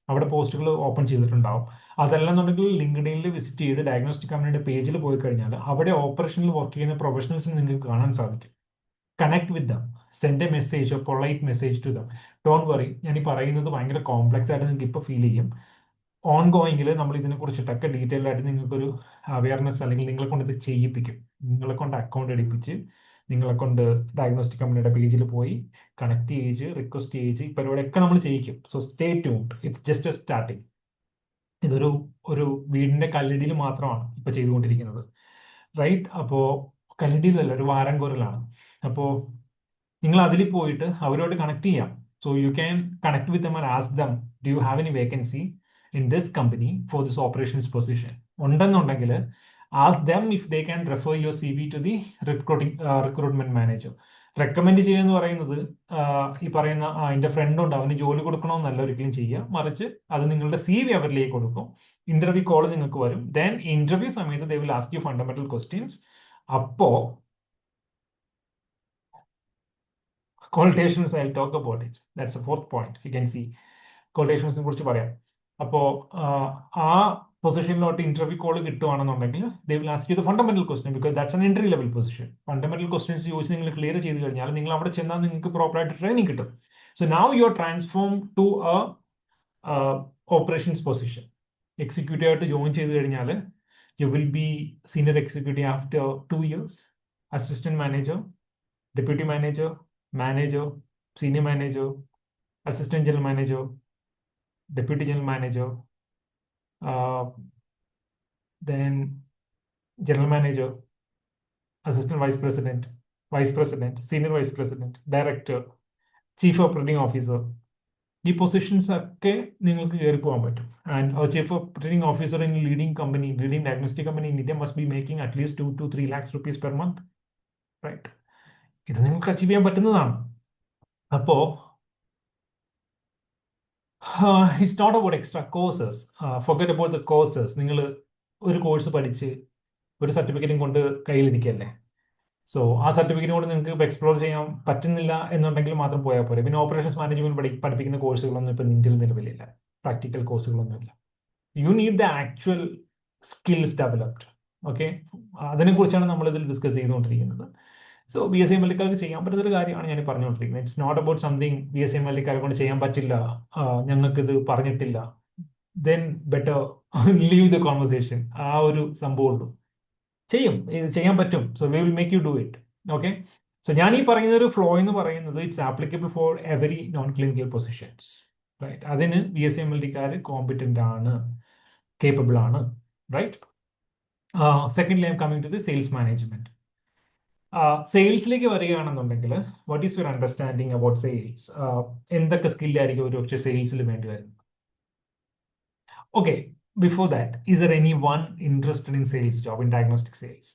അവിടെ പോസ്റ്റുകൾ ഓപ്പൺ ചെയ്തിട്ടുണ്ടാവും. അതല്ലെന്നുണ്ടെങ്കിൽ ലിങ്ക്ഡിനിൽ വിസിറ്റ് ചെയ്ത് ഡയഗ്നോസ്റ്റിക് കമ്പനിയുടെ പേജിൽ പോയി കഴിഞ്ഞാൽ അവിടെ ഓപ്പറേഷനിൽ വർക്ക് ചെയ്യുന്ന പ്രൊഫഷണൽസിനെ നിങ്ങൾക്ക് കാണാൻ സാധിക്കും. Connect with them, send a message, polite message to them. Don't worry, ഞാൻ ഈ പറയുന്നത് ഭയങ്കര കോംപ്ലക്സ് ആയിട്ട് നിങ്ങൾക്ക് ഇപ്പോൾ ഫീൽ ചെയ്യും. ഓൺ ഗോയിങ്ങിൽ നമ്മൾ ഇതിനെ കുറിച്ചിട്ടൊക്കെ ഡീറ്റെയിൽ ആയിട്ട് നിങ്ങൾക്കൊരു അവയർനെസ് അല്ലെങ്കിൽ നിങ്ങളെ കൊണ്ട് ഇത് ചെയ്യിപ്പിക്കും. നിങ്ങളെ കൊണ്ട് അക്കൗണ്ട് എടുപ്പിച്ച് നിങ്ങളെ കൊണ്ട് ഡയഗ്നോസ്റ്റിക് കമ്പനിയുടെ പേജിൽ പോയി കണക്ട് ചെയ്യിച്ച് റിക്വസ്റ്റ് ചെയ്യിച്ച് ഈ പരിപാടിയൊക്കെ നമ്മൾ ചെയ്യിക്കും. So stay tuned, it's just a starting. ഇതൊരു ഒരു വീടിന്റെ കല്ലിടിയിൽ മാത്രമാണ് ഇപ്പൊ ചെയ്തുകൊണ്ടിരിക്കുന്നത്, റൈറ്റ്? അപ്പോൾ കല്ലിടിയിലല്ല, ഒരു വാരം കോരലാണ്. അപ്പോൾ നിങ്ങൾ അതിൽ പോയിട്ട് അവരോട് കണക്ട് ചെയ്യാം. So you can connect with them and ask them, do you have any vacancy in this company for this operations position? ഉണ്ടെന്നുണ്ടെങ്കിൽ ask them if they can refer your CV to the recruitment manager. Recommend ചെയ്യുക എന്ന് പറയുന്നത് ഈ പറയുന്ന എൻ്റെ front ഉണ്ട് അവന് ജോലി കൊടുക്കണമെന്നല്ല ഒരിക്കലും ചെയ്യുക, മറിച്ച് അത് നിങ്ങളുടെ CV അവരിലേക്ക് കൊടുക്കും. ഇന്റർവ്യൂ കോൾ നിങ്ങൾക്ക് വരും. ദെൻ ഇന്റർവ്യൂ സമയത്ത് ദേ will ask U fundamental questions. അപ്പോ quotations I'll talk about it. That's the fourth point. You can see quotations കുറിച്ച് പറയാം. അപ്പോൾ ആ പൊസിഷനിലോട്ട് ഇന്റർവ്യൂ കോൾ കിട്ടുവാണെന്നുണ്ടെങ്കിൽ they will ask you the fundamental question because that's an entry level position. Fundamental questions ചോദിച്ച് നിങ്ങൾ clear ചെയ്ത് കഴിഞ്ഞാൽ നിങ്ങൾ അവിടെ ചെന്നാൽ നിങ്ങൾക്ക് പ്രോപ്പറായിട്ട് ട്രെയിനിങ് കിട്ടും. So now you are transform to a operations position. Executive ആയിട്ട് ജോയിൻ ചെയ്ത് കഴിഞ്ഞാൽ you will be senior executive after 2 years, assistant manager, deputy manager, manager, senior manager, assistant general manager, deputy general manager, uh, then general manager, assistant vice president, senior vice president, director, chief operating officer. ഈ പൊസിഷൻസ് ഒക്കെ നിങ്ങൾക്ക് കയറി പോകാൻ പറ്റും. And chief operating officer in leading company, leading diagnostic company in India must be making at least 2 to 3 lakhs rupees per month. Right, ഇത് നിങ്ങൾക്ക് achieve ചെയ്യാൻ പറ്റുന്നതാണ്. അപ്പോ it's not about extra courses. Forget about the courses. നിങ്ങൾ ഒരു course പഠിച്ച് ഒരു സർട്ടിഫിക്കറ്റും കൊണ്ട് കയ്യിലിരിക്കല്ലേ. സോ ആ സർട്ടിഫിക്കറ്റ് കൊണ്ട് നിങ്ങൾക്ക് എക്സ്പ്ലോർ ചെയ്യാൻ പറ്റുന്നില്ല എന്നുണ്ടെങ്കിൽ മാത്രം പോയാൽ പോരെ. പിന്നെ ഓപ്പറേഷൻസ് മാനേജ്മെന്റ് പഠിപ്പിക്കുന്ന കോഴ്സുകളൊന്നും ഇപ്പം ഇന്ത്യയിൽ നിലവിലില്ല, പ്രാക്ടിക്കൽ കോഴ്സുകളൊന്നുമില്ല. You need the actual skills developed. Okay, അതിനെക്കുറിച്ചാണ് നമ്മൾ ഇതിൽ ഡിസ്കസ് ചെയ്തുകൊണ്ടിരിക്കുന്നത്. So B S C M എൽക്കാർക്ക് ചെയ്യാൻ പറ്റുന്നൊരു കാര്യമാണ് ഞാൻ പറഞ്ഞുകൊണ്ടിരിക്കുന്നത്. It's not about something B S C M എൽക്കാരെ കൊണ്ട് ചെയ്യാൻ പറ്റില്ല, ഞങ്ങൾക്കിത് പറഞ്ഞിട്ടില്ല, then better leave the conversation. ആ ഒരു സംഭവമുള്ളൂ. ചെയ്യും, ഇത് ചെയ്യാൻ പറ്റും. So we will make you do it. Okay, so ഞാൻ ഈ പറയുന്ന ഒരു ഫ്ലോ എന്ന് പറയുന്നത് it's applicable for every non clinical positions. Right, അതിന് B S C M L ഡിക്കാർ കോമ്പിറ്റന്റ് ആണ്, കേപ്പബിൾ ആണ്. Right, secondly I am coming to the sales management. സെയിൽസിലേക്ക് വരികയാണെന്നുണ്ടെങ്കിൽ what is your understanding about sales? എന്തൊക്കെ സ്കില്ലായിരിക്കും ഒരു പക്ഷേ സെയിൽസിൽ വേണ്ടി വരുന്നത്? Okay, before that, is there anyone interested in sales job, in diagnostic sales?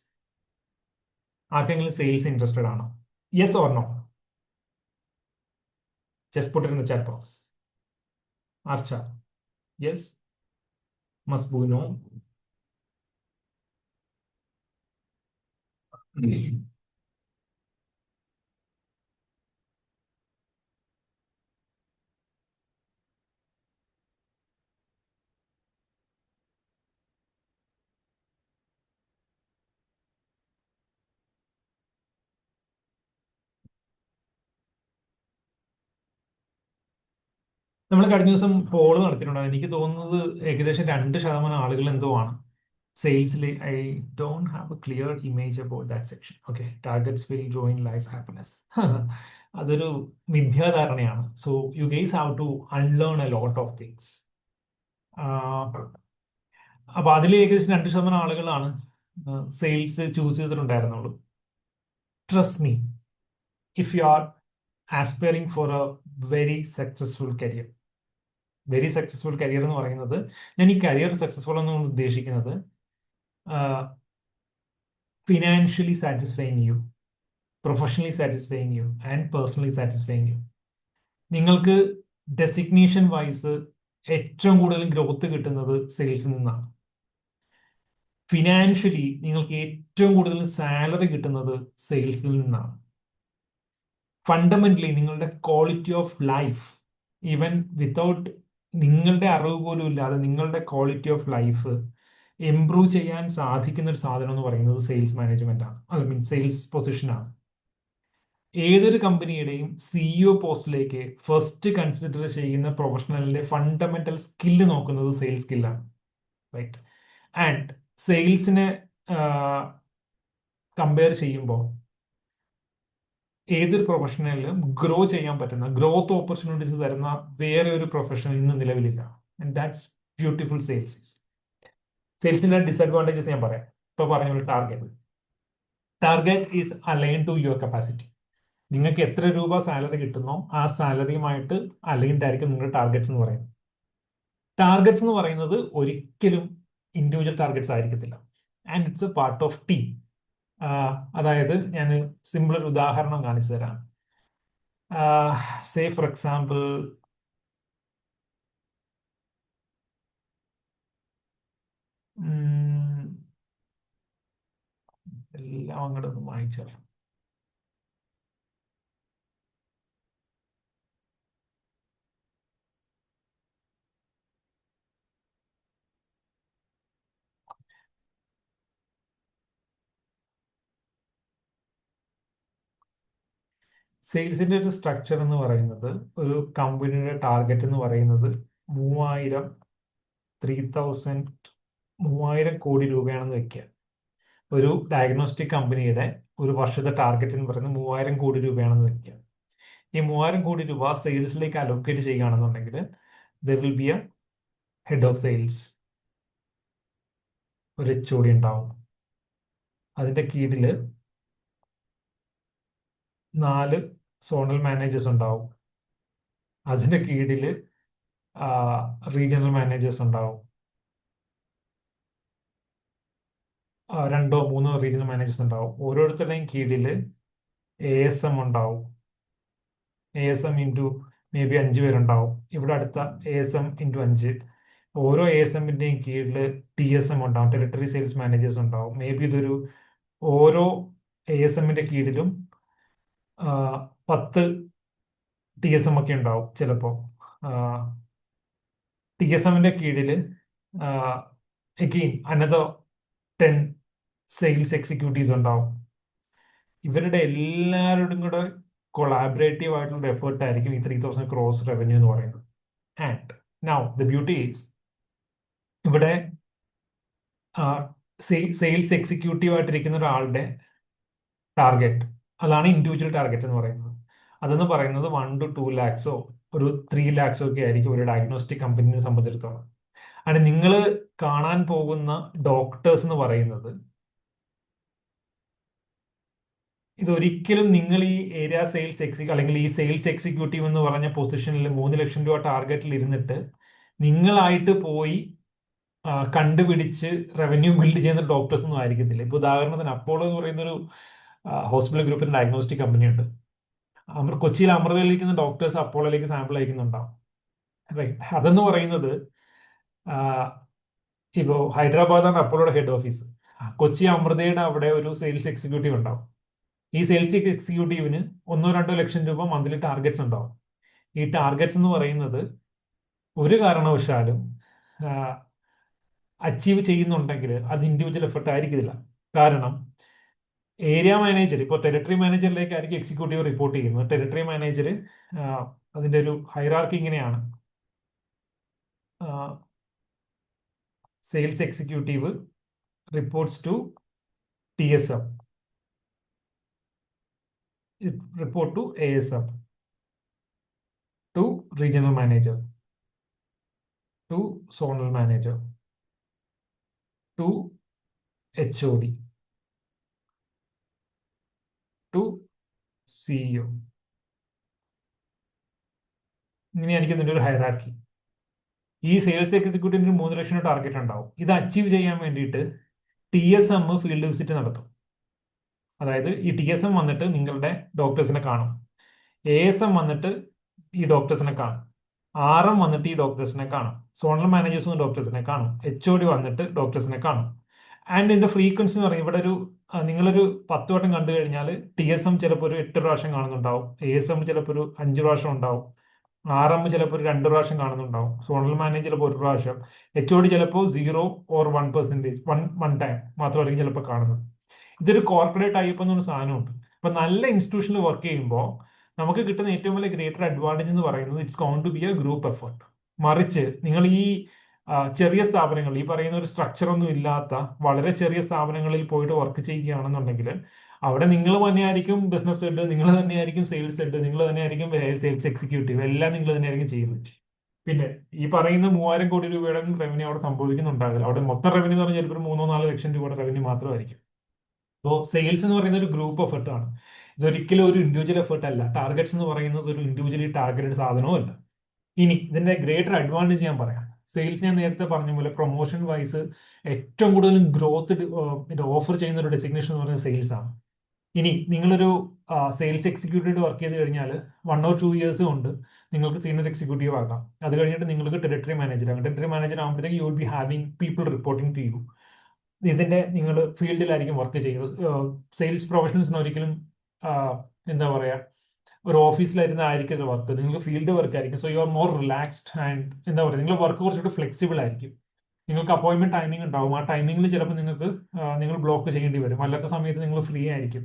ആർക്കെങ്കിലും സെയിൽസ് ഇൻട്രസ്റ്റഡ് ആണോ? Yes or no? Just put in the chat box. Archa yes, മസ്ബു നോ. നമ്മൾ കഴിഞ്ഞ ദിവസം പോള് നടത്തിയിട്ടുണ്ടായിരുന്നു. എനിക്ക് തോന്നുന്നത് ഏകദേശം 2% ആളുകൾ എന്തോ ആണ് സെയിൽസിൽ. I don't have a clear image about that section. Okay, targets will grow in life happiness. അതൊരു മിഥ്യാധാരണയാണ്. So you guys have to unlearn a lot of things. അപ്പൊ അതിൽ ഏകദേശം 2% ആളുകളാണ് സെയിൽസ് ചൂസ് ചെയ്തിട്ടുണ്ടായിരുന്നുള്ളൂ. Trust me, if you are aspiring for a very successful career. Very successful career എന്ന് പറയുന്നത്, ഞാൻ ഈ കരിയർ സക്സസ്ഫുൾ എന്ന് ഉദ്ദേശിക്കുന്നത് financially satisfying you, professionally satisfying you and personally satisfying you. നിങ്ങൾക്ക് ഡെസിഗ്നേഷൻ വൈസ് ഏറ്റവും കൂടുതൽ ഗ്രോത്ത് കിട്ടുന്നത് സെയിൽസിൽ നിന്നാണ്. ഫിനാൻഷ്യലി നിങ്ങൾക്ക് ഏറ്റവും കൂടുതൽ സാലറി കിട്ടുന്നത് സെയിൽസിൽ നിന്നാണ്. ഫണ്ടമെന്റലി നിങ്ങളുടെ quality of life, even without നിങ്ങളുടെ അറിവ് പോലും ഇല്ലാതെ നിങ്ങളുടെ ക്വാളിറ്റി ഓഫ് ലൈഫ് ഇംപ്രൂവ് ചെയ്യാൻ സാധിക്കുന്ന ഒരു സാധനം എന്ന് പറയുന്നത് സെയിൽസ് മാനേജ്മെന്റ് ആണ്, ഐ മീൻ സെയിൽസ് പൊസിഷനാണ്. ഏതൊരു കമ്പനിയുടെയും സിഇഒ പോസ്റ്റിലേക്ക് ഫസ്റ്റ് കൺസിഡർ ചെയ്യുന്ന പ്രൊഫഷണലിന്റെ ഫണ്ടമെന്റൽ സ്കില്ല് നോക്കുന്നത് സെയിൽസ് സ്കില്ലാണ്. റൈറ്റ്, ആൻഡ് സെയിൽസിനെ കമ്പയർ ചെയ്യുമ്പോൾ ഏതൊരു പ്രൊഫഷണലിലും ഗ്രോ ചെയ്യാൻ പറ്റുന്ന, ഗ്രോത്ത് ഓപ്പർച്യൂണിറ്റീസ് തരുന്ന വേറെ ഒരു പ്രൊഫഷൻ ഇന്ന് നിലവിലില്ല. And that's beautiful sales. സെയിൽസിന്റെ ഡിസഡ്വാൻറ്റേജസ് ഞാൻ പറയാം. ഇപ്പൊ പറഞ്ഞ target is align to your capacity. നിങ്ങൾക്ക് എത്ര രൂപ സാലറി കിട്ടുന്നോ ആ സാലറിയുമായിട്ട് അലൈൻഡ് ആയിരിക്കും നിങ്ങളുടെ ടാർഗറ്റ്സ് എന്ന് പറയുന്നത്. ടാർഗറ്റ്സ് എന്ന് പറയുന്നത് ഒരിക്കലും ഇൻഡിവിജ്വൽ ടാർഗറ്റ്സ് ആയിരിക്കത്തില്ല. And it's A part of team. അതായത് ഞാൻ സിമ്പിൾ ഒരു ഉദാഹരണം കാണിച്ചു തരാം. സേ ഫോർ എക്സാമ്പിൾ, എല്ലാം അങ്ങോട്ട് ഒന്ന് വായിച്ചു പറയാം. സെയിൽസിന്റെ ഒരു സ്ട്രക്ചർ എന്ന് പറയുന്നത്, ഒരു കമ്പനിയുടെ ടാർഗറ്റ് എന്ന് പറയുന്നത് 3000 കോടി രൂപയാണെന്ന് വെക്കുക. ഒരു ഡയഗ്നോസ്റ്റിക് കമ്പനിയുടെ ഒരു വർഷത്തെ ടാർഗറ്റ് എന്ന് പറയുന്നത് 3000 കോടി രൂപയാണെന്ന് വെക്കുക. ഈ 3000 കോടി രൂപ സെയിൽസിലേക്ക് അലോക്കേറ്റ് ചെയ്യുകയാണെന്നുണ്ടെങ്കിൽ there will be A head of sales, ഒരു HOD ഉണ്ടാവും. അതിന്റെ കീഴിൽ 4 സോണൽ മാനേജേഴ്സ് ഉണ്ടാവും. അതിന്റെ കീഴിൽ റീജിയണൽ മാനേജേഴ്സ് ഉണ്ടാവും. 2 or 3 റീജിയണൽ മാനേജേഴ്സ് ഉണ്ടാവും. ഓരോരുത്തരുടെയും കീഴിൽ ASM ഉണ്ടാവും. ASM ഇൻറ്റു മേ ബി 5 പേരുണ്ടാവും. ഇവിടെ അടുത്ത ASM ഇൻറ്റു 5. ഓരോ ASMന്റെയും കീഴിൽ TSM ഉണ്ടാവും, ടെറിട്ടറി സെയിൽസ് മാനേജേഴ്സ് ഉണ്ടാവും. മേ ബി ഇതൊരു ഓരോ ASMന്റെ കീഴിലും 10 TSM ഒക്കെ ഉണ്ടാവും ചിലപ്പോൾ. TSMന്റെ കീഴിൽ അഗെയിൻ അനദർ 10 സെയിൽസ് എക്സിക്യൂട്ടീവ്സ് ഉണ്ടാവും. ഇവരുടെ എല്ലാവരുടെയും കൂടെ കൊളാബറേറ്റീവ് ആയിട്ടുള്ള എഫേർട്ട് ആയിരിക്കും ഈ 3000 crores റവന്യൂ എന്ന് പറയുന്നത്. And now the beauty is, ഇവിടെ സെയിൽസ് എക്സിക്യൂട്ടീവ് ആയിട്ടിരിക്കുന്ന ഒരാളുടെ ടാർഗറ്റ്, അതാണ് ഇൻഡിവിജ്വൽ ടാർഗറ്റ് എന്ന് പറയുന്നത്. അതെന്ന് പറയുന്നത് 1 to 2 lakhs ഒരു 3 lakhs ഒക്കെ ആയിരിക്കും ഒരു ഡയഗ്നോസ്റ്റിക് കമ്പനിയെ സംബന്ധിച്ചിടത്തോളം. ആണ് നിങ്ങൾ കാണാൻ പോകുന്ന ഡോക്ടേഴ്സ് എന്ന് പറയുന്നത്, ഇതൊരിക്കലും നിങ്ങൾ ഈ ഏരിയ സെയിൽസ് അല്ലെങ്കിൽ ഈ സെയിൽസ് എക്സിക്യൂട്ടീവ് എന്ന് പറഞ്ഞ പൊസിഷനിൽ 3 ലക്ഷം രൂപ ടാർഗറ്റിൽ ഇരുന്നിട്ട് നിങ്ങളായിട്ട് പോയി കണ്ടുപിടിച്ച് റവന്യൂ ബിൽഡ് ചെയ്യുന്ന ഡോക്ടേഴ്സ് ഒന്നും ആയിരിക്കത്തില്ല. ഇപ്പൊ ഉദാഹരണത്തിന് അപ്പോളോ എന്ന് പറയുന്ന ഒരു ഹോസ്പിറ്റൽ ഗ്രൂപ്പിന്റെ ഡയഗ്നോസ്റ്റിക് കമ്പനി ഉണ്ട്. കൊച്ചിയിൽ അമൃതയിലിരിക്കുന്ന ഡോക്ടേഴ്സ് അപ്പോളോയിലേക്ക് സാമ്പിൾ അയക്കുന്നുണ്ടാവും. റൈറ്റ്. അതെന്ന് പറയുന്നത് ഇപ്പോൾ ഹൈദരാബാദാണ് അപ്പോളോയുടെ ഹെഡ് ഓഫീസ്. കൊച്ചി അമൃതയുടെ അവിടെ ഒരു സെയിൽസ് എക്സിക്യൂട്ടീവ് ഉണ്ടാവും. ഈ സെയിൽസ് എക്സിക്യൂട്ടീവിന് 1-2 ലക്ഷം രൂപ മന്ത്ലി ടാർഗറ്റ്സ് ഉണ്ടാവും. ഈ ടാർഗറ്റ്സ് എന്ന് പറയുന്നത് ഒരു കാരണവശാലും അച്ചീവ് ചെയ്യുന്നുണ്ടെങ്കിൽ അത് ഇൻഡിവിജ്വൽ എഫർട്ട് ആയിരിക്കില്ല. കാരണം ഏരിയ മാനേജർ, ഇപ്പോൾ ടെറിട്ടറി മാനേജറിലേക്കായിരിക്കും എക്സിക്യൂട്ടീവ് റിപ്പോർട്ട് ചെയ്യുന്നത്. ടെറിട്ടറി മാനേജർ അതിൻ്റെ ഒരു ഹൈറാർക്കി ഇങ്ങനെയാണ്: sales executive reports to TSM, report to ASM, to regional manager, to zonal manager, to HOD, to CEO. ഇങ്ങനെയായിരിക്കും ഇതിൻ്റെ ഒരു ഹൈറാർക്കി. ഈ സെയിൽസ് എക്സിക്യൂട്ടീവിന് 3 ലക്ഷം ടാർഗറ്റ് ഉണ്ടാവും. ഇത് അച്ചീവ് ചെയ്യാൻ വേണ്ടിയിട്ട് TSM ഫീൽഡ് വിസിറ്റ് നടത്തും. അതായത് ഈ TSM വന്നിട്ട് നിങ്ങളുടെ ഡോക്ടേഴ്സിനെ കാണും, ASM വന്നിട്ട് ഈ ഡോക്ടേഴ്സിനെ കാണും, RM വന്നിട്ട് ഈ ഡോക്ടേഴ്സിനെ കാണും, സോണൽ മാനേജേഴ്സ് ഡോക്ടേഴ്സിനെ കാണും, HOD വന്നിട്ട് ഡോക്ടേഴ്സിനെ കാണും. ആൻഡ് ഇതിന്റെ ഫ്രീക്വൻസി എന്ന് പറയുന്നത്, ഇവിടെ ഒരു നിങ്ങളൊരു 10 വട്ടം കണ്ടു കഴിഞ്ഞാൽ TSM ചിലപ്പോൾ ഒരു 8 പ്രാവശ്യം കാണുന്നുണ്ടാവും, ASM ചിലപ്പോൾ ഒരു 5 പ്രാവശ്യം ഉണ്ടാവും, RM ചിലപ്പോൾ ഒരു 2 പ്രാവശ്യം കാണുന്നുണ്ടാവും, സോണൽ മാനേജർ ചിലപ്പോൾ 1 പ്രാവശ്യം, HOD ചിലപ്പോൾ 0 or 1%, വൺ ടൈം മാത്രമായിരിക്കും ചിലപ്പോൾ കാണുന്നത്. ഇതൊരു കോർപ്പറേറ്റ് ടൈപ്പ് എന്നൊരു സാധനമുണ്ട്. അപ്പൊ നല്ല ഇൻസ്റ്റിറ്റ്യൂഷനിൽ വർക്ക് ചെയ്യുമ്പോൾ നമുക്ക് കിട്ടുന്ന ഏറ്റവും വലിയ ഗ്രേറ്റർ അഡ്വാൻറ്റേജ് എന്ന് പറയുന്നത് it's going to be a group effort. മറിച്ച് നിങ്ങൾ ഈ ചെറിയ സ്ഥാപനങ്ങൾ, ഈ പറയുന്ന ഒരു സ്ട്രക്ചർ ഒന്നും ഇല്ലാത്ത വളരെ ചെറിയ സ്ഥാപനങ്ങളിൽ പോയിട്ട് വർക്ക് ചെയ്യുകയാണെന്നുണ്ടെങ്കിൽ അവിടെ നിങ്ങൾ തന്നെയായിരിക്കും ബിസിനസ് ഹെഡ്, നിങ്ങൾ തന്നെയായിരിക്കും സെയിൽസ് ഹെഡ്, നിങ്ങൾ തന്നെയായിരിക്കും സെയിൽസ് എക്സിക്യൂട്ടീവ്, എല്ലാം നിങ്ങൾ തന്നെയായിരിക്കും ചെയ്യുന്നത്. പിന്നെ ഈ പറയുന്ന 3000 കോടി രൂപയുടെ റവന്യൂ അവിടെ സംഭവിക്കുന്നുണ്ടാകില്ല. അവിടെ മൊത്തം റവന്യൂ എന്ന് പറഞ്ഞാൽ ചിലപ്പോൾ 3-4 ലക്ഷം രൂപയുടെ റവന്യൂ മാത്രമായിരിക്കും. അപ്പോൾ സെയിൽസ് എന്ന് പറയുന്നത് ഒരു ഗ്രൂപ്പ് എഫേർട്ട് ആണ്. ഇതൊരിക്കലും ഒരു ഇൻഡിവിജ്വൽ എഫേർട്ട് അല്ല. ടാർഗറ്റ്സ് എന്ന് പറയുന്നത് ഒരു ഇൻഡിവിജ്വലി ടാർഗറ്റഡ് സാധനവും അല്ല. ഇനി ഇതിന്റെ ഗ്രേറ്റർ അഡ്വാൻറ്റേജ് ഞാൻ പറയാം. സെയിൽസ് ഞാൻ നേരത്തെ പറഞ്ഞ പോലെ പ്രൊമോഷൻ വൈസ് ഏറ്റവും കൂടുതൽ ഗ്രോത്ത് ഓഫർ ചെയ്യുന്ന ഒരു ഡെസിഗ്നേഷൻ എന്ന് പറയുന്നത് സെയിൽസ് ആണ്. ഇനി നിങ്ങളൊരു സെയിൽസ് എക്സിക്യൂട്ടീവ് വർക്ക് ചെയ്ത് കഴിഞ്ഞാൽ 1 or 2 years കൊണ്ട് നിങ്ങൾക്ക് സീനിയർ എക്സിക്യൂട്ടീവ് ആകാം. അത് കഴിഞ്ഞിട്ട് നിങ്ങൾക്ക് ടെറിട്ടറി മാനേജർ ആകാം. ടെറിട്ടറി മാനേജർ ആകുമ്പോഴത്തേക്ക് you will be having people reporting to you. ഇതിന്റെ നിങ്ങൾ ഫീൽഡിലായിരിക്കും വർക്ക് ചെയ്യുന്നത്. സെയിൽസ് പ്രൊഫഷണൽസിന് ഒരിക്കലും എന്താ പറയുക, ഒരു ഓഫീസിലായിരുന്ന ആയിരിക്കും വർക്ക്, നിങ്ങൾക്ക് ഫീൽഡ് വർക്ക് ആയിരിക്കും. So you are more relaxed and എന്താ പറയുക, നിങ്ങളുടെ വർക്ക് കുറച്ചുകൂടി ഫ്ലെക്സിബിൾ ആയിരിക്കും. നിങ്ങൾക്ക് അപ്പോയിൻമെന്റ് ടൈമിംഗ് ഉണ്ടാവും. ആ ടൈമിംഗിൽ ചിലപ്പോൾ നിങ്ങൾക്ക് നിങ്ങൾ ബ്ലോക്ക് ചെയ്യേണ്ടി വരും. അല്ലാത്ത സമയത്ത് നിങ്ങൾ ഫ്രീ ആയിരിക്കും.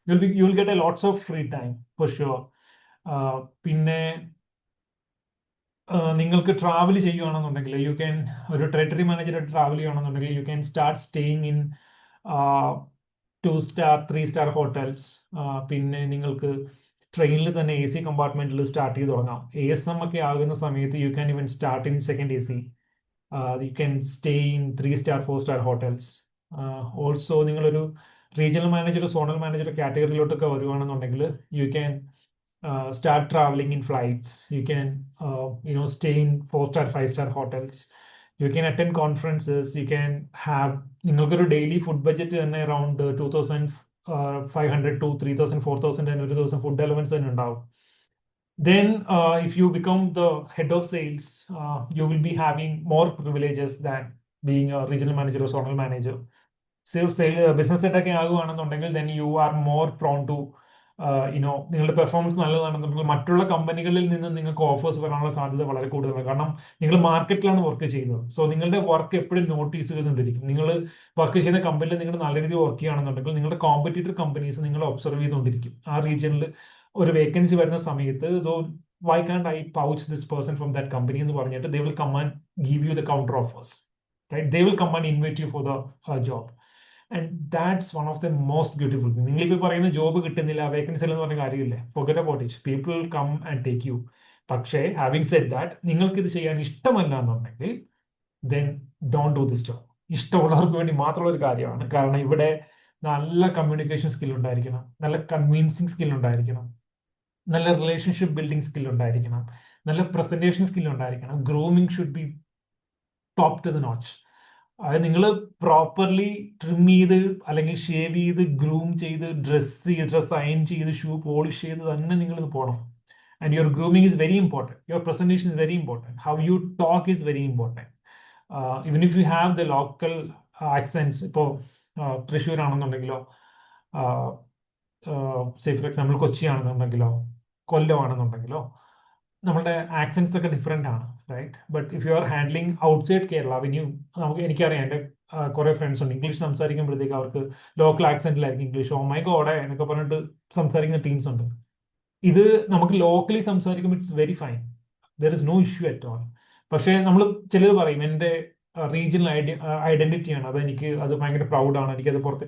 U will get A lots of free time for sure. പിന്നെ നിങ്ങൾക്ക് ട്രാവൽ ചെയ്യുകയാണെന്നുണ്ടെങ്കിൽ യു ക്യാൻ, ഒരു ടെറിട്ടറി മാനേജറായിട്ട് ട്രാവൽ ചെയ്യുകയാണെന്നുണ്ടെങ്കിൽ you can start staying in 2 star 3 star hotels. പിന്നെ നിങ്ങൾക്ക് ട്രെയിനിൽ തന്നെ എ സി കമ്പാർട്ട്മെന്റിൽ സ്റ്റാർട്ട് ചെയ്ത് തുടങ്ങാം. ASM ഒക്കെ ആകുന്ന സമയത്ത് you can even start in second AC. You can stay in 3-star, 4-star hotels. Also നിങ്ങളൊരു റീജിയണൽ മാനേജർ, സോണൽ മാനേജർ കാറ്റഗറിയിലോട്ടൊക്കെ വരുവാണെന്നുണ്ടെങ്കിൽ you can start traveling in flights. You can stay in 4-star, 5-star hotels. You can attend conferences. You can have നിങ്ങൾക്കൊരു daily food budget തന്നെ around 2,500 to 3,000, 4,000 ഒരു ദിവസം food allowance തന്നെ ഉണ്ടാവും. Then if you become the head of sales, you will be having more privileges than being a regional manager or zonal manager. So business സെറ്റൊക്കെ ആകുകയാണെന്നുണ്ടെങ്കിൽ then you are more prone to നിങ്ങളുടെ performance നല്ലതാണെന്നുണ്ടെങ്കിൽ മറ്റുള്ള കമ്പനികളിൽ നിന്ന് നിങ്ങൾക്ക് offers വരാനുള്ള സാധ്യത വളരെ കൂടുതലാണ്. കാരണം നിങ്ങൾ മാർക്കറ്റിലാണ് വർക്ക് ചെയ്യുന്നത്. സോ നിങ്ങളുടെ വർക്ക് എപ്പോഴും നോട്ടീസ് ചെയ്തുകൊണ്ടിരിക്കും. നിങ്ങൾ വർക്ക് ചെയ്യുന്ന കമ്പനിയിൽ നിങ്ങൾ നല്ല രീതിയിൽ വർക്ക് ചെയ്യുകയാണെന്നുണ്ടെങ്കിൽ നിങ്ങളുടെ കോമ്പറ്റീറ്റർ കമ്പനീസ് നിങ്ങളെ ഒബ്സർവ് ചെയ്തുകൊണ്ടിരിക്കും. ആ റീജിയനിൽ ഒരു വേക്കൻസി വരുന്ന സമയത്ത് why can't I pouch this person from that company എന്ന് പറഞ്ഞിട്ട് they will come and give you the counter offers, right? They will come and invite you for the job. And that's one of the most beautiful thing. നിങ്ങളിപ്പോൾ പറയുന്ന job കിട്ടുന്നില്ല, vacancy എന്ന് പറഞ്ഞ കാര്യമില്ല, forget about it. People will come and take you. പക്ഷേ having said that, നിങ്ങൾക്ക് ഇത് ചെയ്യാൻ ഇഷ്ടമല്ല എന്നുണ്ടെങ്കിൽ then don't do this job. ഇഷ്ടമുള്ളവർക്ക് വേണ്ടി മാത്രമുള്ള ഒരു കാര്യമാണ്. കാരണം ഇവിടെ നല്ല കമ്മ്യൂണിക്കേഷൻ സ്കിൽ ഉണ്ടായിരിക്കണം, നല്ല കൺവിൻസിങ് സ്കിൽ ഉണ്ടായിരിക്കണം, നല്ല റിലേഷൻഷിപ്പ് ബിൽഡിംഗ് സ്കിൽ ഉണ്ടായിരിക്കണം, നല്ല പ്രസന്റേഷൻ സ്കിൽ ഉണ്ടായിരിക്കണം. Grooming should be top to the notch. അതായത് നിങ്ങൾ പ്രോപ്പർലി ട്രിം ചെയ്ത് അല്ലെങ്കിൽ ഷേവ് ചെയ്ത് ഗ്രൂം ചെയ്ത് ഡ്രസ് അയൺ ചെയ്ത് ഷൂ പോളിഷ് ചെയ്ത് തന്നെ നിങ്ങൾ പോകണം. And your grooming is very important. Your presentation is very important. How you talk is very important. Even if you have the local accents, ഇപ്പോൾ തൃശ്ശൂർ ആണെന്നുണ്ടെങ്കിലോ, സേ ഫോർ എക്സാമ്പിൾ കൊച്ചി ആണെന്നുണ്ടെങ്കിലോ, കൊല്ലമാണെന്നുണ്ടെങ്കിലോ, നമ്മുടെ ആക്സെൻറ്റ്സ് ഒക്കെ ഡിഫറെൻ്റ് ആണ്, right? But if you are handling outside Kerala, എനിക്കറിയാം, എൻ്റെ കുറേ ഫ്രണ്ട്സ് ഉണ്ട്, ഇംഗ്ലീഷ് സംസാരിക്കുമ്പോഴത്തേക്ക് അവർക്ക് ലോക്കൽ ആക്സെൻറ്റിലായിരിക്കും ഇംഗ്ലീഷ്, ഓ മൈ ഗോഡ് എന്നൊക്കെ പറഞ്ഞിട്ട് സംസാരിക്കുന്ന ടീംസ് ഉണ്ട്. ഇത് നമുക്ക് ലോക്കലി സംസാരിക്കുമ്പോൾ it's very fine, there is no issue at all. പക്ഷേ നമ്മൾ ചിലർ പറയും എൻ്റെ റീജിയണൽ ഐഡന്റിറ്റിയാണ്, അത് ഭയങ്കര പ്രൗഡാണ്, എനിക്കത് പുറത്ത്.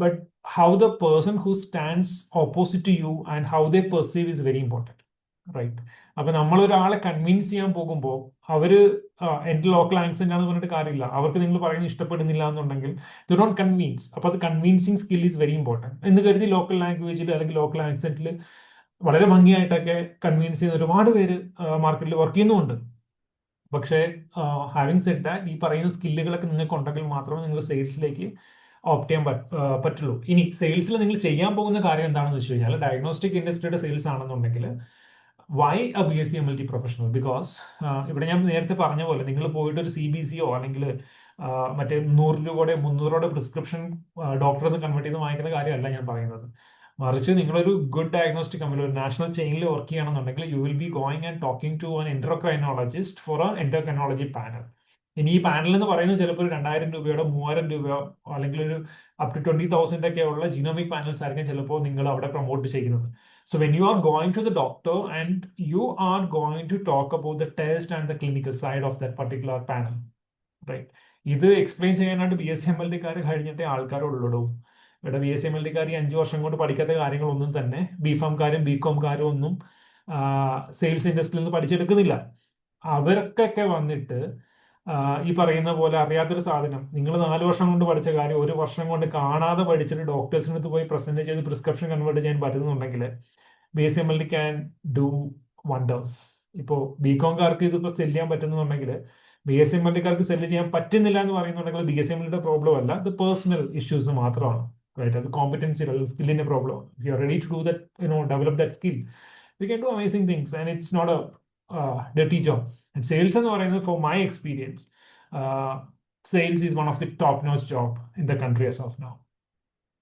But how the person who stands opposite to you and how they perceive is very important, right? അപ്പൊ നമ്മൾ ഒരാളെ കൺവിൻസ് ചെയ്യാൻ പോകുമ്പോൾ അവര് എന്റെ ലോക്കൽ ആക്സെന്റ് ആണെന്ന് പറഞ്ഞിട്ട് കാര്യമില്ല. അവർക്ക് നിങ്ങൾ പറയുന്നത് ഇഷ്ടപ്പെടുന്നില്ല എന്നുണ്ടെങ്കിൽ ദു ഡോണ്ട് കൺവിൻസ്. അപ്പൊ അത് convincing skill is very important എന്ന് കരുതി ലോക്കൽ ലാംഗ്വേജിൽ അല്ലെങ്കിൽ ലോക്കൽ ആക്സെന്റിൽ വളരെ ഭംഗിയായിട്ടൊക്കെ കൺവിൻസ് ചെയ്യുന്ന ഒരുപാട് പേര് മാർക്കറ്റിൽ വർക്ക് ചെയ്യുന്നുമുണ്ട്. പക്ഷേ ഹാവിങ് സെഡ് ദാറ്റ്, ഈ പറയുന്ന സ്കില്ലുകളൊക്കെ നിങ്ങൾക്ക് ഉണ്ടെങ്കിൽ മാത്രമേ നിങ്ങൾക്ക് സെയിൽസിലേക്ക് ഓപ്റ്റ് ചെയ്യാൻ പറ്റുള്ളൂ. ഇനി സെയിൽസിൽ നിങ്ങൾ ചെയ്യാൻ പോകുന്ന കാര്യം എന്താണെന്ന് വെച്ച് കഴിഞ്ഞാൽ, ഡയഗ്നോസ്റ്റിക് ഇൻഡസ്ട്രിയുടെ സെയിൽസ് ആണെന്നുണ്ടെങ്കിൽ why a BSc MLT professional? Because ഇവിടെ ഞാൻ നേരത്തെ പറഞ്ഞ പോലെ നിങ്ങൾ പോയിട്ട് ഒരു CBCയോ അല്ലെങ്കിൽ മറ്റേ 100 രൂപയുടെ 300 പ്രിസ്ക്രിപ്ഷൻ ഡോക്ടറിൽ നിന്ന് കൺവേർട്ട് ചെയ്ത് വാങ്ങിക്കുന്ന കാര്യമല്ല ഞാൻ പറയുന്നത്. മറിച്ച് നിങ്ങളൊരു ഗുഡ് ഡയഗ്നോസ്റ്റിക് കമ്പനി, ഒരു നാഷണൽ ചെയിനിൽ വർക്ക് ചെയ്യണമെന്നുണ്ടെങ്കിൽ you will be going and talking to an endocrinologist for an endocrinology panel. ഇനി ഈ പാനൽ എന്ന് പറയുന്നത് ചിലപ്പോൾ 2,000 രൂപയോ 3,000 രൂപയോ അല്ലെങ്കിൽ ഒരു അപ് ടു 20,000 ഒക്കെ ഉള്ള ജിനോമിക് പാനൽസ് ആയിരിക്കും ചിലപ്പോൾ നിങ്ങൾ അവിടെ പ്രൊമോട്ട് ചെയ്യുന്നത്. So when you are going to the doctor and you are going to talk about the test and the clinical side of that particular panel, right? ഇത് explain ചെയ്യാനായിട്ട് BSc MLT കഴിഞ്ഞിട്ടേ ആൾക്കാരുള്ളൂ. ഇവിടെ BSc MLT 5 വർഷം കൊണ്ട് പഠിക്കാത്ത കാര്യങ്ങളൊന്നും തന്നെ BPharm-കാരും BCom-കാരും ഒന്നും സെയിൽസ് ഇൻഡസ്ട്രിയിൽ നിന്ന് പഠിച്ചെടുക്കുന്നില്ല. അവർക്കൊക്കെ വന്നിട്ട് ഈ പറയുന്ന പോലെ അറിയാത്തൊരു സാധനം, നിങ്ങൾ 4 വർഷം കൊണ്ട് പഠിച്ച കാര്യം 1 വർഷം കൊണ്ട് കാണാതെ പഠിച്ചിട്ട് ഡോക്ടേഴ്സിന് അടുത്ത് പോയി പ്രസന്റ് ചെയ്ത് പ്രിസ്ക്രിപ്ഷൻ കൺവേർട്ട് ചെയ്യാൻ പറ്റുന്നുണ്ടെങ്കിൽ BSc MLT can do wonders. ഇപ്പോൾ BCom-കാർക്ക് ഇതിപ്പോൾ സെല് ചെയ്യാൻ പറ്റുന്നുണ്ടെങ്കിൽ BSc MLT-കാർക്ക് സെല് ചെയ്യാൻ പറ്റുന്നില്ല എന്ന് പറയുന്നുണ്ടെങ്കിൽ BSc MLT പ്രോബ്ലം അല്ല, ഇത് പേഴ്സണൽ ഇഷ്യൂസ് മാത്രമാണ്, റൈറ്റ്? അത് കോമ്പറ്റൻസി സ്കില്ലിന്റെ problem. You are ready to do that, develop that skill, you can do amazing things and it's not a dirty job. And sales എന്ന് പറയുന്നത്, for my experience, sales is one of the top-notch job in the country as of now.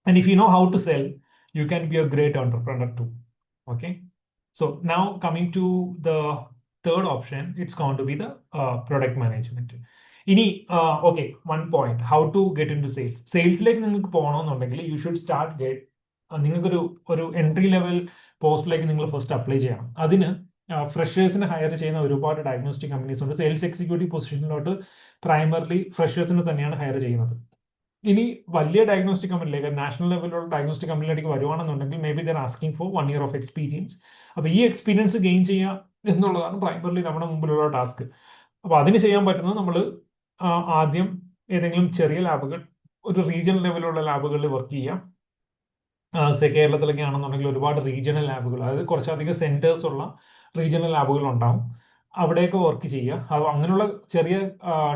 And if you know how to sell, you can be a great entrepreneur too. Okay. So now coming to the third option, it's going to be the product management. ഇനി okay, one point, how to get into sales. സെയിൽസിലേക്ക് നിങ്ങൾക്ക് പോകണമെന്നുണ്ടെങ്കിൽ you should start നിങ്ങൾക്കൊരു entry level പോസ്റ്റിലേക്ക് നിങ്ങൾ first apply ചെയ്യണം. അതിന് ഫ്രഷേഴ്സിനെ higher ചെയ്യുന്ന ഒരുപാട് ഡയഗ്നോസ്റ്റിക് കമ്പനീസ് ഉണ്ട്. സെയിൽസ് എക്സിക്യൂട്ടീവ് പൊസിഷനിലോട്ട് പ്രൈമർലി ഫ്രഷേഴ്സിനെ തന്നെയാണ് ഹയർ ചെയ്യുന്നത്. ഇനി വലിയ ഡയഗ്നോസ്റ്റിക് കമ്പനിയിലേക്ക് നാഷണൽ ലെവലിലുള്ള ഡയഗ്നോസ്റ്റിക് കമ്പനിയിലേക്ക് വരുവാണെന്നുണ്ടെങ്കിൽ maybe they're asking for 1 year of experience. അപ്പോൾ ഈ എക്സ്പീരിയൻസ് ഗെയിൻ ചെയ്യുക എന്നുള്ളതാണ് പ്രൈമറിലി നമ്മുടെ മുമ്പിലുള്ള ടാസ്ക്. അപ്പോൾ അതിന് ചെയ്യാൻ പറ്റുന്നത് നമ്മൾ ആദ്യം ഏതെങ്കിലും ചെറിയ ലാബുകൾ, ഒരു റീജിയണൽ ലെവലിലുള്ള ലാബുകളിൽ വർക്ക് ചെയ്യാം. കേരളത്തിലൊക്കെ ആണെന്നുണ്ടെങ്കിൽ ഒരുപാട് റീജിയണൽ ലാബുകൾ, അതായത് കുറച്ചധികം സെന്റേഴ്സ് ഉള്ള റീജിയണൽ ലാബുകൾ ഉണ്ടാവും. അവിടെയൊക്കെ വർക്ക് ചെയ്യുക. അങ്ങനെയുള്ള ചെറിയ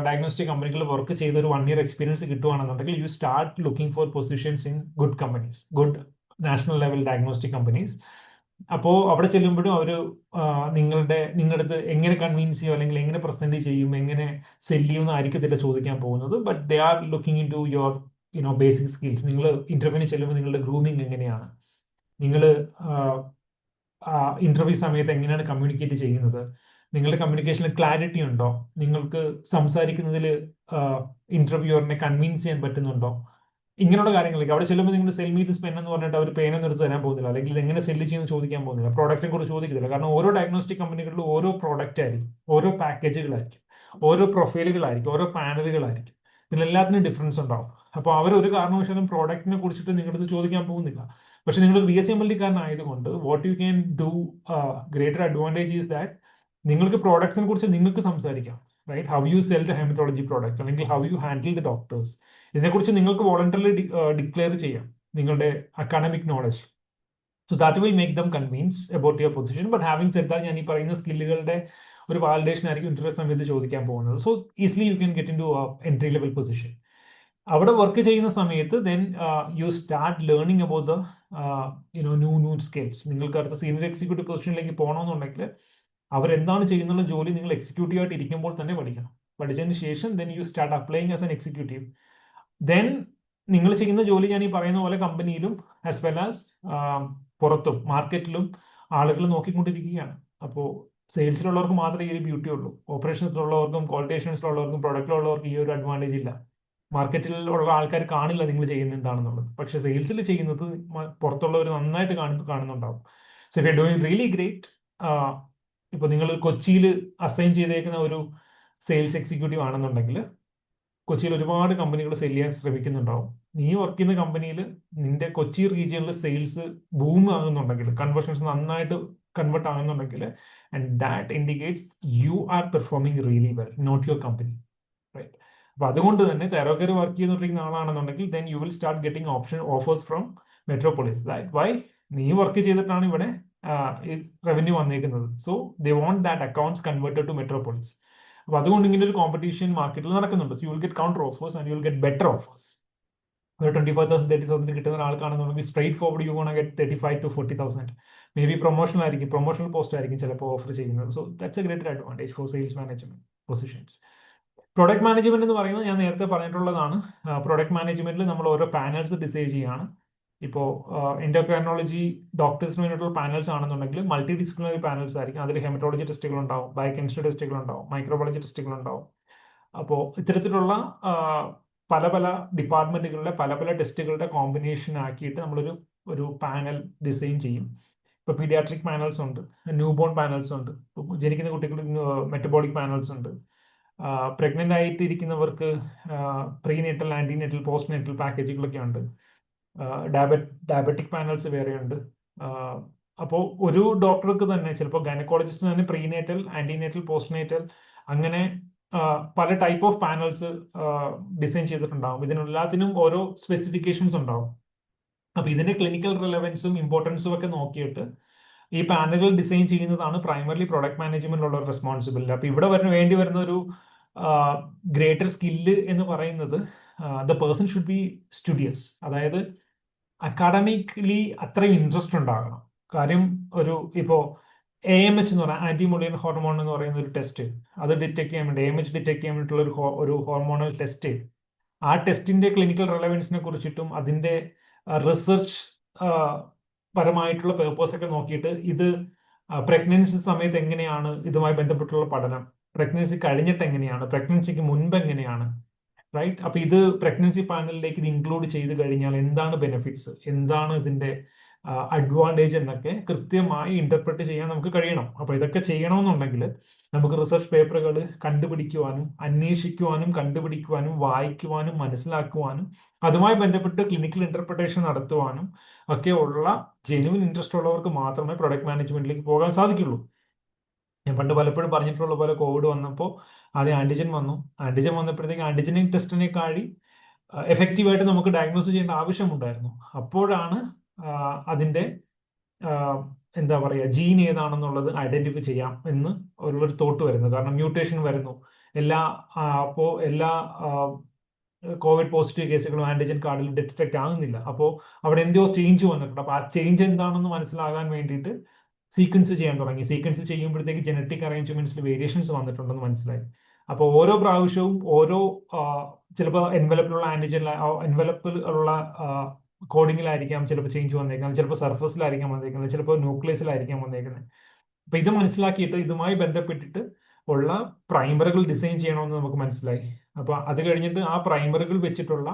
ഡയഗ്നോസ്റ്റിക് കമ്പനികളിൽ വർക്ക് ചെയ്ത ഒരു 1 year എക്സ്പീരിയൻസ് കിട്ടുവാണെന്നുണ്ടെങ്കിൽ you start looking for positions in good companies, good national level diagnostic companies. അപ്പോൾ അവിടെ ചെല്ലുമ്പോഴും അവർ നിങ്ങളുടെ അടുത്ത് എങ്ങനെ കൺവിൻസ് ചെയ്യും, അല്ലെങ്കിൽ എങ്ങനെ പ്രസന്റ് ചെയ്യും, എങ്ങനെ സെല് ചെയ്യുമെന്ന് ആയിരിക്കത്തില്ല ചോദിക്കാൻ പോകുന്നത്. But they are looking into your basic skills. നിങ്ങൾ ഇന്റർവ്യൂവിന് ചെല്ലുമ്പോൾ നിങ്ങളുടെ ഗ്രൂമിങ് എങ്ങനെയാണ്, നിങ്ങൾ ഇന്റർവ്യൂ സമയത്ത് എങ്ങനെയാണ് കമ്മ്യൂണിക്കേറ്റ് ചെയ്യുന്നത്, നിങ്ങളുടെ കമ്മ്യൂണിക്കേഷനിൽ ക്ലാരിറ്റി ഉണ്ടോ, നിങ്ങൾക്ക് സംസാരിക്കുന്നതിൽ ഇന്റർവ്യൂവറിനെ കൺവിൻസ് ചെയ്യാൻ പറ്റുന്നുണ്ടോ, ഇങ്ങനെയുള്ള കാര്യങ്ങളൊക്കെ. അവിടെ ചെല്ലുമ്പോൾ നിങ്ങൾ സെൽ മീ ദിസ് പെൻ എന്ന് പറഞ്ഞിട്ട് അവർ പേനൊന്നും എടുത്ത് തരാൻ പോകുന്നില്ല, അല്ലെങ്കിൽ ഇത് എങ്ങനെ സെല്ല് ചെയ്യുമെന്ന് ചോദിക്കാൻ പോകുന്നില്ല, പ്രോഡക്റ്റിനെ കുറിച്ച് ചോദിക്കുന്നില്ല. കാരണം ഓരോ ഡയഗ്നോസ്റ്റിക് കമ്പനികളിലും ഓരോ പ്രോഡക്റ്റ് ആയിരിക്കും, ഓരോ പാക്കേജുകളായിരിക്കും, ഓരോ പ്രൊഫൈലുകളായിരിക്കും, ഓരോ പാനലുകളായിരിക്കും. ഇതിലെല്ലാത്തിനും ഡിഫറൻസ് ഉണ്ടാവും. അപ്പോൾ അവർ ഒരു കാരണവശാലും പ്രോഡക്റ്റിനെ കുറിച്ചിട്ട് നിങ്ങളുടെ ചോദിക്കാൻ പോകുന്നില്ല. പക്ഷെ നിങ്ങൾ BSc കാരനായതുകൊണ്ട് what you can do greater advantage is that നിങ്ങൾക്ക് പ്രോഡക്ട്സിനെ കുറിച്ച് നിങ്ങൾക്ക് സംസാരിക്കാം. Right, how you sell the haematology product, അല്ലെങ്കിൽ how you handle the doctors, ഇതിനെക്കുറിച്ച് നിങ്ങൾക്ക് വോളണ്ടറിലി ഡിക്ലെയർ ചെയ്യാം നിങ്ങളുടെ academic knowledge. So that will make them convince about your position. But having said that, ഞാൻ ഈ പറയുന്ന സ്കില്ലുകളുടെ ഒരു വാലിഡേഷൻ ആയിരിക്കും ഇന്റർവ്യൂ സമയത്ത് ചോദിക്കാൻ പോകുന്നത്. So easily you can get into entry level position. അവിടെ വർക്ക് ചെയ്യുന്ന സമയത്ത് then you start learning about the new skills. നിങ്ങൾക്ക് അടുത്ത സീനിയർ എക്സിക്യൂട്ടീവ് പൊസിഷനിലേക്ക് പോകണമെന്നുണ്ടെങ്കിൽ അവരെന്താണ് ചെയ്യുന്നുള്ള ജോലി നിങ്ങൾ എക്സിക്യൂട്ടീവ് ആയിട്ട് ഇരിക്കുമ്പോൾ തന്നെ പഠിക്കണം. പഠിച്ചതിന് ശേഷം then you start applying as an executive. Then നിങ്ങൾ ചെയ്യുന്ന ജോലി ഞാൻ ഈ പറയുന്ന പോലെ കമ്പനിയിലും ആസ് വെൽ ആസ് പുറത്തും മാർക്കറ്റിലും ആളുകൾ നോക്കിക്കൊണ്ടിരിക്കുകയാണ്. അപ്പോൾ സെയിൽസിലുള്ളവർക്ക് മാത്രമേ ഈ ഒരു ബ്യൂട്ടി ഉള്ളൂ. ഓപ്പറേഷൻസിലുള്ളവർക്കും ക്വാളിറ്റി അഷ്വറൻസിലുള്ളവർക്കും പ്രൊഡക്റ്റിലുള്ളവർക്കും ഈ ഒരു അഡ്വാൻറ്റേജ് ഇല്ല. മാർക്കറ്റിലുള്ള ആൾക്കാർ കാണില്ല നിങ്ങൾ ചെയ്യുന്നത് എന്താണെന്നുള്ളത്. പക്ഷെ സെയിൽസിൽ ചെയ്യുന്നത് പുറത്തുള്ളവർ നന്നായിട്ട് കാണുന്നുണ്ടാവും. So if you doing really great, ഇപ്പോൾ നിങ്ങൾ കൊച്ചിയിൽ അസൈൻ ചെയ്തേക്കുന്ന ഒരു സെയിൽസ് എക്സിക്യൂട്ടീവ് ആണെന്നുണ്ടെങ്കിൽ കൊച്ചിയിൽ ഒരുപാട് കമ്പനികൾ സെല് ചെയ്യാൻ ശ്രമിക്കുന്നുണ്ടാവും. നീ വർക്ക് ചെയ്യുന്ന കമ്പനിയിൽ നിന്റെ കൊച്ചി റീജിയനിൽ സെയിൽസ് ബൂം ആകുന്നുണ്ടെങ്കിൽ, കൺവേർഷൻസ് നന്നായിട്ട് കൺവേർട്ട് ആകുന്നുണ്ടെങ്കിൽ, and that indicates you are performing really well, not your company. Right. അപ്പൊ അതുകൊണ്ട് തന്നെ തെറോക്കർ വർക്ക് ചെയ്തുകൊണ്ടിരിക്കുന്ന ആളാണെന്നുണ്ടെങ്കിൽ then you will start getting offers from Metropolis. That why നീ വർക്ക് ചെയ്തിട്ടാണ് ഇവിടെ റവന്യൂ വന്നേക്കുന്നത്. So they want that accounts converted to Metropolis. അപ്പോൾ അതുകൊണ്ട് ഇങ്ങനെ ഒരു കോമ്പറ്റീഷൻ മാർക്കറ്റിൽ നടക്കുന്നുണ്ട്. So you will get counter offers and you will get better offers. ഒരു 25,000 30,000 കിട്ടുന്ന ഒരാൾക്കാണെന്നുണ്ടെങ്കിൽ straightforward you gonna get 35,000 to 40,000. Maybe promotional ആയിരിക്കും, പ്രൊമോഷണൽ പോസ്റ്റ് ആയിരിക്കും ചിലപ്പോൾ ഓഫർ ചെയ്യുന്നത്. So that's a greater advantage for sales management positions. Product management എന്ന് പറയുന്നത് ഞാൻ നേരത്തെ പറഞ്ഞിട്ടുള്ളതാണ്. പ്രൊഡക്റ്റ് മാനേജ്മെന്റിൽ നമ്മൾ ഓരോ പാനൽസ് ഡിസൈൻ ചെയ്യുകയാണ്. ഇപ്പോൾ എൻഡോക്രൈനോളജി ഡോക്ടേഴ്സിന് വേണ്ടിയിട്ടുള്ള പാനൽസ് ആണെന്നുണ്ടെങ്കിൽ മൾട്ടി ഡിസിപ്ലിനറി പാനൽസ് ആയിരിക്കും. അതിൽ ഹെമറ്റോളജി ടെസ്റ്റുകൾ ഉണ്ടാവും, ബയോകെമിസ്ട്രി ടെസ്റ്റുകൾ ഉണ്ടാവും, മൈക്രോബയോളജി ടെസ്റ്റുകൾ ഉണ്ടാവും. അപ്പോൾ ഇത്തരത്തിലുള്ള പല പല ഡിപ്പാർട്ട്മെന്റുകളിലെ പല പല ടെസ്റ്റുകളുടെ കോമ്പിനേഷൻ ആക്കിയിട്ട് നമ്മളൊരു പാനൽ ഡിസൈൻ ചെയ്യും. ഇപ്പോൾ പീഡിയാട്രിക് പാനൽസ് ഉണ്ട്, ന്യൂ ബോൺ പാനൽസ് ഉണ്ട്, ജനിക്കുന്ന കുട്ടികൾ മെറ്റബോളിക് പാനൽസ് ഉണ്ട്, പ്രഗ്നന്റ് ആയിട്ടിരിക്കുന്നവർക്ക് പ്രീനേറ്റൽ, ആന്റിനേറ്റൽ, പോസ്റ്റ് നേറ്റൽ പാക്കേജുകളൊക്കെ ഉണ്ട്, ഡയബറ്റിക് പാനൽസ് വേറെയുണ്ട്. അപ്പോൾ ഒരു ഡോക്ടർക്ക് തന്നെ ചിലപ്പോൾ ഗൈനക്കോളജിസ്റ്റിന് തന്നെ പ്രീനേറ്റൽ, ആന്റിനേറ്റൽ, പോസ്റ്റ് നേറ്റൽ അങ്ങനെ പല ടൈപ്പ് ഓഫ് പാനൽസ് ഡിസൈൻ ചെയ്തിട്ടുണ്ടാവും. ഇതിനെല്ലാത്തിനും ഓരോ സ്പെസിഫിക്കേഷൻസ് ഉണ്ടാവും. അപ്പൊ ഇതിന്റെ ക്ലിനിക്കൽ റിലവൻസും ഇമ്പോർട്ടൻസും ഒക്കെ നോക്കിയിട്ട് ഈ പാനലുകൾ ഡിസൈൻ ചെയ്യുന്നതാണ് പ്രൈമർലി പ്രൊഡക്റ്റ് മാനേജ്മെന്റിലുള്ള റെസ്പോൺസിബിലിറ്റി. അപ്പൊ ഇവിടെ വേണ്ടി വരുന്ന ഒരു ഗ്രേറ്റർ സ്കില്ല് എന്ന് പറയുന്നത് the person should be studious. അതായത് അക്കാഡമിക്കലി അത്രയും ഇൻട്രസ്റ്റ് ഉണ്ടാകണം. കാര്യം ഇപ്പോൾ AMH എന്ന് പറഞ്ഞാൽ ആന്റി മൊളിയൻ ഹോർമോൺ എന്ന് പറയുന്ന ഒരു ടെസ്റ്റ്, അത് ഡിറ്റക്ട് ചെയ്യാൻ വേണ്ടി AMH ഡിറ്റക്ട് ചെയ്യാൻ വേണ്ടിയിട്ടുള്ള ഒരു ഹോർമോണൽ ടെസ്റ്റ്, ആ ടെസ്റ്റിന്റെ ക്ലിനിക്കൽ റെലവൻസിനെ കുറിച്ചിട്ടും അതിന്റെ റിസർച്ച് പരമായിട്ടുള്ള പേർപ്പസ് ഒക്കെ നോക്കിയിട്ട് ഇത് പ്രഗ്നൻസി സമയത്ത് എങ്ങനെയാണ് ഇതുമായി ബന്ധപ്പെട്ടുള്ള പഠനം, പ്രഗ്നൻസി കഴിഞ്ഞിട്ട് എങ്ങനെയാണ്, പ്രഗ്നൻസിക്ക് മുൻപ് എങ്ങനെയാണ്, റൈറ്റ്. അപ്പൊ ഇത് പ്രഗ്നൻസി പാനലിലേക്ക് ഇത് ഇൻക്ലൂഡ് ചെയ്ത് കഴിഞ്ഞാൽ എന്താണ് ബെനിഫിറ്റ്സ്, എന്താണ് ഇതിന്റെ അഡ്വാൻറ്റേജ് എന്നൊക്കെ കൃത്യമായി ഇന്റർപ്രറ്റ് ചെയ്യാൻ നമുക്ക് കഴിയണം. അപ്പൊ ഇതൊക്കെ ചെയ്യണമെന്നുണ്ടെങ്കിൽ നമുക്ക് റിസർച്ച് പേപ്പറുകൾ കണ്ടുപിടിക്കുവാനും അന്വേഷിക്കുവാനും കണ്ടുപിടിക്കുവാനും വായിക്കുവാനും മനസ്സിലാക്കുവാനും അതുമായി ബന്ധപ്പെട്ട് ക്ലിനിക്കൽ ഇന്റർപ്രിട്ടേഷൻ നടത്തുവാനും ഒക്കെ ഉള്ള ജെനുവിൻ ഇൻട്രസ്റ്റ് ഉള്ളവർക്ക് മാത്രമേ പ്രൊഡക്റ്റ് മാനേജ്മെന്റിലേക്ക് പോകാൻ സാധിക്കുള്ളൂ. ഞാൻ പണ്ട് പലപ്പോഴും പറഞ്ഞിട്ടുള്ള പോലെ കോവിഡ് വന്നപ്പോൾ ആദ്യം ആന്റിജൻ വന്നു. ആന്റിജൻ വന്നപ്പോഴത്തേക്ക് ആന്റിജനിക് ടെസ്റ്റിനെക്കാളി എഫക്റ്റീവായിട്ട് നമുക്ക് ഡയഗ്നോസ് ചെയ്യേണ്ട ആവശ്യമുണ്ടായിരുന്നു. അപ്പോഴാണ് അതിന്റെ എന്താ പറയുക ജീൻ ഏതാണെന്നുള്ളത് ഐഡന്റിഫൈ ചെയ്യാം എന്ന് ഒരു തോട്ട് വരുന്നത്. കാരണം മ്യൂട്ടേഷൻ വരുന്നു അപ്പോൾ എല്ലാ കോവിഡ് പോസിറ്റീവ് കേസുകളും ആന്റിജൻ കാർഡിൽ ഡിറ്റക്ട് ആകുന്നില്ല. അപ്പോൾ അവിടെ എന്തോ ചേഞ്ച് വന്നിട്ടുണ്ട്. അപ്പോൾ ആ ചേഞ്ച് എന്താണെന്ന് മനസ്സിലാകാൻ വേണ്ടിയിട്ട് സീക്വൻസ് ചെയ്യാൻ തുടങ്ങി. സീക്വൻസ് ചെയ്യുമ്പോഴത്തേക്ക് ജനറ്റിക് അറേഞ്ച്മെന്റ്സിൽ വേരിയേഷൻസ് വന്നിട്ടുണ്ടെന്ന് മനസ്സിലായി. അപ്പോൾ ഓരോ പ്രാവശ്യവും ഓരോ ചിലപ്പോൾ എൻവലപ്പിലുള്ള എൻവലപ്പിലുള്ള കോഡിങ്ങിലായിരിക്കാം ചിലപ്പോൾ ചേഞ്ച് വന്നേക്കുന്നത്, ചിലപ്പോൾ സർഫസിലായിരിക്കാം വന്നേക്കുന്നത്, ചിലപ്പോൾ ന്യൂക്ലിയസിലായിരിക്കാം വന്നേക്കുന്നത്. അപ്പൊ ഇത് മനസ്സിലാക്കിയിട്ട് ഇതുമായി ബന്ധപ്പെട്ടിട്ട് ഉള്ള പ്രൈമറുകൾ ഡിസൈൻ ചെയ്യണമെന്ന് നമുക്ക് മനസ്സിലായി. അപ്പൊ അത് കഴിഞ്ഞിട്ട് ആ പ്രൈമറുകൾ വെച്ചിട്ടുള്ള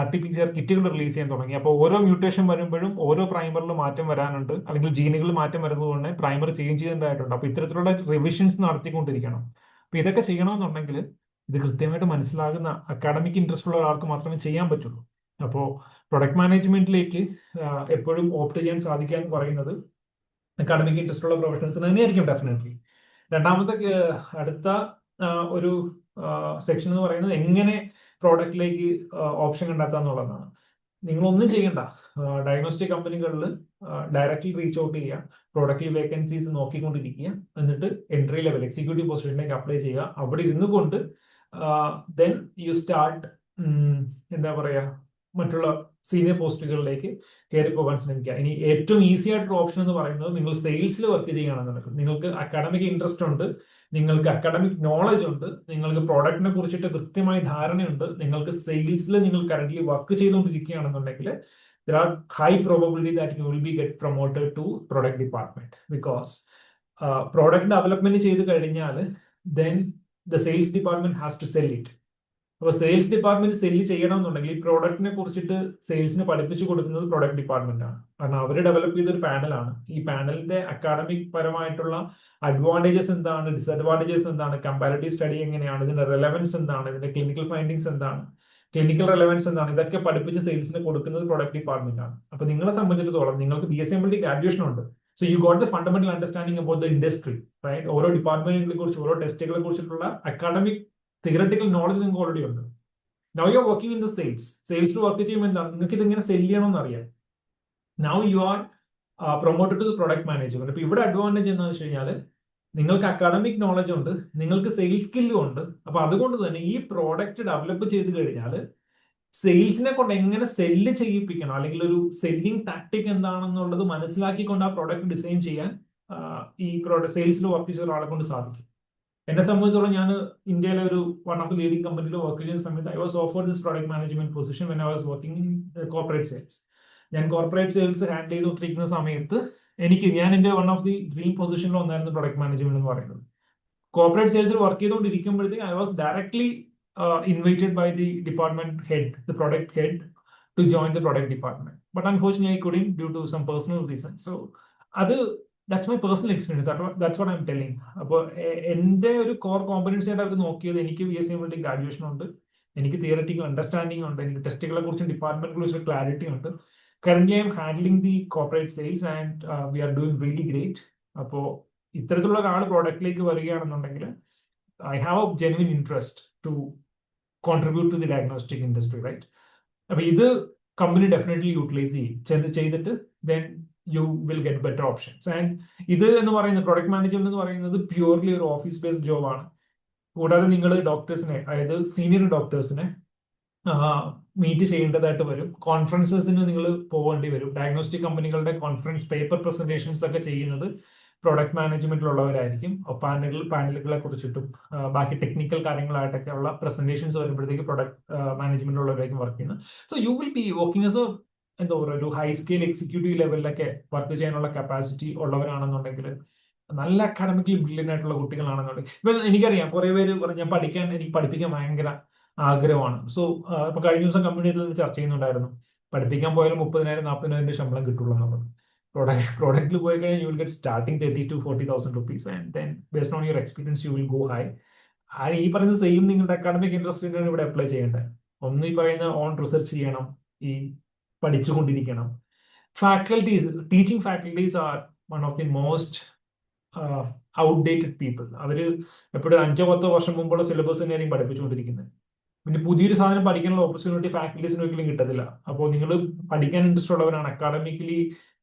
RT-PCR കിറ്റുകൾ റിലീസ് ചെയ്യാൻ തുടങ്ങി. അപ്പോൾ ഓരോ മ്യൂട്ടേഷൻ വരുമ്പോഴും ഓരോ പ്രൈമറിൽ മാറ്റം വരാനുണ്ട്, അല്ലെങ്കിൽ ജീനുകളിൽ മാറ്റം വരുന്നതുകൊണ്ട് പ്രൈമർ ചേഞ്ച് ചെയ്യേണ്ടതായിട്ടുണ്ട്. അപ്പൊ ഇത്തരത്തിലുള്ള റിവിഷൻസ് നടത്തിക്കൊണ്ടിരിക്കണം. അപ്പൊ ഇതൊക്കെ ചെയ്യണമെന്നുണ്ടെങ്കിൽ ഇത് കൃത്യമായിട്ട് മനസ്സിലാകുന്ന അക്കാഡമിക് ഇൻട്രസ്റ്റ് ഉള്ള ഒരാൾക്ക് മാത്രമേ ചെയ്യാൻ പറ്റുള്ളൂ. അപ്പോൾ പ്രൊഡക്റ്റ് മാനേജ്മെന്റിലേക്ക് എപ്പോഴും ഓപ്റ്റ് ചെയ്യാൻ സാധിക്കുക എന്ന് പറയുന്നത് അക്കാഡമിക് ഇൻട്രസ്റ്റ് ഉള്ള പ്രൊഫഷണൽസിന് തന്നെയായിരിക്കും ഡെഫിനറ്റ്ലി. രണ്ടാമത്തെ അടുത്ത ഒരു സെക്ഷൻ എന്ന് പറയുന്നത് എങ്ങനെ പ്രോഡക്റ്റിലേക്ക് ഓപ്ഷൻ കണ്ടെത്തുക എന്നുള്ളതാണ്. നിങ്ങളൊന്നും ചെയ്യണ്ട, ഡയഗ്നോസ്റ്റിക് കമ്പനികളിൽ ഡയറക്റ്റ്ലി റീച്ച് ഔട്ട് ചെയ്യുക, പ്രോഡക്റ്റിൽ വേക്കൻസീസ് നോക്കിക്കൊണ്ടിരിക്കുക, എന്നിട്ട് എൻട്രി ലെവൽ എക്സിക്യൂട്ടീവ് പൊസിഷനിലേക്ക് അപ്ലൈ ചെയ്യുക. അവിടെ ഇരുന്നു കൊണ്ട് ദെൻ യു സ്റ്റാർട്ട് എന്താ പറയുക മറ്റുള്ള സീനിയർ പോസ്റ്റുകളിലേക്ക് കയറി പോകാൻ ശ്രമിക്കുക. ഇനി ഏറ്റവും ഈസി ആയിട്ടുള്ള ഓപ്ഷൻ എന്ന് പറയുന്നത് നിങ്ങൾ സെയിൽസിൽ വർക്ക് ചെയ്യുകയാണെന്നുണ്ടെങ്കിൽ, നിങ്ങൾക്ക് അക്കാഡമിക് ഇൻട്രസ്റ്റ് ഉണ്ട്, നിങ്ങൾക്ക് അക്കാഡമിക് നോളജ് ഉണ്ട്, നിങ്ങൾക്ക് പ്രോഡക്റ്റിനെ കുറിച്ചിട്ട് കൃത്യമായ ധാരണയുണ്ട്, നിങ്ങൾക്ക് സെയിൽസിൽ നിങ്ങൾ കറന്റ്ലി വർക്ക് ചെയ്തുകൊണ്ടിരിക്കുകയാണെന്നുണ്ടെങ്കിൽ there are high probability that you will be get promoted to product department because product development ചെയ്ത് കഴിഞ്ഞാൽ then the sales department has to sell it. അപ്പോൾ സെയിൽസ് ഡിപ്പാർട്ട്മെന്റ് സെല്ല് ചെയ്യണമെന്നുണ്ടെങ്കിൽ ഈ പ്രോഡക്റ്റിനെ കുറിച്ചിട്ട് സെയിൽസിന് പഠിപ്പിച്ചു കൊടുക്കുന്നത് പ്രൊഡക്റ്റ് ഡിപ്പാർട്ട്മെന്റ് ആണ്. കാരണം അവർ ഡെവലപ്പ് ചെയ്തൊരു പാനലാണ്. ഈ പാനലിന്റെ അക്കാഡമിക് പരമായിട്ടുള്ള അഡ്വാൻറ്റേജസ് എന്താണ്, ഡിസഡ്വാൻറ്റേജസ് എന്താണ്, കമ്പാരിറ്റീവ് സ്റ്റഡി എങ്ങനെയാണ്, ഇതിന്റെ റെലവൻസ് എന്താണ്, ഇതിന്റെ ക്ലിനിക്കൽ ഫൈൻഡിങ്സ് എന്താണ്, ക്ലിനിക്കൽ റെലവൻസ് എന്താണ്, ഇതൊക്കെ പഠിപ്പിച്ച് സെയിൽസിന് കൊടുക്കുന്നത് പ്രൊഡക്റ്റ് ഡിപ്പാർട്ട്മെന്റ് ആണ്. അപ്പൊ നിങ്ങളെ സംബന്ധിച്ചിടത്തോളം നിങ്ങൾക്ക് BSc ഗ്രാജുവേഷൻ ഉണ്ട്. So you got the fundamental understanding about the industry, right? ഓരോ ഡിപ്പാർട്ട്മെന്റുകളെ കുറിച്ച്, ഓരോ ടെസ്റ്റുകളെ കുറിച്ചിട്ടുള്ള അക്കാഡമിക് തിയററ്റിക്കൽ നോളജ് നിങ്ങൾക്ക് ഓൾറെഡി ഉണ്ട്. Now you are working in the സെയിൽസിൽ വർക്ക് ചെയ്യുമ്പോൾ എന്താണ് നിങ്ങൾക്ക് ഇതിങ്ങനെ സെല് ചെയ്യണമെന്ന് അറിയാം. Now you are promoted to the product management. അപ്പൊ ഇവിടെ അഡ്വാൻറ്റേജ് എന്താണെന്ന് വെച്ച് കഴിഞ്ഞാൽ നിങ്ങൾക്ക് അക്കാഡമിക് നോളജ് ഉണ്ട്, നിങ്ങൾക്ക് സെയിൽസ് സ്കില്ലും ഉണ്ട്. അപ്പൊ അതുകൊണ്ട് തന്നെ ഈ പ്രോഡക്റ്റ് ഡെവലപ്പ് ചെയ്ത് കഴിഞ്ഞാൽ സെയിൽസിനെ കൊണ്ട് എങ്ങനെ സെല്ല് ചെയ്യിപ്പിക്കണം, അല്ലെങ്കിൽ ഒരു സെല്ലിംഗ് ടാക്ടിക് എന്താണെന്നുള്ളത് മനസ്സിലാക്കിക്കൊണ്ട് ആ പ്രോഡക്റ്റ് ഡിസൈൻ ചെയ്യാൻ ഈ സെയിൽസിൽ വർക്ക് ചെയ്ത ഒരാളെ കൊണ്ട് സാധിക്കും. എന്നെ സംബന്ധിച്ചോളം ഞാൻ ഇന്ത്യയിലെ ഒരു വൺ ഓഫ് ദി ലീഡിംഗ് കമ്പനിയിൽ വർക്ക് ചെയ്യുന്ന സമയത്ത് I was offered this product management position when I was working in corporate sales. ഞാൻ കോർപ്പറേറ്റ് സെയിൽസ് ഹാൻഡിൽ ചെയ്തുകൊണ്ടിരിക്കുന്ന സമയത്ത് ഞാൻ എന്റെ വൺ ഓഫ് ദി ഡ്രീം പൊസിഷനിൽ ഒന്നായിരുന്നു പ്രൊഡക്റ്റ് മാനേജ്മെന്റ് എന്ന് പറയുന്നത്. കോർപ്പറേറ്റ് സെയിൽസിൽ വർക്ക് ചെയ്തുകൊണ്ടിരിക്കുമ്പോഴത്തേക്ക് I was directly invited by the department head, the product head, to join the product department. But unfortunately I couldn't due to some personal reason. So അത് that's my personal experience. That's what I am telling. അപ്പോൾ എന്റെ ഒരു core competency ആയിട്ട് അവർ നോക്കിയത് എനിക്ക് BSc graduation ഉണ്ട്, എനിക്ക് theoretical understanding ഉണ്ട്, എനിക്ക് ടെസ്റ്റുകളെ കുറിച്ചും ഡിപ്പാർട്ട്മെന്റിനെ കുറിച്ചും ക്ലാരിറ്റി ഉണ്ട്. Currently I'm handling the corporate sales and we are doing really great. അപ്പോൾ ഇത്തരത്തിലുള്ള ഒരാൾ പ്രോഡക്റ്റിലേക്ക് വരികയാണെന്നുണ്ടെങ്കിൽ I have a genuine interest to contribute to the diagnostic industry, right? അപ്പൊ ഇത് കമ്പനി ഡെഫിനറ്റ്ലി യൂട്ടിലൈസ് ചെയ്തിട്ട് then you will get better options. And ഇത് എന്ന് പറയുന്നത് പ്രൊഡക്റ്റ് മാനേജ്മെന്റ് എന്ന് പറയുന്നത് പ്യൂർലി ഒരു ഓഫീസ് ബേസ്ഡ് ജോബാണ്. കൂടാതെ നിങ്ങൾ ഡോക്ടേഴ്സിനെ, അതായത് സീനിയർ ഡോക്ടേഴ്സിനെ മീറ്റ് ചെയ്യേണ്ടതായിട്ട് വരും. കോൺഫറൻസസിന് നിങ്ങൾ പോകേണ്ടി വരും. ഡയഗ്നോസ്റ്റിക് കമ്പനികളുടെ കോൺഫറൻസ് പേപ്പർ പ്രസന്റേഷൻസ് ഒക്കെ ചെയ്യുന്നത് പ്രൊഡക്റ്റ് മാനേജ്മെന്റിലുള്ളവരായിരിക്കും. പാനലുകളെ കുറിച്ചിട്ടും ബാക്കി ടെക്നിക്കൽ കാര്യങ്ങളായിട്ടൊക്കെ ഉള്ള പ്രസന്റേഷൻസ് വരുമ്പോഴത്തേക്ക് പ്രൊഡക്റ്റ് മാനേജ്മെന്റിലുള്ളവരായിരിക്കും വർക്ക് ചെയ്യുന്നത്. So you will be working as എന്താ പറയുക ഒരു ഹൈ സ്കെയിൽ എക്സിക്യൂട്ടീവ് ലെവലിലൊക്കെ വർക്ക് ചെയ്യാനുള്ള കപ്പാസിറ്റി ഉള്ളവരാണെന്നുണ്ടെങ്കിൽ, നല്ല അക്കാഡമിക്കലി ബ്രില്യൻ്റ് ആയിട്ടുള്ള കുട്ടികളാണെന്നുണ്ടെങ്കിൽ, ഇപ്പൊ എനിക്കറിയാം കുറെ പേര് എനിക്ക് പഠിപ്പിക്കാൻ ഭയങ്കര ആഗ്രഹമാണ്. സോ ഇപ്പൊ കഴിഞ്ഞ ദിവസം കമ്മ്യൂണിറ്റിയിൽ നിന്ന് ചർച്ച ചെയ്യുന്നുണ്ടായിരുന്നു, പഠിപ്പിക്കാൻ പോയാലും 30,000-40,000 ശമ്പളം കിട്ടുള്ളൂ എന്നുള്ളത്. പ്രോഡക്റ്റിൽ പോയി കഴിഞ്ഞാൽ you will get starting 30,000 to 40,000 rupees, and then based on your experience you will go high. ഈ പറയുന്ന സെയിം നിങ്ങളുടെ അക്കാഡമിക് ഇൻട്രസ്റ്റിനാണ് ഇവിടെ അപ്ലൈ ചെയ്യേണ്ടത്. ഒന്ന് ഈ പറയുന്ന ഓൺ റിസർച്ച് ചെയ്യണം, ഈ പഠിച്ചുകൊണ്ടിരിക്കണം. Faculties, teaching faculties are one of the most outdated people. അവര് എപ്പോഴും 5-10 വർഷം മുമ്പുള്ള സിലബസ് തന്നെയായിരിക്കും പഠിപ്പിച്ചുകൊണ്ടിരിക്കുന്നത്. പിന്നെ പുതിയൊരു സാധനം പഠിക്കാനുള്ള ഓപ്പർച്യൂണിറ്റി ഫാക്കൽറ്റീസിന് ഒരിക്കലും കിട്ടത്തില്ല. അപ്പോൾ നിങ്ങൾ പഠിക്കാൻ ഇൻട്രസ്റ്റ് ഉള്ളവരാണ്, അക്കാഡമിക്കലി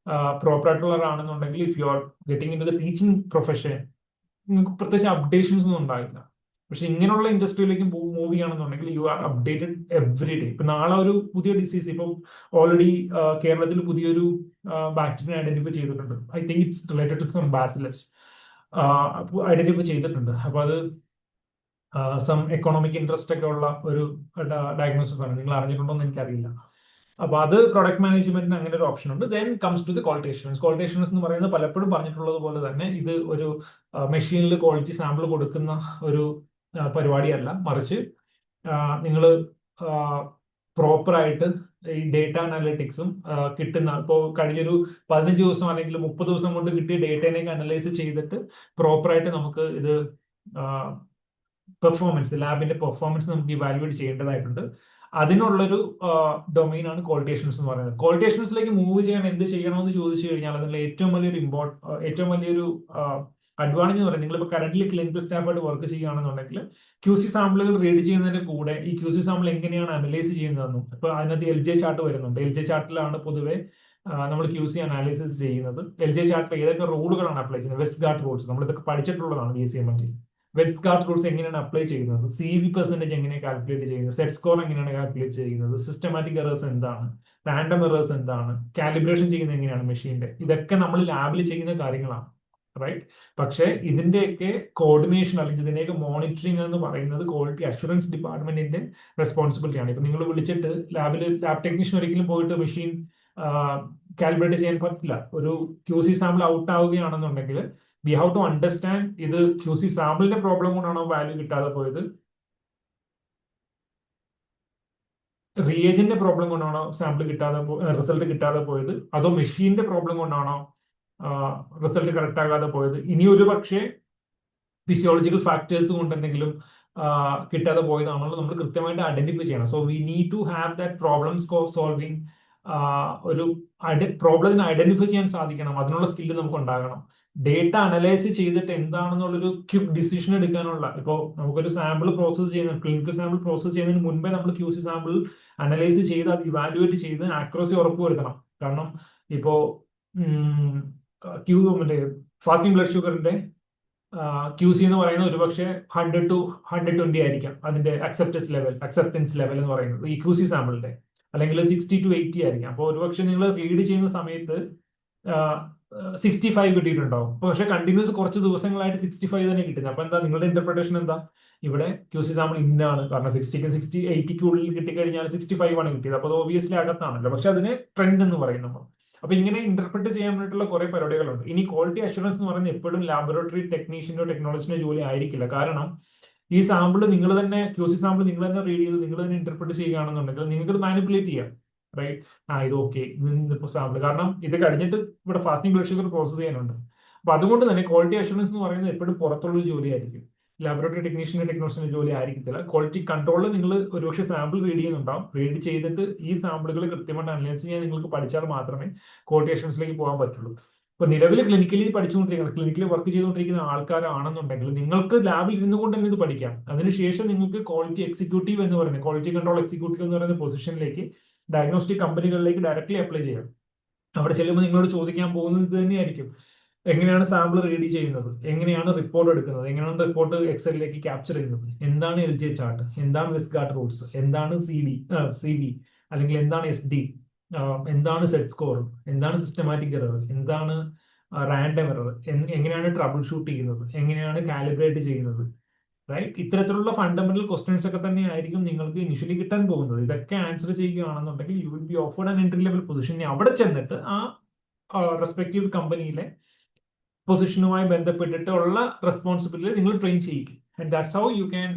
പ്രോപ്പർ ആയിട്ടുള്ളവരാണെന്നുണ്ടെങ്കിൽ, if you are getting into the teaching profession, നിങ്ങൾക്ക് പ്രത്യേകിച്ച് അപ്ഡേഷൻസ് ഒന്നും ഉണ്ടാകില്ല. പക്ഷെ ഇങ്ങനെയുള്ള ഇൻഡസ്ട്രിയിലേക്ക് മൂവ് ചെയ്യുകയാണെന്നുണ്ടെങ്കിൽ you are updated every day. ഇപ്പൊ നാളെ ഒരു പുതിയ ഡിസീസ്, ഇപ്പം ഓൾറെഡി കേരളത്തിൽ പുതിയൊരു ബാക്ടീരിയ ഐഡന്റിഫൈ ചെയ്തിട്ടുണ്ട്. I think it's related to some bacillus identify ചെയ്തിട്ടുണ്ട്. അപ്പൊ അത് സം എക്കണോമിക് ഇൻട്രസ്റ്റ് ഒക്കെ ഉള്ള ഒരു ഡയഗ്നോസിസ് ആണ്. നിങ്ങൾ അറിഞ്ഞിട്ടുണ്ടോ എന്ന് എനിക്കറിയില്ല. അപ്പൊ അത് പ്രൊഡക്റ്റ് മാനേജ്മെന്റിന് അങ്ങനെ ഒരു ഓപ്ഷൻ ഉണ്ട്. Then comes to the quality assurance. Quality assurance എന്ന് പറയുന്നത് പലപ്പോഴും പറഞ്ഞിട്ടുള്ളത് പോലെ തന്നെ ഇത് ഒരു മെഷീനിൽ ക്വാളിറ്റി സാമ്പിൾ കൊടുക്കുന്ന ഒരു പരിപാടിയല്ല, മറിച്ച് നിങ്ങൾ പ്രോപ്പറായിട്ട് ഈ ഡേറ്റ അനാലിറ്റിക്സും കിട്ടുന്ന, ഇപ്പോൾ കഴിഞ്ഞൊരു 15 ദിവസം അല്ലെങ്കിൽ 30 ദിവസം കൊണ്ട് കിട്ടിയ ഡേറ്റേനെയൊക്കെ അനലൈസ് ചെയ്തിട്ട് പ്രോപ്പറായിട്ട് നമുക്ക് ഇത് പെർഫോമൻസ്, ലാബിന്റെ പെർഫോമൻസ് നമുക്ക് ഇവാലുവേറ്റ് ചെയ്യേണ്ടതായിട്ടുണ്ട്. അതിനുള്ളൊരു ഡൊമൈനാണ് ക്വാളിറ്റി അഷ്വറൻസ് എന്ന് പറയുന്നത്. ക്വാളിറ്റി അഷ്വറൻസിലേക്ക് മൂവ് ചെയ്യാൻ എന്ത് ചെയ്യണമെന്ന് ചോദിച്ചു കഴിഞ്ഞാൽ അതിനുള്ള ഏറ്റവും വലിയൊരു അഡ്വാൻറ്റേജ് എന്ന് പറയുന്നത്, നിങ്ങളിപ്പോൾ കറന്റ്ലി ക്ലിനിക്കൽ സ്റ്റാഫായിട്ട് വർക്ക് ചെയ്യുകയാണെന്നുണ്ടെങ്കിൽ QC സാമ്പിളുകൾ റീഡ് ചെയ്യുന്നതിന്റെ കൂടെ ഈ QC സാമ്പിൾ എങ്ങനെയാണ് അനലൈസ് ചെയ്യുന്നതെന്നും, ഇപ്പൊ അതിനകത്ത് LJ ചാർട്ട് വരുന്നുണ്ട്. LJ ചാർട്ടിലാണ് പൊതുവെ നമ്മൾ QC അനാലിസിസ് ചെയ്യുന്നത്. LJ ചാർട്ടിൽ ഏതൊക്കെ റൂളുകളാണ് അപ്ലൈ ചെയ്യുന്നത്, വെസ്റ്റ്ഗാർഡ് റൂൾസ്, നമ്മളിതൊക്കെ പഠിച്ചിട്ടുള്ളതാണ് BCML. വെസ്റ്റ്ഗാർഡ് റൂൾസ് എങ്ങനെയാണ് അപ്ലൈ ചെയ്യുന്നത്, CV പെർസെന്റേജ് എങ്ങനെയാണ് കാൽക്കുലേറ്റ് ചെയ്യുന്നത്, സെറ്റ് സ്കോർ എങ്ങനെയാണ് കാൽക്കുലേറ്റ് ചെയ്യുന്നത്, സിസ്റ്റമാറ്റിക് എറേഴ്സ് എന്താണ്, റാൻഡം എറേഴ്സ് എന്താണ്, കാലിബ്രേഷൻ ചെയ്യുന്നത് എങ്ങനെയാണ് മെഷീന്റെ, ഇതൊക്കെ നമ്മൾ ലാബിൽ ചെയ്യുന്ന കാര്യങ്ങളാണ്, റൈറ്റ്. പക്ഷേ ഇതിന്റെയൊക്കെ കോർഡിനേഷൻ അല്ലെങ്കിൽ ഇതിന്റെയൊക്കെ മോണിറ്ററിംഗ് എന്ന് പറയുന്നത് ക്വാളിറ്റി അഷ്വറൻസ് ഡിപ്പാർട്ട്മെന്റിന്റെ റെസ്പോൺസിബിലിറ്റിയാണ്. ഇപ്പൊ നിങ്ങൾ വിളിച്ചിട്ട് ലാബ് ടെക്നീഷ്യൻ ഒരിക്കലും പോയിട്ട് മെഷീൻ കാലിബ്രേറ്റ് ചെയ്യാൻ പറ്റില്ല. ഒരു QC സാമ്പിൾ ഔട്ട് ആവുകയാണെന്നുണ്ടെങ്കിൽ വി ഹാവ് ടു അണ്ടർസ്റ്റാൻഡ് ഇത് QC സാമ്പിളിന്റെ പ്രോബ്ലം കൊണ്ടാണോ വാല്യൂ കിട്ടാതെ പോയത്, റിയേജന്റിന്റെ പ്രോബ്ലം കൊണ്ടാണോ റിസൾട്ട് കിട്ടാതെ പോയത്, അതോ മെഷീന്റെ പ്രോബ്ലം കൊണ്ടാണോ റിസൾട്ട് കറക്റ്റ് ആകാതെ പോയത്, ഇനി ഒരു പക്ഷേ ഫിസിയോളജിക്കൽ ഫാക്ടേഴ്സ് കൊണ്ട് എന്തെങ്കിലും കിട്ടാതെ പോയതാണല്ലോ നമ്മൾ കൃത്യമായിട്ട് ഐഡന്റിഫൈ ചെയ്യണം. So we need to have that problem solving, ഒരു പ്രോബ്ലത്തിന് ഐഡന്റിഫൈ ചെയ്യാൻ സാധിക്കണം, അതിനുള്ള സ്കില്ല് നമുക്ക് ഉണ്ടാകണം. ഡേറ്റ അനലൈസ് ചെയ്തിട്ട് എന്താണെന്നുള്ളൊരു ക്വിക്ക് ഡിസിഷൻ എടുക്കാനുള്ള, ഇപ്പോൾ നമുക്കൊരു സാമ്പിൾ പ്രോസസ് ചെയ്യുന്ന, ക്ലിനിക്കൽ സാമ്പിൾ പ്രോസസ് ചെയ്യുന്നതിന് മുൻപേ നമ്മൾ QC സാമ്പിൾ അനലൈസ് ചെയ്ത് അത് ഇവാലുവേറ്റ് ചെയ്ത് ആക്യുറസി ഉറപ്പുവരുത്തണം. കാരണം ഇപ്പോ ഫാസ്റ്റിംഗ് ബ്ലഡ് ഷുഗറിന്റെ QC എന്ന് പറയുന്നത് ഒരുപക്ഷെ 100 to 120 ആയിരിക്കാം അതിന്റെ അക്സെപ്റ്റൻസ് ലെവൽ എന്ന് പറയുന്നത് ഈ QC സാമ്പിളിന്റെ, അല്ലെങ്കിൽ 60 to 80 ആയിരിക്കാം. അപ്പോൾ ഒരുപക്ഷെ നിങ്ങൾ റീഡ് ചെയ്യുന്ന സമയത്ത് 65 കിട്ടിയിട്ടുണ്ടാവും, പക്ഷെ കണ്ടിന്യൂസ് കുറച്ച് ദിവസങ്ങളായിട്ട് 65 തന്നെ കിട്ടുന്നത്. അപ്പൊ എന്താ നിങ്ങളുടെ ഇന്റർപ്രിട്ടേഷൻ എന്താ, ഇവിടെ QC സാമ്പിൾ ഇന്നാണ്, കാരണം 80ക്ക് ഉള്ളിൽ കിട്ടിക്കഴിഞ്ഞാൽ 65 ആണ് കിട്ടിയത്, അപ്പോൾ അത് ഓബിയസ്ലി അകത്താണല്ലോ. പക്ഷെ അതിനെ ട്രെൻഡ് എന്ന് പറയും നമ്മൾ. അപ്പൊ ഇങ്ങനെ ഇന്റർപ്രറ്റ് ചെയ്യാൻ വേണ്ടിയിട്ടുള്ള കുറെ പരിപാടികളുണ്ട്. ഇനി ക്വാളിറ്റി അഷ്വറൻസ് എന്ന് പറയുന്നത് എപ്പോഴും ലാബോറട്ടറി ടെക്നീഷ്യനോ ടെക്നോളജിസ്റ്റോ ജോലി ആയിരിക്കില്ല. കാരണം ഈ സാമ്പിൾ നിങ്ങൾ തന്നെ, QC സാമ്പിൾ നിങ്ങൾ തന്നെ റീഡ് ചെയ്ത് നിങ്ങൾ തന്നെ ഇന്റർപ്രറ്റ് ചെയ്യുകയാണെന്നുണ്ടെങ്കിൽ നിങ്ങൾക്ക് മാനിപ്പുലേറ്റ് ചെയ്യാം, റൈറ്റ്. ഇത് ഓക്കെ, ഇതിപ്പോ സാമ്പിൾ, കാരണം ഇത് കഴിഞ്ഞിട്ട് ഇവിടെ ഫാസ്റ്റിംഗ് ബ്ലഡ് ഷുഗർ പ്രോസസ് ചെയ്യാനുണ്ട്. അപ്പൊ അതുകൊണ്ട് തന്നെ ക്വാളിറ്റി അഷ്വറൻസ് എന്ന് പറയുന്നത് എപ്പോഴും പുറത്തുള്ള ജോലിയായിരിക്കും, ലാബോറട്ടറി ടെക്നീഷ്യനോ ടെക്നോളജിസ്റ്റോ ജോലി ആയിരിക്കത്തില്ല. ക്വാളിറ്റി കൺട്രോളിൽ നിങ്ങൾ ഒരുപക്ഷെ സാമ്പിൾ റീഡ് ചെയ്യുന്നുണ്ടാവും, റീഡ് ചെയ്തിട്ട് ഈ സാമ്പിളുകൾ കൃത്യമായിട്ട് അനലൈസ് ചെയ്യാൻ നിങ്ങൾക്ക് പഠിച്ചാൽ മാത്രമേ ക്വാളിറ്റി അഷ്വറൻസിലേക്ക് പോകാൻ പറ്റുള്ളൂ. ഇപ്പൊ നിലവിൽ ക്ലിനിക്കലി പഠിച്ചുകൊണ്ടിരിക്കുന്ന, ക്ലിനിക്കലി വർക്ക് ചെയ്തുകൊണ്ടിരിക്കുന്ന ആൾക്കാരാണെന്നുണ്ടെങ്കിൽ നിങ്ങൾക്ക് ലാബിൽ ഇരുന്നുകൊണ്ട് തന്നെ ഇത് പഠിക്കാം. അതിനുശേഷം നിങ്ങൾക്ക് ക്വാളിറ്റി എക്സിക്യൂട്ടീവ് എന്ന് പറയുന്നത്, ക്വാളിറ്റി കൺട്രോൾ എക്സിക്യൂട്ടീവ് എന്ന് പറയുന്ന പൊസിഷനിലേക്ക് ഡയഗ്നോസ്റ്റിക് കമ്പനികളിലേക്ക് ഡയറക്ട്ലി അപ്ലൈ ചെയ്യാം. അവിടെ ചെല്ലുമ്പോൾ നിങ്ങളോട് ചോദിക്കാൻ പോകുന്നത് ഇത് തന്നെയായിരിക്കും, എങ്ങനെയാണ് സാമ്പിൾ റീഡ് ചെയ്യുന്നത്, എങ്ങനെയാണ് റിപ്പോർട്ട് എടുക്കുന്നത്, എങ്ങനെയാണ് റിപ്പോർട്ട് എക്സലിലേക്ക് ക്യാപ്ചർ ചെയ്യുന്നത്, എന്താണ് LJ ചാർട്ട്, എന്താണ് വെസ്റ്റ്ഗാർഡ് റൂൾസ്, എന്താണ് CV, അല്ലെങ്കിൽ എന്താണ് SD, എന്താണ് സെറ്റ് സ്കോർ, എന്താണ് സിസ്റ്റമാറ്റിക് എറർ, എന്താണ് റാൻഡം എറർ, എങ്ങനെയാണ് ട്രബിൾ ഷൂട്ട് ചെയ്യുന്നത്, എങ്ങനെയാണ് കാലിബ്രേറ്റ് ചെയ്യുന്നത്, റൈറ്റ്. ഇത്തരത്തിലുള്ള ഫണ്ടമെന്റൽ ക്വസ്റ്റ്യൻസ് ഒക്കെ തന്നെ ആയിരിക്കും നിങ്ങൾക്ക് ഇനിഷ്യലി കിട്ടാൻ പോകുന്നത്. ഇതൊക്കെ ആൻസർ ചെയ്യുകയാണെന്നുണ്ടെങ്കിൽ you will be offered an entry level position. അവിടെ ചെന്നിട്ട് ആ റെസ്പെക്റ്റീവ് കമ്പനിയിലെ പൊസിഷനുമായി ബന്ധപ്പെട്ടിട്ടുള്ള റെസ്പോൺസിബിലിറ്റി നിങ്ങൾ ട്രെയിൻ ചെയ്യിക്കും. And that's how you can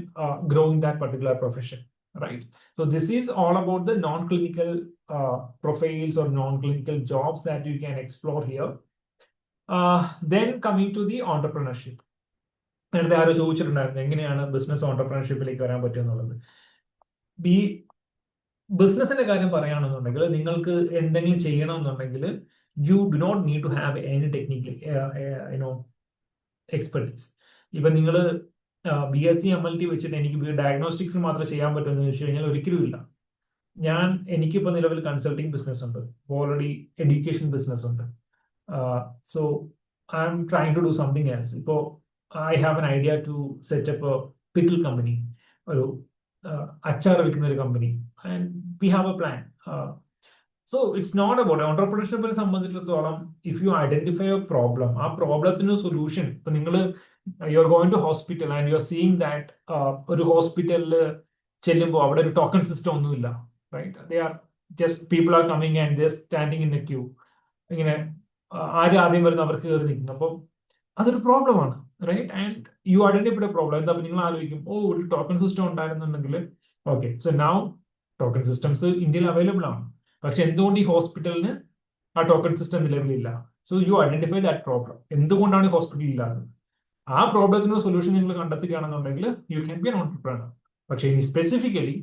grow in that particular profession. right? So this is all about the non-clinical profiles or non-clinical jobs that you can explore here. Then coming to the entrepreneurship. നേരത്തെ ആരോ ചോദിച്ചിട്ടുണ്ടായിരുന്നു എങ്ങനെയാണ് business ഓണ്ടർപ്രണർഷിപ്പിലേക്ക് വരാൻ പറ്റുമെന്നുള്ളത്. ഈ ബിസിനസിന്റെ കാര്യം പറയുകയാണെന്നുണ്ടെങ്കിൽ നിങ്ങൾക്ക് എന്തെങ്കിലും ചെയ്യണമെന്നുണ്ടെങ്കിൽ you do not need to have any technical expertise. ഇപ്പൊ നിങ്ങൾ BSc MLT വെച്ചിട്ട് എനിക്ക് ഡയഗ്നോസ്റ്റിക്സ് മാത്രമേ ചെയ്യാൻ പറ്റുമെന്ന് ചോദിച്ചു കഴിഞ്ഞാൽ ഒരിക്കലും ഇല്ല. എനിക്കിപ്പോൾ നിലവിൽ കൺസൾട്ടിങ് ബിസിനസ് ഉണ്ട്, ഓൾറെഡി എഡ്യൂക്കേഷൻ ബിസിനസ് ഉണ്ട്. So I'm trying to do something else. ഇപ്പോൾ I have an idea to set up a pickle company, or achar വിൽക്കുന്ന ഒരു company, and we have a plan. So it's not about entrepreneurship സംബന്ധിച്ചിടത്തോളം, if you identify a problem, ആ പ്രോബ്ലത്തിന് solution. ഇപ്പൊ നിങ്ങൾ you're going to hospital and you're seeing that ഒരു ഹോസ്പിറ്റലിൽ ചെല്ലുമ്പോൾ അവിടെ ഒരു ടോക്കൺ സിസ്റ്റം ഒന്നുമില്ല, right? They are just people are coming and they're standing in a queue. ഇങ്ങനെ ആര് ആദ്യം വരുന്ന അവർക്ക് കയറി നിൽക്കുന്നു. അപ്പോൾ അതൊരു പ്രോബ്ലമാണ്, right? And you identified a problem. എന്താ നിങ്ങൾ ആലോചിക്കും, ഒരു ടോക്കൺ സിസ്റ്റം ഉണ്ടായിരുന്നുണ്ടെങ്കിൽ okay. So now token systems ഇന്ത്യയിൽ അവൈലബിൾ ആണ്, പക്ഷെ എന്തുകൊണ്ട് ഈ ഹോസ്പിറ്റലിന് ആ ടോക്കൺ സിസ്റ്റം നിലവിലില്ല? So you identify that problem. എന്തുകൊണ്ടാണ് ഹോസ്പിറ്റൽ ഇല്ലാത്തത്? ആ പ്രോബ്ലത്തിന് സൊല്യൂഷൻ നിങ്ങൾ കണ്ടെത്തുകയാണെന്നുണ്ടെങ്കിൽ you can be an entrepreneur. പക്ഷേ ഇനി സ്പെസിഫിക്കലി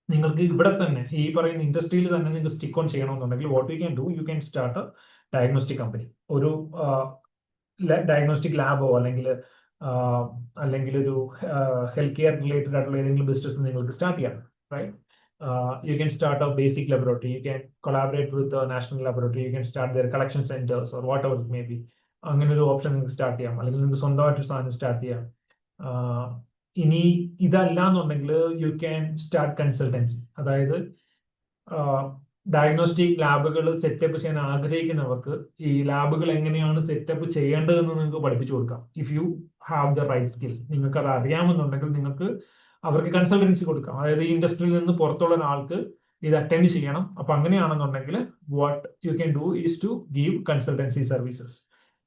നിങ്ങൾക്ക് ഇവിടെ തന്നെ ഈ പറയുന്ന ഇൻഡസ്ട്രിയിൽ തന്നെ നിങ്ങൾക്ക് സ്റ്റിക്ക് ഓൺ ചെയ്യണമെന്നുണ്ടെങ്കിൽ what you can do, you can start A diagnostic company. ഒരു ഡയഗ്നോസ്റ്റിക് ലാബോ അല്ലെങ്കിൽ ഒരു ഹെൽത്ത് കെയർ റിലേറ്റഡ് ആയിട്ടുള്ള ഏതെങ്കിലും ബിസിനസ് നിങ്ങൾക്ക് സ്റ്റാർട്ട് ചെയ്യാം, right? You can start a basic laboratory, you can collaborate with the national laboratory, you can start their collection centers or whatever it may be. അങ്ങനെ ഒരു option നിങ്ങൾക്ക് start ചെയ്യാം, അല്ലെങ്കിൽ നിങ്ങൾക്ക് സ്വന്തമായിട്ട് സാധനം സ്റ്റാർട്ട് ചെയ്യാം. ഇനി ഇതല്ല എന്നുണ്ടെങ്കിൽ യു ക്യാൻ സ്റ്റാർട്ട് കൺസൾട്ടൻസി. അതായത് ഡയഗ്നോസ്റ്റിക് ലാബുകൾ സെറ്റപ്പ് ചെയ്യാൻ ആഗ്രഹിക്കുന്നവർക്ക് ഈ ലാബുകൾ എങ്ങനെയാണ് സെറ്റപ്പ് ചെയ്യേണ്ടതെന്ന് നിങ്ങൾക്ക് പഠിപ്പിച്ചു കൊടുക്കാം. If you have the right skill, നിങ്ങൾക്ക് അത് അറിയാമെന്നുണ്ടെങ്കിൽ നിങ്ങൾക്ക് അവർക്ക് കൺസൾട്ടൻസി കൊടുക്കാം. അതായത് ഈ ഇൻഡസ്ട്രിയിൽ നിന്ന് പുറത്തുള്ള ഒരാൾക്ക് ഇത് അറ്റൻഡ് ചെയ്യണം. അപ്പൊ അങ്ങനെയാണെന്നുണ്ടെങ്കിൽ what you can do is to give consultancy services.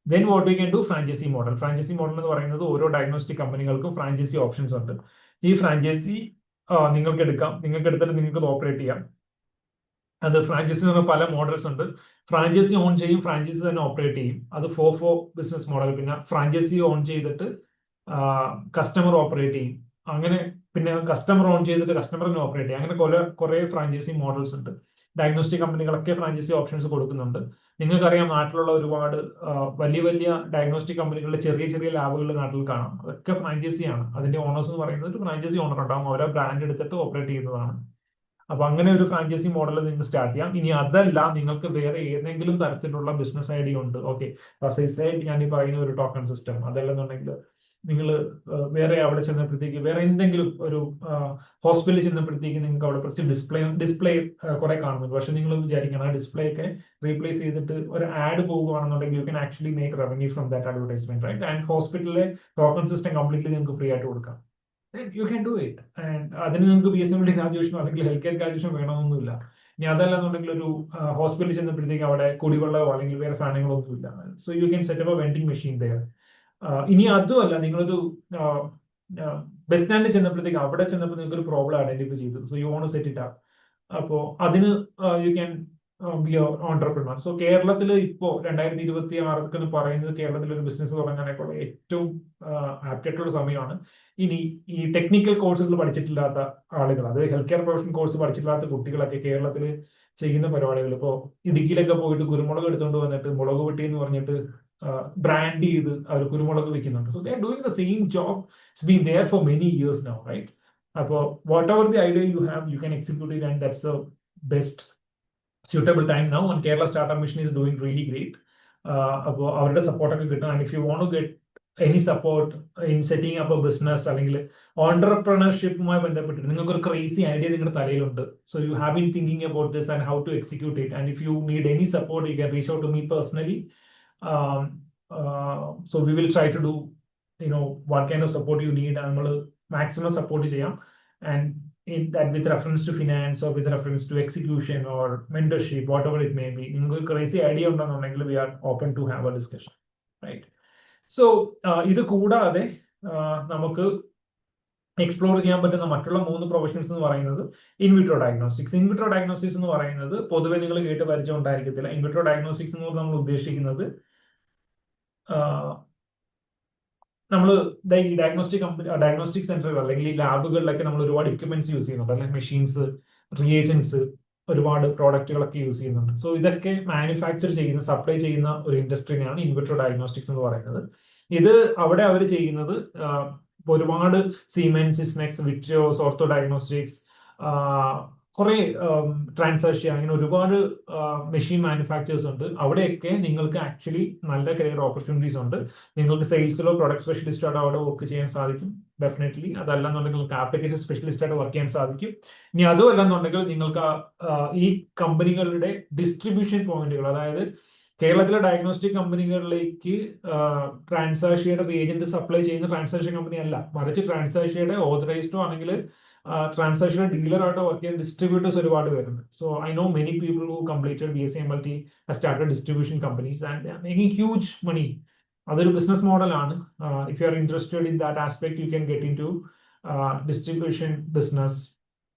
Then what you can do, franchise model. Franchise model എന്ന് പറയുന്നത് ഓരോ ഡയഗ്നോസ്റ്റിക് കമ്പനികൾക്കും ഫ്രാഞ്ചൈസി ഓപ്ഷൻസ് ഉണ്ട്. ഈ ഫ്രാഞ്ചൈസി നിങ്ങൾക്ക് എടുക്കാം, നിങ്ങൾക്ക് എടുത്തിട്ട് നിങ്ങൾക്ക് അത് ഓപ്പറേറ്റ് ചെയ്യാം. അത് ഫ്രാഞ്ചൈസി എന്ന് പറഞ്ഞാൽ പല മോഡൽസ് ഉണ്ട്. ഫ്രാഞ്ചൈസി ഓൺ ചെയ്യും, ഫ്രാഞ്ചൈസി തന്നെ ഓപ്പറേറ്റ് ചെയ്യും. അത് 4 ബിസിനസ് മോഡൽ. പിന്നെ ഫ്രാഞ്ചൈസി ഓൺ ചെയ്തിട്ട് കസ്റ്റമർ ഓപ്പറേറ്റ് ചെയ്യും. അങ്ങനെ പിന്നെ കസ്റ്റമർ ഓൺ ചെയ്തിട്ട് കസ്റ്റമറിനെ ഓപ്പറേറ്റ് ചെയ്യും. അങ്ങനെ കുറെ ഫ്രാഞ്ചൈസി മോഡൽസ് ഉണ്ട്. ഡയഗ്നോസ്റ്റിക് കമ്പനികളൊക്കെ ഫ്രാഞ്ചൈസി ഓപ്ഷൻസ് കൊടുക്കുന്നുണ്ട്. നിങ്ങൾക്കറിയാം, നാട്ടിലുള്ള ഒരുപാട് വലിയ വലിയ ഡയഗ്നോസ്റ്റിക് കമ്പനികളുടെ ചെറിയ ചെറിയ ലാബുകൾ നാട്ടിൽ കാണാം. അതൊക്കെ ഫ്രാഞ്ചൈസിയാണ്. അതിന്റെ ഓണേഴ്സ് എന്ന് പറയുന്നത് ഒരു ഫ്രാഞ്ചൈസി ഓണർ ഉണ്ടാവും, ഓരോ ബ്രാൻഡ് എടുത്തിട്ട് ഓപ്പറേറ്റ് ചെയ്യുന്നതാണ്. അപ്പൊ അങ്ങനെ ഒരു ഫ്രാഞ്ചൈസി മോഡൽ നിങ്ങൾക്ക് സ്റ്റാർട്ട് ചെയ്യാം. ഇനി അതല്ല, നിങ്ങൾക്ക് വേറെ ഏതെങ്കിലും തരത്തിലുള്ള ബിസിനസ് ഐഡിയ ഉണ്ട്, ഓക്കെ, ഞാൻ ഈ പറയുന്ന ഒരു ടോക്കൺ സിസ്റ്റം, അതല്ലെന്നുണ്ടെങ്കിൽ നിങ്ങൾ വേറെ അവിടെ ചെന്നപ്പോഴത്തേക്ക് വേറെ എന്തെങ്കിലും ഒരു ഹോസ്പിറ്റലിൽ ചെന്നപ്പോഴത്തേക്ക് നിങ്ങൾക്ക് അവിടെ കുറച്ച് ഡിസ്പ്ലേ കുറെ കാണുന്നുണ്ട്. പക്ഷെ നിങ്ങൾ വിചാരിക്കണം, ആ ഡിസ്പ്ലേ ഒക്കെ റീപ്ലേസ് ചെയ്തിട്ട് ഒരു ആഡ് പോകുകയാണെന്നുണ്ടെങ്കിൽ you can actually make revenue from that advertisement, right? And ഹോസ്പിറ്റലിലെ ടോക്കൺ സിസ്റ്റം കംപ്ലീറ്റ്ലി നിങ്ങൾക്ക് ഫ്രീ ആയിട്ട് കൊടുക്കാം. You can do it. And അതിന് നിങ്ങൾക്ക് BSc ഗ്രാജുവേഷനോ അല്ലെങ്കിൽ ഹെൽത്ത് കെയർ ഗ്രാജുവേഷൻ വേണമെന്നൊന്നുമില്ല. ഇനി അതല്ലെന്നുണ്ടെങ്കിൽ ഒരു ഹോസ്പിറ്റലിൽ ചെന്നപ്പോഴത്തേക്ക് അവിടെ കുടിവെള്ളമോ അല്ലെങ്കിൽ വേറെ സാധനങ്ങളൊന്നും ഇല്ല. So you can set up a vending machine there. ഇനി അതുമല്ല, നിങ്ങളൊരു ബസ് സ്റ്റാൻഡിൽ ചെന്നപ്പോഴത്തേക്ക് അവിടെ ചെന്നപ്പോൾ നിങ്ങൾക്ക് ഒരു പ്രോബ്ലം ഐഡന്റിഫൈ ചെയ്തു. So you want set it up. അപ്പോൾ അതിന് you can be entrepreneur. So കേരളത്തിൽ ഇപ്പോൾ 2026 എന്ന് പറയുന്നത് കേരളത്തിൽ ഒരു ബിസിനസ് തുടങ്ങാനൊക്കെയുള്ള ഏറ്റവും ആപ്റ്റായിട്ടുള്ള സമയമാണ്. ഇനി ഈ ടെക്നിക്കൽ കോഴ്സുകൾ പഠിച്ചിട്ടില്ലാത്ത ആളുകൾ, അത് ഹെൽത്ത് കെയർ പ്രൊഫഷണൽ കോഴ്സ് പഠിച്ചിട്ടില്ലാത്ത കുട്ടികളൊക്കെ കേരളത്തിൽ ചെയ്യുന്ന പരിപാടികൾ, ഇപ്പോൾ ഇടുക്കിയിലൊക്കെ പോയിട്ട് കുരുമുളക് എടുത്തുകൊണ്ട് വന്നിട്ട് മുളക് വെട്ടി എന്ന് പറഞ്ഞിട്ട് ബ്രാൻഡ് ചെയ്ത് അവർ കുരുമുളക് വെക്കുന്നുണ്ട്. So they are doing the same job. It's been there for many years now, right? അപ്പോൾ whatever the idea you have, you can execute it, and that's the best suitable time now. And Kerala Startup Mission is doing really great. അപ്പോൾ അവരുടെ സപ്പോർട്ടൊക്കെ കിട്ടും. And if you want to get any support in setting up a business അല്ലെങ്കിൽ ഓണ്ടർപ്രണർഷിപ്പുമായി ബന്ധപ്പെട്ടിട്ട് നിങ്ങൾക്ക് ഒരു crazy idea നിങ്ങളുടെ തലയിലുണ്ട്, so you have been thinking about this and how to execute it, and if you need any support you can reach out to me personally. So we will try to do what kind of support you need, നമ്മൾ maximum support ചെയ്യാം. And that with reference to finance or with reference to execution or mentorship, whatever it may be, നിങ്ങൾക്ക് crazy idea ഉണ്ടെന്നുണ്ടെങ്കിൽ we are open to have a discussion, right? So ഇത് കൂടാതെ നമുക്ക് explore ചെയ്യാൻ പറ്റുന്ന മറ്റുള്ള 3 professions എന്ന് പറയുന്നത് ഇൻവിട്രോ ഡയഗ്നോസ്റ്റിക്സ്. ഇൻവിട്രോ ഡയഗ്നോസ്റ്റിക്സ് എന്ന് പറയുന്നത് പൊതുവെ നിങ്ങൾ കേട്ട് പരിചയം ഉണ്ടായിരിക്കത്തില്ല. ഇൻവിട്രോ ഡയഗ്നോസ്റ്റിക്സ് എന്ന് പറഞ്ഞാൽ നമ്മൾ ഉദ്ദേശിക്കുന്നത് നമ്മൾ ഈ ഡയഗ്നോസ്റ്റിക് സെന്ററുകൾ അല്ലെങ്കിൽ ഈ ലാബുകളിലൊക്കെ നമ്മൾ ഒരുപാട് എക്യുപ്മെന്റ്സ് യൂസ് ചെയ്യുന്നുണ്ട്, അല്ലെങ്കിൽ മെഷീൻസ്, റിയേജൻസ്, ഒരുപാട് പ്രോഡക്റ്റുകളൊക്കെ യൂസ് ചെയ്യുന്നുണ്ട്. സോ ഇതൊക്കെ മാനുഫാക്ചർ ചെയ്യുന്ന, സപ്ലൈ ചെയ്യുന്ന ഒരു ഇൻഡസ്ട്രിയാണ് ഇൻവിട്രോ ഡയഗ്നോസ്റ്റിക്സ് എന്ന് പറയുന്നത്. ഇത് അവിടെ അവർ ചെയ്യുന്നത് ഒരുപാട് സീമെൻസ്, സിസ്മെക്സ്, വിട്രിയോസ്, ഓർത്തോ ഡയഗ്നോസ്റ്റിക്സ്, കുറെ ട്രാൻസാക്ഷൻ, അങ്ങനെ ഒരുപാട് മെഷീൻ മാനുഫാക്ചേഴ്സ് ഉണ്ട്. അവിടെയൊക്കെ നിങ്ങൾക്ക് ആക്ച്വലി നല്ല കരിയർ ഓപ്പർച്യൂണിറ്റീസ് ഉണ്ട്. നിങ്ങൾക്ക് സെയിൽസിലോ പ്രൊഡക്ട് സ്പെഷ്യലിസ്റ്റോ അവിടെ വർക്ക് ചെയ്യാൻ സാധിക്കും ഡെഫിനറ്റ്ലി. അതല്ലെന്നുണ്ടെങ്കിൽ നിങ്ങൾക്ക് ആപ്ലിക്കേഷൻ സ്പെഷ്യലിസ്റ്റ് ആയിട്ട് വർക്ക് ചെയ്യാൻ സാധിക്കും. ഇനി അതും അല്ലെന്നുണ്ടെങ്കിൽ നിങ്ങൾക്ക് ഈ കമ്പനികളുടെ ഡിസ്ട്രിബ്യൂഷൻ പോയിന്റുകൾ, അതായത് കേരളത്തിലെ ഡയഗ്നോസ്റ്റിക് കമ്പനികളിലേക്ക് ട്രാൻസാക്ഷിയുടെ ഏജന്റ് സപ്ലൈ ചെയ്യുന്ന ട്രാൻസാക്ഷൻ കമ്പനി അല്ല, മറിച്ച് ട്രാൻസാക്ഷിയുടെ ഓതറൈസ്ഡോ അല്ലെങ്കിൽ ട്രാൻസാക്ഷൻ ഡീലറായിട്ട് വർക്ക് ചെയ്യുന്ന ഡിസ്ട്രിബ്യൂട്ടേഴ്സ് ഒരുപാട് പേരുണ്ട്. So I know many people who completed BSc MLT started distribution companies and making huge money. അതൊരു ബിസിനസ് മോഡലാണ്. If you are interested in that aspect you can get into distribution business.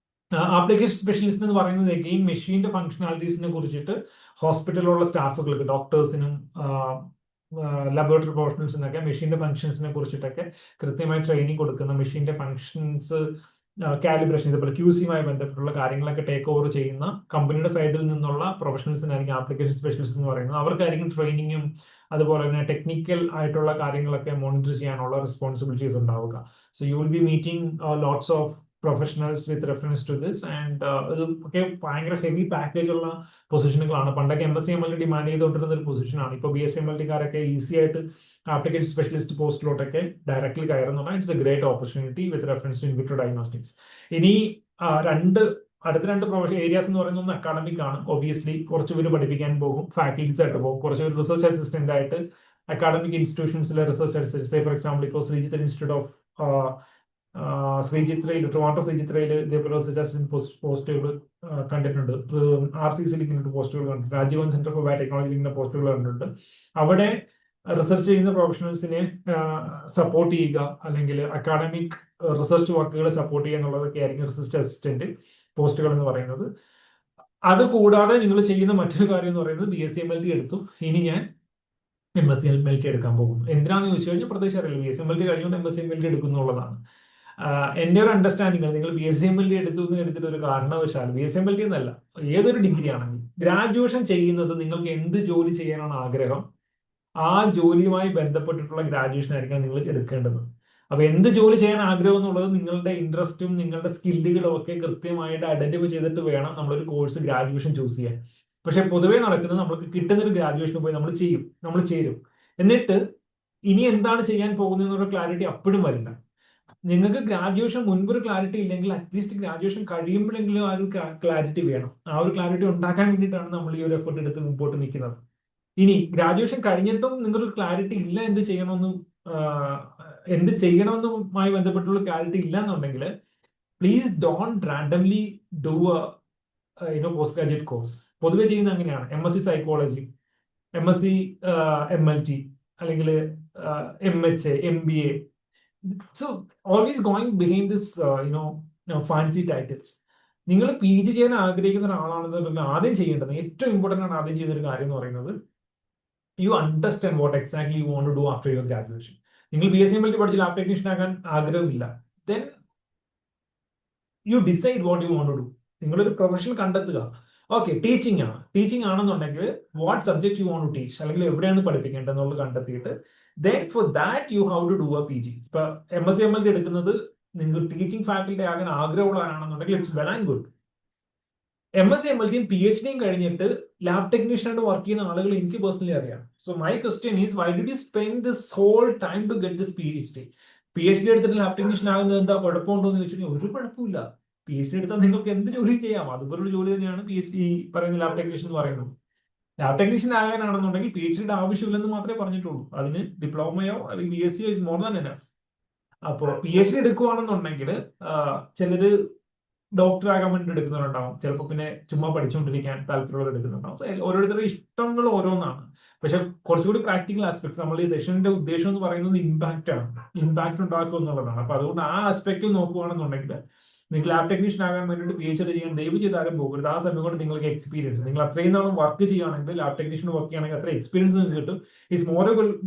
Application specialist എന്ന് പറയുന്നത് again മെഷീന്റെ ഫംഗ്ഷനാലിറ്റീസിനെ കുറിച്ചിട്ട് ഹോസ്പിറ്റലിലുള്ള സ്റ്റാഫുകൾക്ക്, ഡോക്ടേഴ്സിനും laboratory പ്രൊഫഷണൽസിനൊക്കെ മെഷീന്റെ ഫംഗ്ഷൻസിനെ കുറിച്ചിട്ടൊക്കെ കൃത്യമായി training കൊടുക്കുന്ന, മെഷീന്റെ ഫംഗ്ഷൻസ് കാലിബ്രേഷൻ, ഇതുപോലെ ക്യൂസിയുമായി ബന്ധപ്പെട്ടുള്ള കാര്യങ്ങളൊക്കെ ടേക്ക് ഓവർ ചെയ്യുന്ന കമ്പനിയുടെ സൈഡിൽ നിന്നുള്ള പ്രൊഫഷണൽസിനായിരിക്കും ആപ്ലിക്കേഷൻ സ്പെഷ്യലിസ്റ്റ് എന്ന് പറയുന്നത്. അവർക്കായിരിക്കും ട്രെയിനിങ്ങും അതുപോലെ തന്നെ ടെക്നിക്കൽ ആയിട്ടുള്ള കാര്യങ്ങളൊക്കെ മോണിറ്റർ ചെയ്യാനുള്ള റെസ്പോൺസിബിലിറ്റീസ് ഉണ്ടാവുക. So you will be meeting lots of professionals with reference to this. And ഇതൊക്കെ ഭയങ്കര ഹെവി പാക്കേജ് ഉള്ള പൊസിഷനുകളാണ്. പണ്ടൊക്കെ MSc MLT ഡിമാൻഡ് ചെയ്തുകൊണ്ടിരുന്ന ഒരു പൊസിഷനാണ്. ഇപ്പോൾ BSc MLT കാരൊക്കെ ഈസി ആയിട്ട് ആപ്ലിക്കേഷൻ സ്പെഷ്യലിസ്റ്റ് പോസ്റ്റിലോട്ടൊക്കെ ഡയറക്ട്ലി കയറുന്നതാണ്. It's a great opportunity with reference to in vitro diagnostics. ഇനി അടുത്ത രണ്ട് പ്രൊഫഷൻ ഏരിയാസ് എന്ന് പറയുന്നത് ഒന്ന് അക്കാഡമിക് ആണ്. ഒബിയസ്ലി കുറച്ച് പേര് പഠിപ്പിക്കാൻ പോകും, ഫാക്കൽറ്റീസ് ആയിട്ട് പോകും. കുറച്ച് പേര് റിസർച്ച് അസിസ്റ്റന്റ് ആയിട്ട് അക്കാഡമിക് ഇൻസ്റ്റിറ്റ്യൂഷൻസിലെ റിസർച്ച് അസിസ്റ്റന്റ്, ഫോർ എക്സാമ്പിൾ ഇപ്പോൾ ശ്രീചിത്ര ഇൻസ്റ്റിറ്റ്യൂട്ട് ഓഫ് ശ്രീചിത്രയിൽ, ട്രിവാൻഡ്രം ശ്രീചിത്രയിൽ ഇതേപോലെ റിസർച്ച് അസിസ്റ്റന്റ് പോസ്റ്റുകൾ കണ്ടിട്ടുണ്ട്. RCC പോസ്റ്റുകൾ കണ്ടിട്ടുണ്ട്. രാജീവൻ സെന്റർ ഫോർ ബയോടെക്നോളജി പോസ്റ്റുകൾ കണ്ടിട്ടുണ്ട്. അവിടെ റിസർച്ച് ചെയ്യുന്ന പ്രൊഫഷണൽസിനെ സപ്പോർട്ട് ചെയ്യുക, അല്ലെങ്കിൽ അക്കാഡമിക് റിസർച്ച് വർക്കുകളെ സപ്പോർട്ട് ചെയ്യുക എന്നുള്ളതൊക്കെ ആയിരിക്കും റിസർച്ച് അസിസ്റ്റന്റ് പോസ്റ്റുകൾ എന്ന് പറയുന്നത്. അത് കൂടാതെ നിങ്ങൾ ചെയ്യുന്ന മറ്റൊരു കാര്യം എന്ന് പറയുന്നത് BSc MLT എടുത്തു, ഇനി ഞാൻ MSc MLT എടുക്കാൻ പോകും. എന്തിനാന്ന് ചോദിച്ചു കഴിഞ്ഞാൽ പ്രത്യേകിച്ച് അറിയില്ല, BSc MLT കഴിഞ്ഞുകൊണ്ട് MSc MLT എടുക്കുന്നുള്ളതാണ്. എന്റെ ഒരു അണ്ടർസ്റ്റാൻഡിങ് ആണ്, നിങ്ങൾ BSc MLT എടുത്തു എന്ന് എടുത്തിട്ട് ഒരു കാരണവശാൽ, BSc MLT എന്നല്ല, ഏതൊരു ഡിഗ്രി ആണെങ്കിൽ ഗ്രാജുവേഷൻ ചെയ്യുന്നത് നിങ്ങൾക്ക് എന്ത് ജോലി ചെയ്യാനാണ് ആഗ്രഹം, ആ ജോലിയുമായി ബന്ധപ്പെട്ടിട്ടുള്ള ഗ്രാജുവേഷൻ ആയിരിക്കണം നിങ്ങൾ എടുക്കേണ്ടത്. അപ്പൊ എന്ത് ജോലി ചെയ്യാൻ ആഗ്രഹം എന്നുള്ളത് നിങ്ങളുടെ ഇൻട്രസ്റ്റും നിങ്ങളുടെ സ്കില്ലുകളും ഒക്കെ കൃത്യമായിട്ട് ഐഡന്റിഫൈ ചെയ്തിട്ട് വേണം നമ്മളൊരു കോഴ്സ് ഗ്രാജുവേഷൻ ചൂസ് ചെയ്യാൻ. പക്ഷെ പൊതുവേ നടക്കുന്നത് നമ്മൾക്ക് കിട്ടുന്ന ഒരു ഗ്രാജുവേഷന് പോയി നമ്മൾ ചേരും, എന്നിട്ട് ഇനി എന്താണ് ചെയ്യാൻ പോകുന്നത് എന്നുള്ള ക്ലാരിറ്റി അപ്പോഴും വരില്ല. നിങ്ങൾക്ക് ഗ്രാജുവേഷൻ മുൻപ് ഒരു ക്ലാരിറ്റി ഇല്ലെങ്കിൽ അറ്റ്ലീസ്റ്റ് ഗ്രാജുവേഷൻ കഴിയുമ്പോഴെങ്കിലും ആ ഒരു ക്ലാരിറ്റി വേണം. ആ ഒരു ക്ലാരിറ്റി ഉണ്ടാക്കാൻ വേണ്ടിയിട്ടാണ് നമ്മൾ ഈ ഒരു എഫർട്ട് എടുത്ത് മുമ്പോട്ട് നിൽക്കുന്നത്. ഇനി ഗ്രാജുവേഷൻ കഴിഞ്ഞിട്ടും നിങ്ങൾക്ക് ക്ലാരിറ്റി ഇല്ല എന്ത് ചെയ്യണമെന്നുമായി ബന്ധപ്പെട്ടുള്ള ക്ലാരിറ്റി ഇല്ല എന്നുണ്ടെങ്കിൽ please don't randomly do post graduate course. പൊതുവെ ചെയ്യുന്ന അങ്ങനെയാണ്. MSc സൈക്കോളജി, MSc MLT, അല്ലെങ്കിൽ MHA, MBA. So always going behind this fancy titles. നിങ്ങൾ PG ചെയ്യാൻ ആഗ്രഹിക്കുന്ന ഒരാളാണെന്നുണ്ടെങ്കിൽ ആദ്യം ചെയ്യേണ്ടത്, ഏറ്റവും ഇമ്പോർട്ടൻ്റ് ആണ് ആദ്യം ചെയ്യുന്ന ഒരു കാര്യം എന്ന് പറയുന്നത്, you understand what exactly you want to do after your graduation. നിങ്ങൾ BSc MLT പഠിച്ച് ലാബ് ടെക്നീഷ്യൻ ആകാൻ ആഗ്രഹമില്ല, then you decide what you want to do. നിങ്ങളൊരു പ്രൊഫഷൻ കണ്ടെത്തുക. ഓക്കെ, ടീച്ചിങ് ആണെന്നുണ്ടെങ്കിൽ what subject you want to teach, അല്ലെങ്കിൽ എവിടെയാണ് പഠിപ്പിക്കേണ്ടത് എന്നുള്ളത് കണ്ടെത്തിയിട്ട് then for that you have to do a PG. ഇപ്പൊ MSc MLT എടുക്കുന്നത് നിങ്ങൾ ടീച്ചിങ് ഫാക്കൽറ്റി ആകാൻ ആഗ്രഹമുള്ളവരാണെന്നുണ്ടെങ്കിൽ it's well and good. MSc MLTയും PhDയും കഴിഞ്ഞിട്ട് ലാബ് ടെക്നീഷ്യനായിട്ട് വർക്ക് ചെയ്യുന്ന ആളുകൾ എനിക്ക് പേഴ്സണലി അറിയാം. So my question is, why did you spend this whole time to get this PhD എടുത്തിട്ട് ലാബ് ടെക്നീഷ്യൻ ആകുന്നത് എന്താ കുഴപ്പമുണ്ടോ എന്ന് ചോദിച്ചിട്ടുണ്ടെങ്കിൽ ഒരു കുഴപ്പമില്ല. PhD എടുത്താൽ നിങ്ങൾക്ക് എന്ത് ജോലി ചെയ്യാം. അതുപോലുള്ള ജോലി തന്നെയാണ് PhD പറയുന്ന ലാബ് ടെക്നീഷ്യൻ എന്ന് പറയുന്നത്. ലാബ് ടെക്നീഷ്യൻ ആകാനാണെന്നുണ്ടെങ്കിൽ PhDയുടെ ആവശ്യമില്ലെന്ന് മാത്രമേ പറഞ്ഞിട്ടുള്ളൂ. അതിന് ഡിപ്ലോമയോ അല്ലെങ്കിൽ BSc is more than enough. അപ്പോൾ PhD എടുക്കുകയാണെന്നുണ്ടെങ്കിൽ ചിലര് ഡോക്ടർ ആകാൻ വേണ്ടി എടുക്കുന്നവരുണ്ടാവും, ചിലപ്പോൾ പിന്നെ ചുമ്മാ പഠിച്ചുകൊണ്ടിരിക്കാൻ താല്പര്യമുള്ളവർ എടുക്കുന്നുണ്ടാവും. സോ ഓരോരുത്തരുടെ ഇഷ്ടങ്ങൾ ഓരോന്നാണ്. പക്ഷെ കുറച്ചുകൂടി പ്രാക്ടിക്കൽ ആസ്പെക്ട്, നമ്മൾ ഈ സെഷന്റെ ഉദ്ദേശം എന്ന് പറയുന്നത് ഇമ്പാക്റ്റ് ആണ്, ഇമ്പാക്ട് ഉണ്ടാക്കുക എന്നുള്ളതാണ്. അപ്പൊ അതുകൊണ്ട് ആ ആസ്പെക്റ്റിൽ നോക്കുകയാണെന്നുണ്ടെങ്കിൽ നിങ്ങൾ ലാബ് ടെക്നീഷ്യൻ ആകാൻ വേണ്ടിയിട്ട് PhD ചെയ്യാൻ ദയവ് ചെയ്താലും പോകരുത്. ആ സമയം കൊണ്ട് നിങ്ങൾക്ക് എക്സ്പീരിയൻസ്, നിങ്ങൾ അത്രയും നാളും വർക്ക് ചെയ്യുകയാണെങ്കിൽ, ലാബ് ടെക്നീഷ്യൻ വർക്ക് ചെയ്യുകയാണെങ്കിൽ അത്ര എക്സ്പീരിയൻസ് നിങ്ങൾക്ക് കിട്ടും. ഇറ്റ്സ്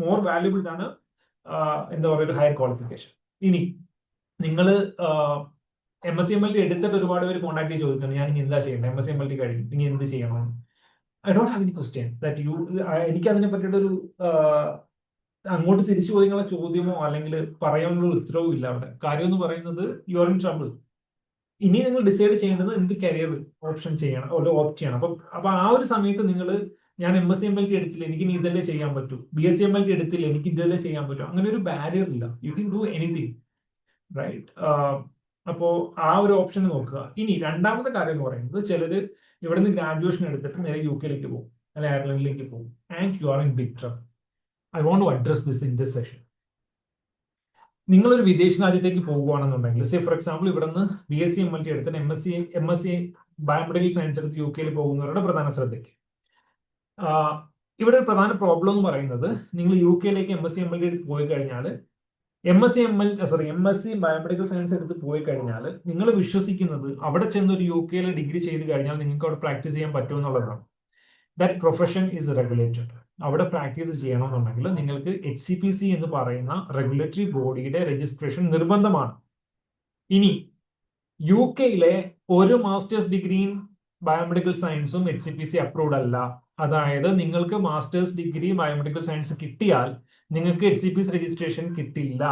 മോർ വാല്യുബിൾ ആണ് എന്താ പറയുക ഒരു ഹയർ ക്വാളിഫിക്കേഷൻ. ഇനി നിങ്ങൾ MSc MLT എടുത്തിട്ട് ഒരുപാട് പേര് കോൺടാക്ട് ചെയ്ത് ചോദിക്കുന്നത് ഞാൻ ഇനി എന്താ ചെയ്യേണ്ടത്, MSc MLT കഴിഞ്ഞു ഇനി എന്ത് ചെയ്യണം. I don't have any question that you, എനിക്ക് അതിനെ പറ്റിയിട്ടൊരു അങ്ങോട്ട് തിരിച്ചു ചോദിക്കാനുള്ള ചോദ്യമോ അല്ലെങ്കിൽ പറയാനുള്ള ഉത്തരവും ഇല്ല. അവിടെ കാര്യം എന്ന് പറയുന്നത് യു ആർ ഇൻ ട്രബിൾ. ഇനി നിങ്ങൾ ഡിസൈഡ് ചെയ്യേണ്ടത് എന്ത് കരിയർ ഓപ്ഷൻ ചെയ്യണം, ഓപ്റ്റ് ചെയ്യണം. അപ്പൊ ആ ഒരു സമയത്ത് നിങ്ങൾ ഞാൻ MSc MLT എടുത്തില്ല എനിക്ക് ഇനി ഇതല്ലേ ചെയ്യാൻ പറ്റൂ, BSc MLT എടുത്തില്ല എനിക്ക് ഇതല്ലേ ചെയ്യാൻ പറ്റൂ, അങ്ങനെ ഒരു ബാരിയർ ഇല്ല. You can do anything, right? അപ്പോ ആ ഒരു ഓപ്ഷൻ നോക്കുക. ഇനി രണ്ടാമത്തെ കാര്യം എന്ന് പറയുന്നത് ചിലര് ഇവിടെ നിന്ന് ഗ്രാജുവേഷൻ എടുത്തിട്ട് നേരെ UK പോകും, അല്ലെങ്കിൽ അയർലൻഡിലേക്ക് പോകും. And you are in big trouble. I want to address this in this session. നിങ്ങളൊരു വിദേശ രാജ്യത്തേക്ക് പോകുകയാണെന്നുണ്ടെങ്കിൽ, സേ ഫോർ എക്സാമ്പിൾ ഇവിടെ നിന്ന് BSc MLT എടുത്തിട്ട് MSc ബയോമെഡിക്കൽ സയൻസ് എടുത്ത് UK പോകുന്നവരുടെ പ്രധാന ശ്രദ്ധയ്ക്ക് ഇവിടെ ഒരു പ്രധാന പ്രോബ്ലം എന്ന് പറയുന്നത്, നിങ്ങൾ UK MSc MLT എടുത്ത് പോയി കഴിഞ്ഞാൽ, MSc ബയോമെഡിക്കൽ സയൻസ് എടുത്ത് പോയി കഴിഞ്ഞാൽ നിങ്ങൾ വിശ്വസിക്കുന്നത് അവിടെ ചെന്ന് ഒരു UK ഡിഗ്രി ചെയ്ത് കഴിഞ്ഞാൽ നിങ്ങൾക്ക് അവിടെ പ്രാക്ടീസ് ചെയ്യാൻ പറ്റുമെന്നുള്ളതാണ്. That profession is regulated. അവിടെ പ്രാക്ടീസ് ചെയ്യണമെന്നുണ്ടെങ്കിൽ നിങ്ങൾക്ക് HCPC എന്ന് പറയുന്ന റെഗുലേറ്ററി ബോഡിയുടെ രജിസ്ട്രേഷൻ നിർബന്ധമാണ്. ഇനി UK ഒരു മാസ്റ്റേഴ്സ് ഡിഗ്രിയും ബയോമെഡിക്കൽ സയൻസും HCPC അപ്രൂവ്ഡ് അല്ല. അതായത് നിങ്ങൾക്ക് മാസ്റ്റേഴ്സ് ഡിഗ്രി ബയോമെഡിക്കൽ സയൻസ് കിട്ടിയാൽ നിങ്ങൾക്ക് HCPC രജിസ്ട്രേഷൻ കിട്ടില്ല.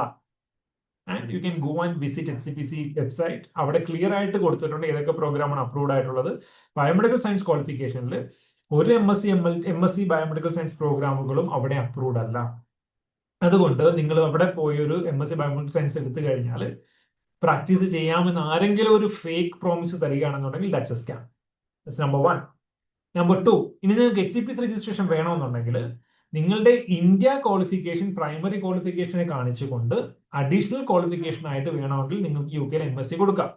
And you can go and visit HCPC website. അവിടെ ക്ലിയർ ആയിട്ട് കൊടുത്തിട്ടുണ്ട് ഏതൊക്കെ പ്രോഗ്രാമാണ് അപ്രൂവ്ഡ് ആയിട്ടുള്ളത്. ബയോമെഡിക്കൽ സയൻസ് ക്വാളിഫിക്കേഷനിൽ ഒരു MSc ബയോമെഡിക്കൽ സയൻസ് പ്രോഗ്രാമുകളും അവിടെ അപ്രൂവ്ഡ് അല്ല. അതുകൊണ്ട് നിങ്ങൾ അവിടെ പോയി ഒരു MSc ബയോമെഡിക്കൽ സയൻസ് എടുത്തു കഴിഞ്ഞാൽ പ്രാക്ടീസ് ചെയ്യാമെന്ന് ആരെങ്കിലും ഒരു ഫേക്ക് പ്രോമിസ് തരികയാണെന്നുണ്ടെങ്കിൽ that's a scam. That's number 1. Number 2, ഇനി നിങ്ങൾക്ക് HCPC രജിസ്ട്രേഷൻ വേണമെന്നുണ്ടെങ്കിൽ നിങ്ങളുടെ ഇന്ത്യ ക്വാളിഫിക്കേഷൻ പ്രൈമറി ക്വാളിഫിക്കേഷനെ കാണിച്ചുകൊണ്ട് അഡീഷണൽ ക്വാളിഫിക്കേഷൻ ആയിട്ട് വേണമെങ്കിൽ നിങ്ങൾക്ക് UK MSc കൊടുക്കാം.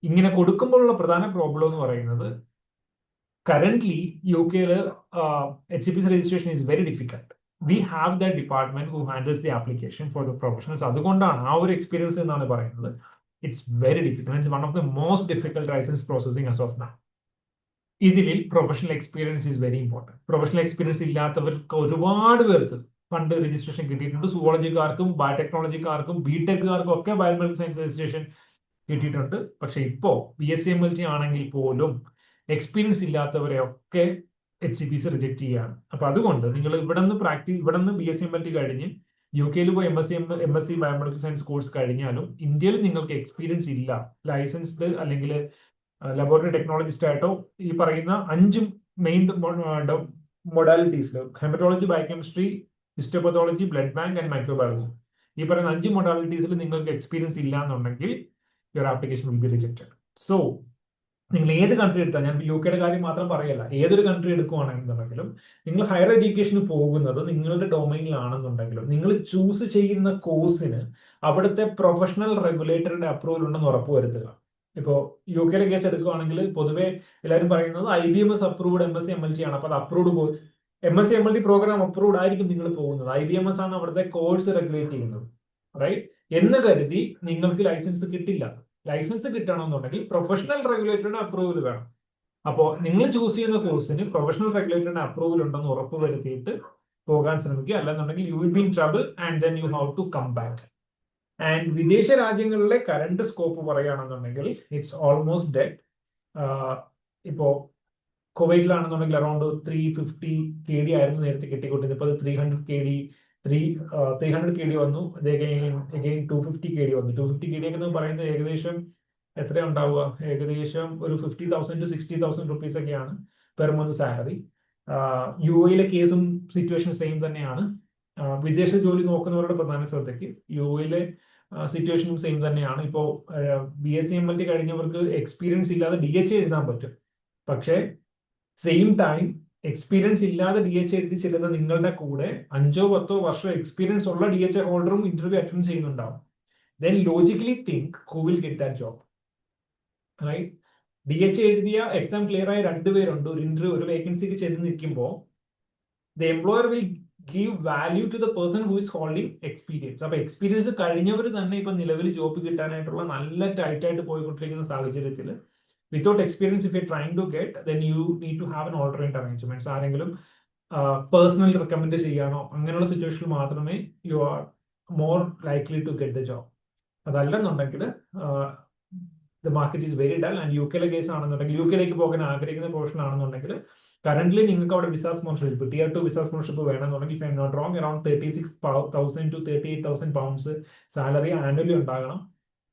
ഇങ്ങനെ കൊടുക്കുമ്പോഴുള്ള പ്രധാന പ്രോബ്ലം എന്ന് പറയുന്നത്, currently UK HCPC registration is very difficult. We have that department who handles the application for the professionals. അതുകൊണ്ടാണ് ആ ഒരു എക്സ്പീരിയൻസ് എന്നാണ് പറയുന്നത്. It's very difficult. It's one of the most difficult license processing as of now. ഇതിൽ professional experience is very important. Professional experience ഇല്ലാത്തവർക്ക് ഒരുപാട് പേർക്ക് പണ്ട് രജിസ്ട്രേഷൻ കിട്ടിയിട്ടുണ്ട്. സുവോളജിക്കാർക്കും ബയോടെക്നോളജിക്കാർക്കും BTechകാർക്കും ഒക്കെ ബയോമെഡിക്കൽ സയൻസ് രജിസ്ട്രേഷൻ കിട്ടിയിട്ടുണ്ട്. പക്ഷെ ഇപ്പോൾ BSc-MLT ആണെങ്കിൽ പോലും എക്സ്പീരിയൻസ് ഇല്ലാത്തവരെ ഒക്കെ HCPC റിജക്ട് ചെയ്യുകയാണ്. അപ്പൊ അതുകൊണ്ട് നിങ്ങൾ ഇവിടെ നിന്ന് BSc-MLT കഴിഞ്ഞ് UK പോയി MSc ബയോമെഡിക്കൽ സയൻസ് കോഴ്സ് കഴിഞ്ഞാലും ഇന്ത്യയിൽ നിങ്ങൾക്ക് എക്സ്പീരിയൻസ് ഇല്ല, ലൈസൻസ്ഡ് അല്ലെങ്കിൽ ലബോറട്ടറി ടെക്നോളജിസ്റ്റ് ആയിട്ടോ ഈ പറയുന്ന 5 മെയിൻ മൊഡാലിറ്റീസിൽ haematology, biochemistry, histopathology, blood bank and microbiology, ഈ പറയുന്ന 5 മൊഡാലിറ്റീസിൽ നിങ്ങൾക്ക് എക്സ്പീരിയൻസ് ഇല്ല എന്നുണ്ടെങ്കിൽ your application will be rejected. So നിങ്ങൾ ഏത് കൺട്രി എടുത്താൽ, ഞാൻ UK കാര്യം മാത്രം പറയല്ല, ഏതൊരു കൺട്രി എടുക്കുകയാണെന്നുണ്ടെങ്കിലും നിങ്ങൾ ഹയർ എഡ്യൂക്കേഷന് പോകുന്നത് നിങ്ങളുടെ ഡൊമൈനിലാണെന്നുണ്ടെങ്കിലും നിങ്ങൾ ചൂസ് ചെയ്യുന്ന കോഴ്സിന് അവിടുത്തെ പ്രൊഫഷണൽ റെഗുലേറ്ററുടെ അപ്രൂവൽ ഉണ്ടെന്ന് ഉറപ്പുവരുത്തുക. ഇപ്പോൾ UK കേസ് എടുക്കുകയാണെങ്കിൽ പൊതുവെ എല്ലാവരും പറയുന്നത് IBMS അപ്രൂവ്ഡ് MSc-MLT ആണ്. അപ്പോൾ അത് അപ്രൂവ്ഡ് MSc-MLT പ്രോഗ്രാം അപ്രൂവ്ഡ് ആയിരിക്കും നിങ്ങൾ പോകുന്നത്. IBMS ആണ് അവിടുത്തെ കോഴ്സ് റെഗുലേറ്റ് ചെയ്യുന്നത്, റൈറ്റ്? എന്ന് കരുതി നിങ്ങൾക്ക് ലൈസൻസ് കിട്ടില്ല. ലൈസൻസ് കിട്ടണമെന്നുണ്ടെങ്കിൽ പ്രൊഫഷണൽ റെഗുലേറ്ററുടെ അപ്രൂവൽ വേണം. അപ്പോൾ നിങ്ങൾ ചൂസ് ചെയ്യുന്ന കോഴ്സിന് പ്രൊഫഷണൽ റെഗുലേറ്ററുടെ അപ്രൂവൽ ഉണ്ടെന്ന് ഉറപ്പ് വരുത്തിയിട്ട് പോകാൻ ശ്രമിക്കുക. അല്ലെന്നുണ്ടെങ്കിൽ you will be in trouble and then you have to come back. And വിദേശ രാജ്യങ്ങളിലെ കറന്റ് സ്കോപ്പ് പറയുകയാണെന്നുണ്ടെങ്കിൽ ഇറ്റ്സ് ഓൾമോസ്റ്റ് ഡെഡ്. ഇപ്പോ കുവൈറ്റിലാണെന്നുണ്ടെങ്കിൽ അറൌണ്ട് 350 KD ആയിരുന്നു നേരത്തെ കിട്ടിക്കൊണ്ടിരുന്നത്. ഇപ്പോൾ അത് 300 KD വന്നു. 250 KD വന്നു. 250 KD എന്ന് പറയുന്നത് ഏകദേശം എത്ര ഉണ്ടാവുക, ഏകദേശം ഒരു 50,000 to 60,000 rupees ഒക്കെയാണ് പെർ മന്ത് സാലറി. UAE കേസും സിറ്റുവേഷൻ സെയിം തന്നെയാണ്. വിദേശ ജോലി നോക്കുന്നവരുടെ പ്രധാന ശ്രദ്ധയ്ക്ക് UAE സിറ്റുവേഷനും സെയിം തന്നെയാണ്. ഇപ്പോൾ BSc-MLT കഴിഞ്ഞവർക്ക് എക്സ്പീരിയൻസ് ഇല്ലാതെ DHA എഴുതാൻ പറ്റും. പക്ഷേ സെയിം ടൈം എക്സ്പീരിയൻസ് ഇല്ലാതെ DHA എഴുതി ചെല്ലുന്ന നിങ്ങളുടെ കൂടെ 5-10 വർഷം എക്സ്പീരിയൻസ് ഉള്ള DHA ഹോൾഡറും ഇന്റർവ്യൂ അറ്റൻഡ് ചെയ്യുന്നുണ്ടാവും. Then logically think who will get that job. Right. DH എഴുതിയ എക്സാം ക്ലിയർ ആയ 2 പേരുണ്ട് ഒരു ഇന്റർവ്യൂ ഒരു വേക്കൻസിക്ക് ചെന്ന് നിൽക്കുമ്പോൾ the employer will give value to the person who is holding experience. അപ്പൊ എക്സ്പീരിയൻസ് കഴിഞ്ഞവർ തന്നെ ഇപ്പൊ നിലവിൽ ജോബ് കിട്ടാനായിട്ടുള്ള നല്ല ടൈറ്റ് ആയിട്ട് പോയിക്കൊണ്ടിരിക്കുന്ന സാഹചര്യത്തിൽ without experience if you trying to get then you need to have an alternate arrangements. ആരെങ്കിലും പേഴ്സണൽ റെക്കമെൻഡ് ചെയ്യാനോ അങ്ങനെയുള്ള സിറ്റുവേഷനിൽ മാത്രമേ you are more likely to get the job. അതല്ലെന്നുണ്ടെങ്കിൽ the market is very dull. And UK കേസ് ആണെന്നുണ്ടെങ്കിൽ UK പോകാൻ ആഗ്രഹിക്കുന്ന പ്രൊഫഷൻ ആണെന്നുണ്ടെങ്കിൽ കറന്റ്ലി നിങ്ങൾക്ക് അവിടെ visa sponsorship Tier 2 visa sponsorship വേണമെന്നുണ്ടെങ്കിൽ if I M not wrong around 36,000 to 38,000 pounds salary annually ഉണ്ടാകണം.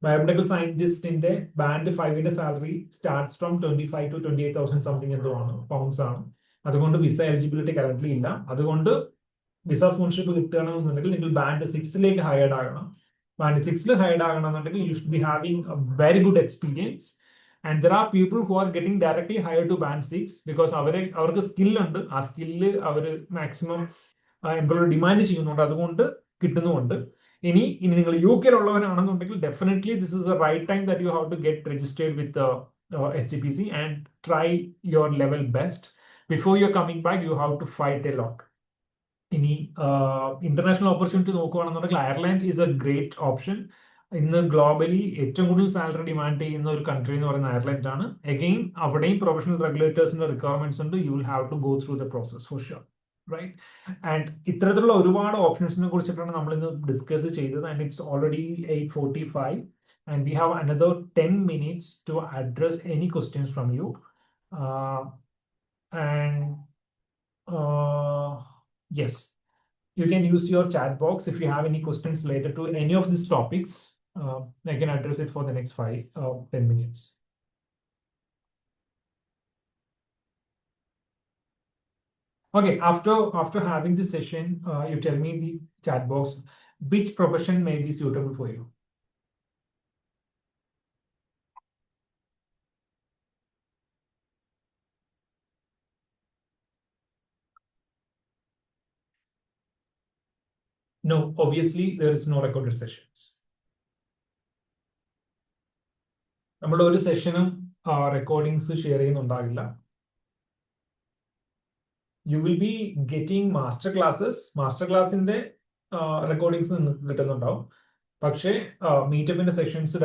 ബയോമെഡിക്കൽ സയന്റിസ്റ്റിന്റെ ബാൻഡ് 5ന്റെ salary starts from 25,000 to 28,000 something എന്തോ ആണ് പൗണ്ട്സ് ആണ്. അതുകൊണ്ട് വിസ എലിജിബിലിറ്റി കറന്റ്ലി ഇല്ല. അതുകൊണ്ട് വിസ സ്പോൺസർഷിപ്പ് കിട്ടുകയാണെന്നുണ്ടെങ്കിൽ നിങ്ങൾ ബാൻഡ് 6ലേക്ക് ഹയർഡ് ആകണം. ബാൻഡ് 6ൽ ഹയർഡ് ആകണമെന്നുണ്ടെങ്കിൽ you should be having a very good experience. And there are people who are getting directly hired to band 6 because അവർക്ക് സ്കിൽ ഉണ്ട്. ആ സ്കില്ല് അവർ മാക്സിമം എംപ്ലോയർ ഡിമാൻഡ് ചെയ്യുന്നുണ്ട്, അതുകൊണ്ട് കിട്ടുന്നുമുണ്ട്. ഇനി നിങ്ങൾ UK ഉള്ളവരാണെന്നുണ്ടെങ്കിൽ definitely this is the right time that you have to get registered with HCPC and try your level best. Before you are coming back you have to fight a lot. ഇനി international opportunity നോക്കുകയാണെന്നുണ്ടെങ്കിൽ Ireland is a great option. ഇന്ന് globally ഏറ്റവും കൂടുതൽ salary demand ചെയ്യുന്ന ഒരു country എന്ന് പറയുന്നത് Ireland ആണ്. അഗെയിൻ അവിടെയും പ്രൊഫഷണൽ റെഗുലേറ്റേഴ്സിന്റെ റിക്വയർമെന്റ്സ് ഉണ്ട്. You will have to go through the process for sure, right. And ഇത്തരത്തിലുള്ള ഒരുപാട് ഓപ്ഷൻസിനെ കുറിച്ചിട്ടാണ് നമ്മൾ ഇന്ന് ഡിസ്കസ് ചെയ്തത്. And it's already 8:45 and we have another 10 minutes to address any questions from you. And yes, you can use your chat box if you have any questions related to any of these topics. I can address it for the next 5-10 minutes. Okay, after having this session, you tell me in the chat box which profession may be suitable for you. No, obviously there is no recorded sessions. നമ്മുടെ ഒരു സെഷനും recordings share ചെയ്യുന്നുണ്ടാകില്ല. You will be getting master classes. Master ക്ലാസിന്റെ recordings നിങ്ങൾക്ക് കിട്ടുന്നുണ്ടാവും. പക്ഷേ മീറ്റപ്പിന്റെ sessions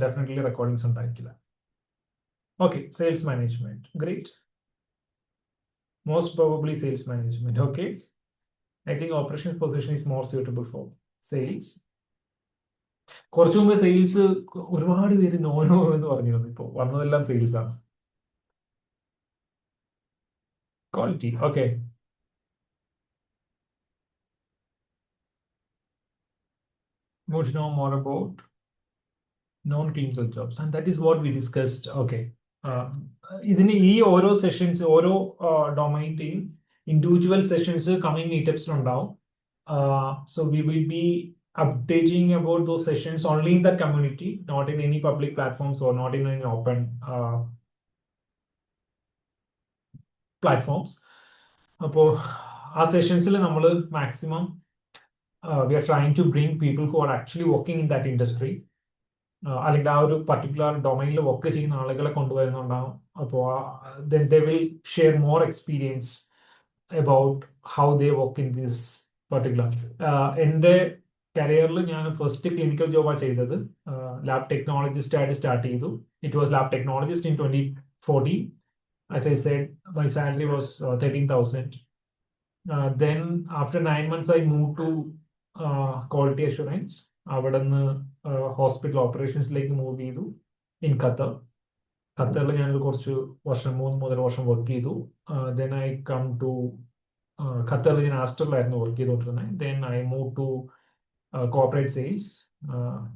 definitely recordings ഉണ്ടായിരിക്കില്ല. Okay, sales management, great. Most probably sales management. Okay, I think operations position is more suitable for sales. കുറച്ചു മുമ്പ് sales ഒരുപാട് പേര് നോ എന്ന് പറഞ്ഞിരുന്നു. ഇപ്പോൾ വന്നതെല്ലാം സെയിൽസ് ആണ്. Quality, okay. Want to know more about non-clinical jobs, and that is what we discussed. Okay, ഇതിന് ഈ ഓരോ സെഷൻസ് ഓരോ ഡൊമൈൻ്റെയും ഇൻഡിവിജ്വൽ സെഷൻസ് കമ്മിങ് മീറ്റപ്സിലുണ്ടാവും. So we will be updating about those sessions only in that community, not in any public platforms or not in any open platforms. അപ്പോൾ ആ സെഷൻസിൽ നമ്മൾ maximum we are trying to bring people who are actually working in that industry, അല്ലെങ്കിൽ ആ ഒരു particular ഡൊമൈനിൽ work ചെയ്യുന്ന ആളുകളെ കൊണ്ടുവരുന്നുണ്ടാവും. അപ്പോൾ then they will share more experience about how they work in this particular. എൻ്റെ കരിയറിൽ ഞാൻ ഫസ്റ്റ് ക്ലിനിക്കൽ ജോബാണ് ചെയ്തത്. ലാബ് ടെക്നോളജിസ്റ്റ് ആയിട്ട് സ്റ്റാർട്ട് ചെയ്തു. It was lab technologist in 2014. As I said, my salary was 13,000. Then after 9 months I moved to quality assurance. അവിടെ നിന്ന് hospital ഓപ്പറേഷൻസിലേക്ക് move ചെയ്തു in Qatar. ഖത്തറിൽ ഞാനൊരു കുറച്ച് വർഷം 3 വർഷം വർക്ക് ചെയ്തു. ദെൻ ഐ കം ടു ഖത്തറിൽ ഞാൻ ആസ്റ്ററിലായിരുന്നു വർക്ക് ചെയ്തുകൊണ്ടിരുന്നത്. Then I move to corporate sales.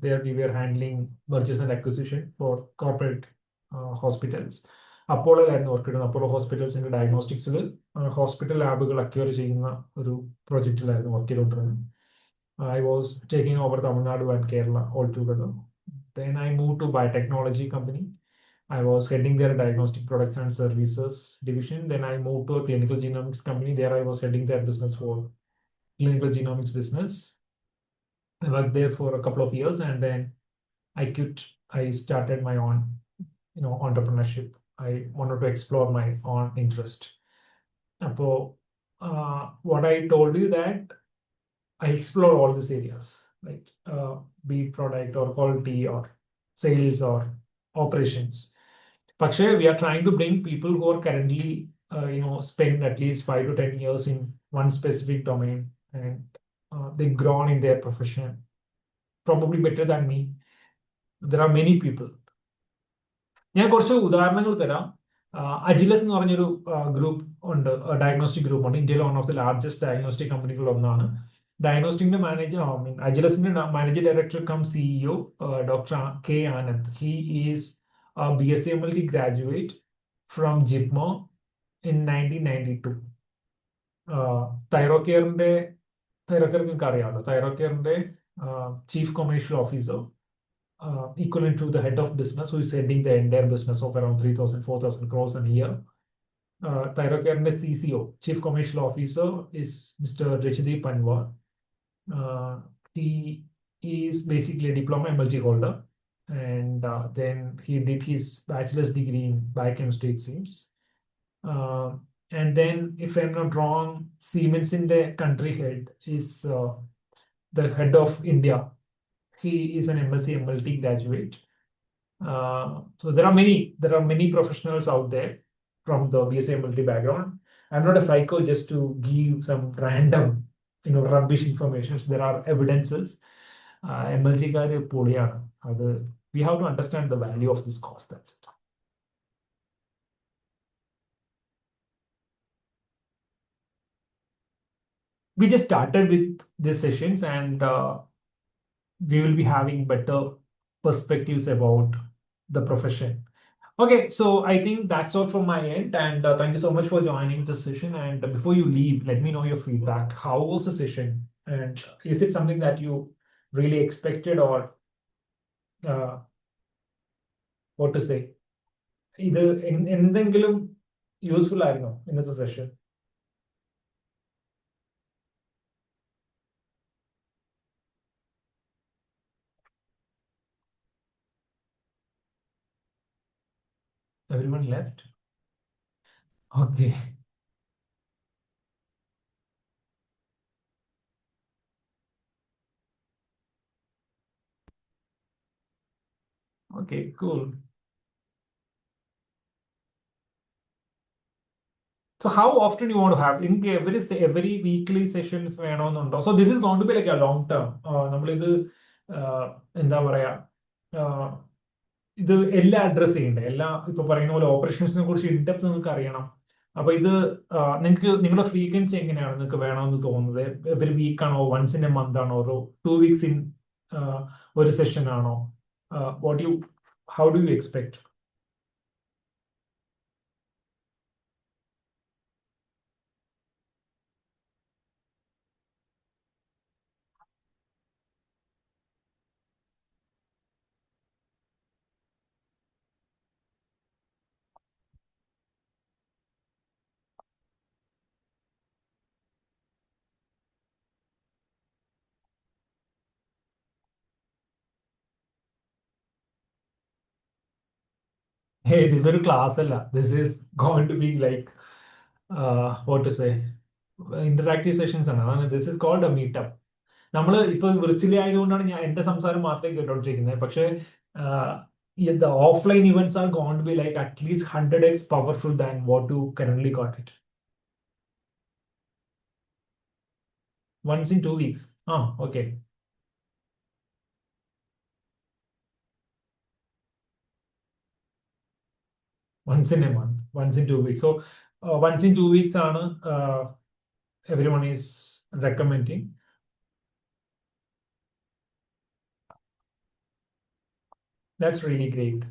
There we were handling mergers and acquisition for corporate hospitals. അപ്പോളോയിലായിരുന്നു വർക്ക് ചെയ്തത്. അപ്പോളോ ഹോസ്പിറ്റൽസിന്റെ ഡയഗ്നോസ്റ്റിക്സിൽ ഹോസ്പിറ്റൽ ലാബുകൾ അക്വയർ ചെയ്യുന്ന ഒരു പ്രൊജക്റ്റിലായിരുന്നു വർക്ക് ചെയ്തുകൊണ്ടിരുന്നത്. I was taking over Tamil Nadu and Kerala altogether. Then I moved to biotechnology company. I was heading their diagnostic products and services division. Then I moved to a clinical genomics company. There I was heading their business for clinical genomics business. I worked there for a couple of years and then I quit. I started my own entrepreneurship. I wanted to explore my own interest. So, what I told you that I explore all these areas, like be it product or quality or sales or operations. പക്ഷേ we are trying to bring people who are currently, spend at least 5 to 10 years in one specific domain, and they've grown in their profession, probably better than me. There are many people. ഞാൻ കുറച്ച് ഉദാഹരണങ്ങൾ തരാം. അജിലസ് എന്ന് പറഞ്ഞൊരു group ഉണ്ട്, diagnostic group ഉണ്ട്. ഇന്ത്യയിലെ one of the largest diagnostic കമ്പനികളിൽ ഒന്നാണ്. ഡയഗ്നോസ്റ്റിക്കിന്റെ മാനേജർ, അജിലസിന്റെ managing director cum CEO doctor K Anand. He is BSc graduate from JIPMER in 1992. തൈറോകെയറിന്റെ തൈറോകെയർ നിങ്ങൾക്ക് അറിയാമല്ലോ. തൈറോകെയറിന്റെ chief commercial officer, equivalent to the head of business, who is heading the entire business of around 3,000, 4,000 crores a year. Thyrocare CCO, Chief Commercial Officer, is Mr. Richideep Panwar. He is basically a diploma MLT holder, and then he did his bachelor's degree in biochemistry, it seems. And then, if I'm not wrong, Siemens in the country head is the head of India. He is an MSc MLT graduate. So there are many professionals out there from the BSc MLT background. I'm not a psycho just to give some random, rubbish information. There are evidences. MLT കാര് പൊളിയാണ്. We have to understand the value of this course. That's it. We just started with these sessions, and we will be having better perspectives about the profession. Okay, so I think that's all from my end, and thank you so much for joining this session. And before you leave, let me know your feedback. How was the session? And is it something that you really expected, or uh, what to say? ഇത് എന്തെങ്കിലും useful ആയിരുന്നോ ഇന്നത്തെ session? Everyone left? Okay. Okay, cool. So how often you want to have? In every weekly sessions വേണമെന്നുണ്ടോ? So this is going to be like a long term. നമ്മളിത് എന്താ പറയാ, ഇത് എല്ലാം address ചെയ്യണ്ടേ? ഇപ്പൊ പറയുന്ന പോലെ ഓപ്പറേഷൻസിനെ കുറിച്ച് ഇൻഡെപ്ത് നിങ്ങൾക്ക് അറിയണം. അപ്പൊ ഇത് നിങ്ങൾക്ക് നിങ്ങളുടെ ഫ്രീക്വൻസി എങ്ങനെയാണ് നിങ്ങൾക്ക് വേണമെന്ന് തോന്നുന്നത്? എവറി വീക്ക് ആണോ, വൺസ് ഇൻ എ മന്ത് ആണോ, ഒരു 2 weeks ഇൻ ഒരു സെഷൻ ആണോ? How do you expect? ഇതൊരു ക്ലാസ് അല്ല. This is going to be like what to say, interactive sessions ആണ്. അതാണ് this is called a meetup. നമ്മൾ ഇപ്പൊ വിർച്വലി ആയതുകൊണ്ടാണ് ഞാൻ എന്റെ സംസാരം മാത്രമേ കേട്ടോണ്ടിരിക്കുന്നത്. പക്ഷേ the offline events are going to be like at least 100x powerful than what you currently got it. Once in 2 weeks. Oh, okay. Once in a month, once in 2 weeks. So once in 2 weeks ആണ് everyone is recommending. That's really great.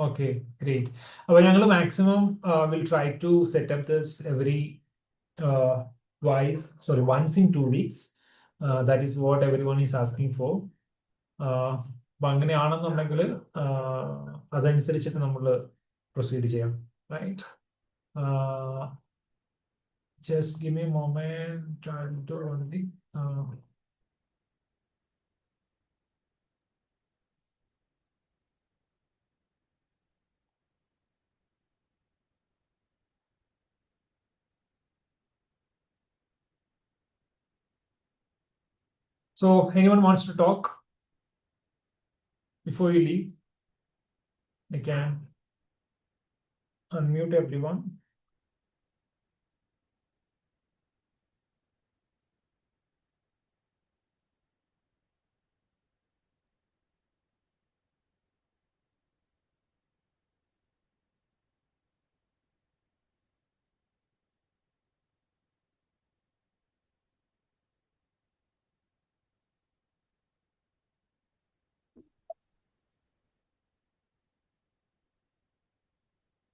Okay, great. Well, ഞങ്ങൾ maximum will try to set up this every once in 2 weeks. That is what everyone is asking for. അപ്പൊ അങ്ങനെയാണെന്നുണ്ടെങ്കിൽ അതനുസരിച്ചിട്ട് നമ്മൾ proceed ചെയ്യാം, right? Just give me a moment. I'll do only. So anyone wants to talk before you leave? You can unmute everyone.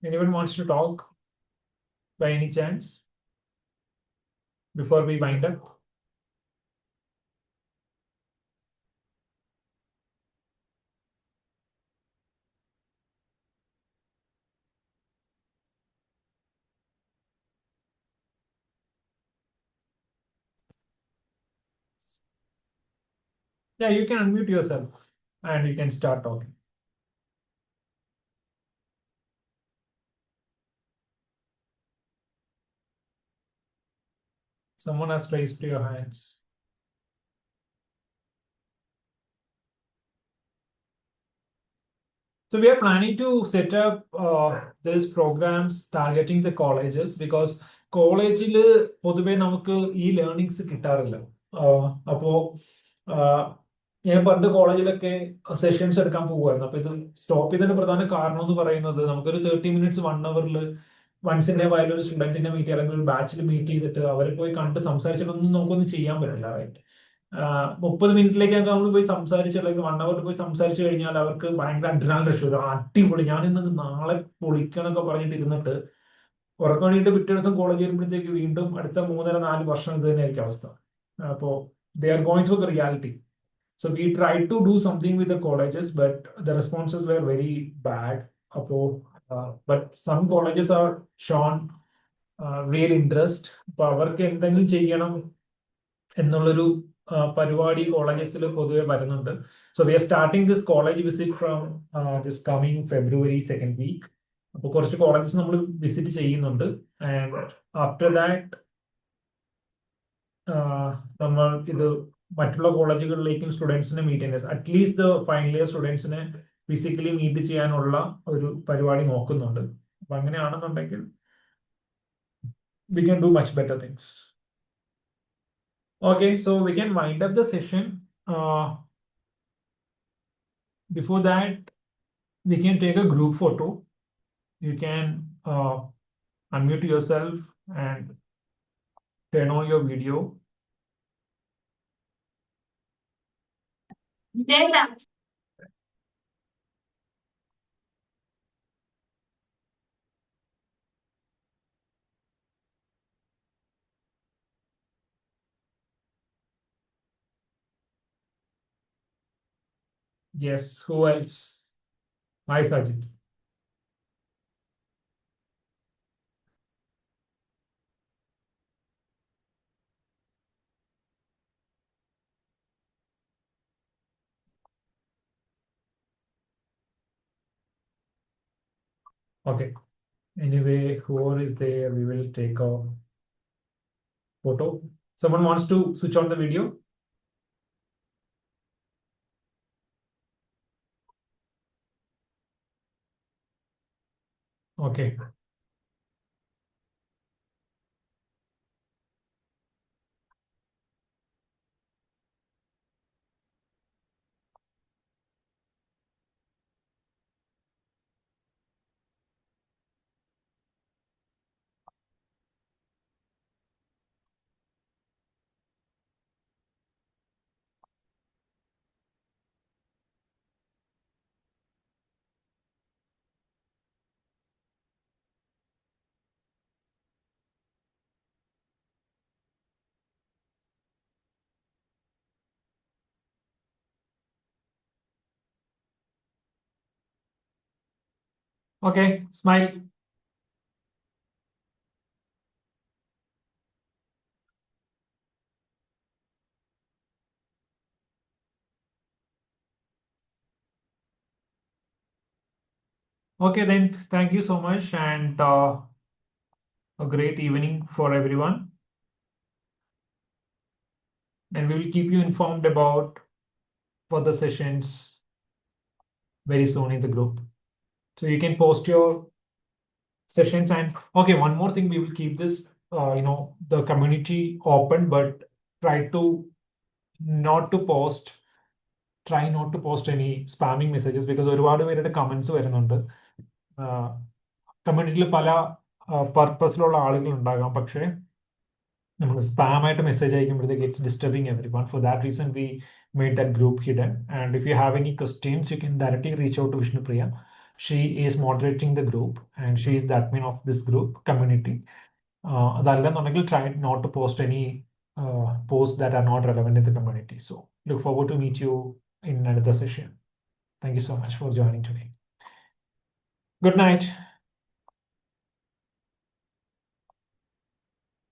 Anyone wants to talk by any chance before we wind up? Yeah, you can unmute yourself and you can start talking. Someone has raised your hands. So we are planning to set up these programs targeting the colleges because കോളേജിൽ പൊതുവെ നമുക്ക് ഈ learnings കിട്ടാറില്ല. അപ്പോ ഞാൻ പണ്ട് കോളേജിലൊക്കെ sessions എടുക്കാൻ പോകുമായിരുന്നു. അപ്പൊ ഇത് സ്റ്റോപ്പ് ചെയ്തതിന്റെ പ്രധാന കാരണം എന്ന് പറയുന്നത് നമുക്കൊരു 30 minutes 1 hour once in a while ഒരു സ്റ്റുഡന്റിനെ മീറ്റ് ചെയ്യുക അല്ലെങ്കിൽ ഒരു ബാച്ചിൽ മീറ്റ് ചെയ്തിട്ട് അവരെ പോയി കണ്ട് സംസാരിച്ചിട്ടൊന്നും നമുക്കൊന്നും ചെയ്യാൻ പറ്റില്ല, റൈറ്റ്? 30 മിനിറ്റിലേക്കൊക്കെ നമ്മൾ പോയി സംസാരിച്ച് അല്ലെങ്കിൽ 1 hour പോയി സംസാരിച്ചു കഴിഞ്ഞാൽ അവർക്ക് ഭയങ്കര അഡ്രിനാലിൻ റഷ് വരും. അടിപൊളി, ഞാൻ ഇന്ന് നാളെ പൊളിക്കണൊക്കെ പറഞ്ഞിട്ട് ഇരുന്നിട്ട് ഉറക്കം വേണ്ടിയിട്ട് പിറ്റേ ദിവസം കോളേജ് വരുമ്പോഴത്തേക്ക് വീണ്ടും അടുത്ത 3-4 വർഷം ഇത് തന്നെയായിരിക്കും അവസ്ഥ. അപ്പോ they are going through the reality. So we tried to do something with the colleges, but the responses were very bad. But some colleges are shown real interest. അപ്പൊ അവർക്ക് എന്തെങ്കിലും ചെയ്യണം എന്നുള്ളൊരു പരിപാടി കോളേജസിൽ പൊതുവെ വരുന്നുണ്ട്. So we R starting this college visit from this coming February 2nd week. അപ്പോൾ കുറച്ച് കോളേജസ് നമ്മൾ വിസിറ്റ് ചെയ്യുന്നുണ്ട്. ആൻഡ് ആഫ്റ്റർ ദാറ്റ് നമ്മൾ ഇത് മറ്റുള്ള കോളേജുകളിലേക്കും സ്റ്റുഡൻസിനെ മീറ്റ് ചെയ്യുന്നത്, അറ്റ്ലീസ്റ്റ് ഫൈനൽ ഇയർ സ്റ്റുഡൻസിനെ ഫിസിക്കലി മീറ്റ് ചെയ്യാനുള്ള ഒരു പരിപാടി നോക്കുന്നുണ്ട്. അപ്പൊ അങ്ങനെയാണെന്നുണ്ടെങ്കിൽ we can do much better things. Okay, so we can wind up the session. Before that, we can take a group photo. You can unmute yourself and turn on your video. Yes, who else? Hi, Sajid. Okay. Anyway, whoever is there, we will take a photo. Someone wants to switch on the video? Okay. Okay, smile. Okay, then thank you so much and a great evening for everyone. And we will keep you informed about further sessions very soon in the group. So you can post your sessions. And okay, one more thing, we will keep this, the community open, but try to not to post, try not to post any spamming messages because ഒരുപാട് പേരുടെ comments വരുന്നുണ്ട്. കമ്മ്യൂണിറ്റിയിൽ പല പർപ്പസിലുള്ള ആളുകൾ ഉണ്ടാകാം, പക്ഷേ നമ്മൾ spam ആയിട്ട് മെസ്സേജ് അയക്കുമ്പോഴത്തേക്ക് it's disturbing everyone. For that reason we made that group hidden. And if you have any questions, you can directly reach out to Vishnupriya. She is moderating the group and she is the admin of this group community. അതല്ലെന്നുണ്ടെങ്കിൽ try not to post any posts that are not relevant in the community. So look forward to meet you in another session. Thank you so much for joining today. Good night.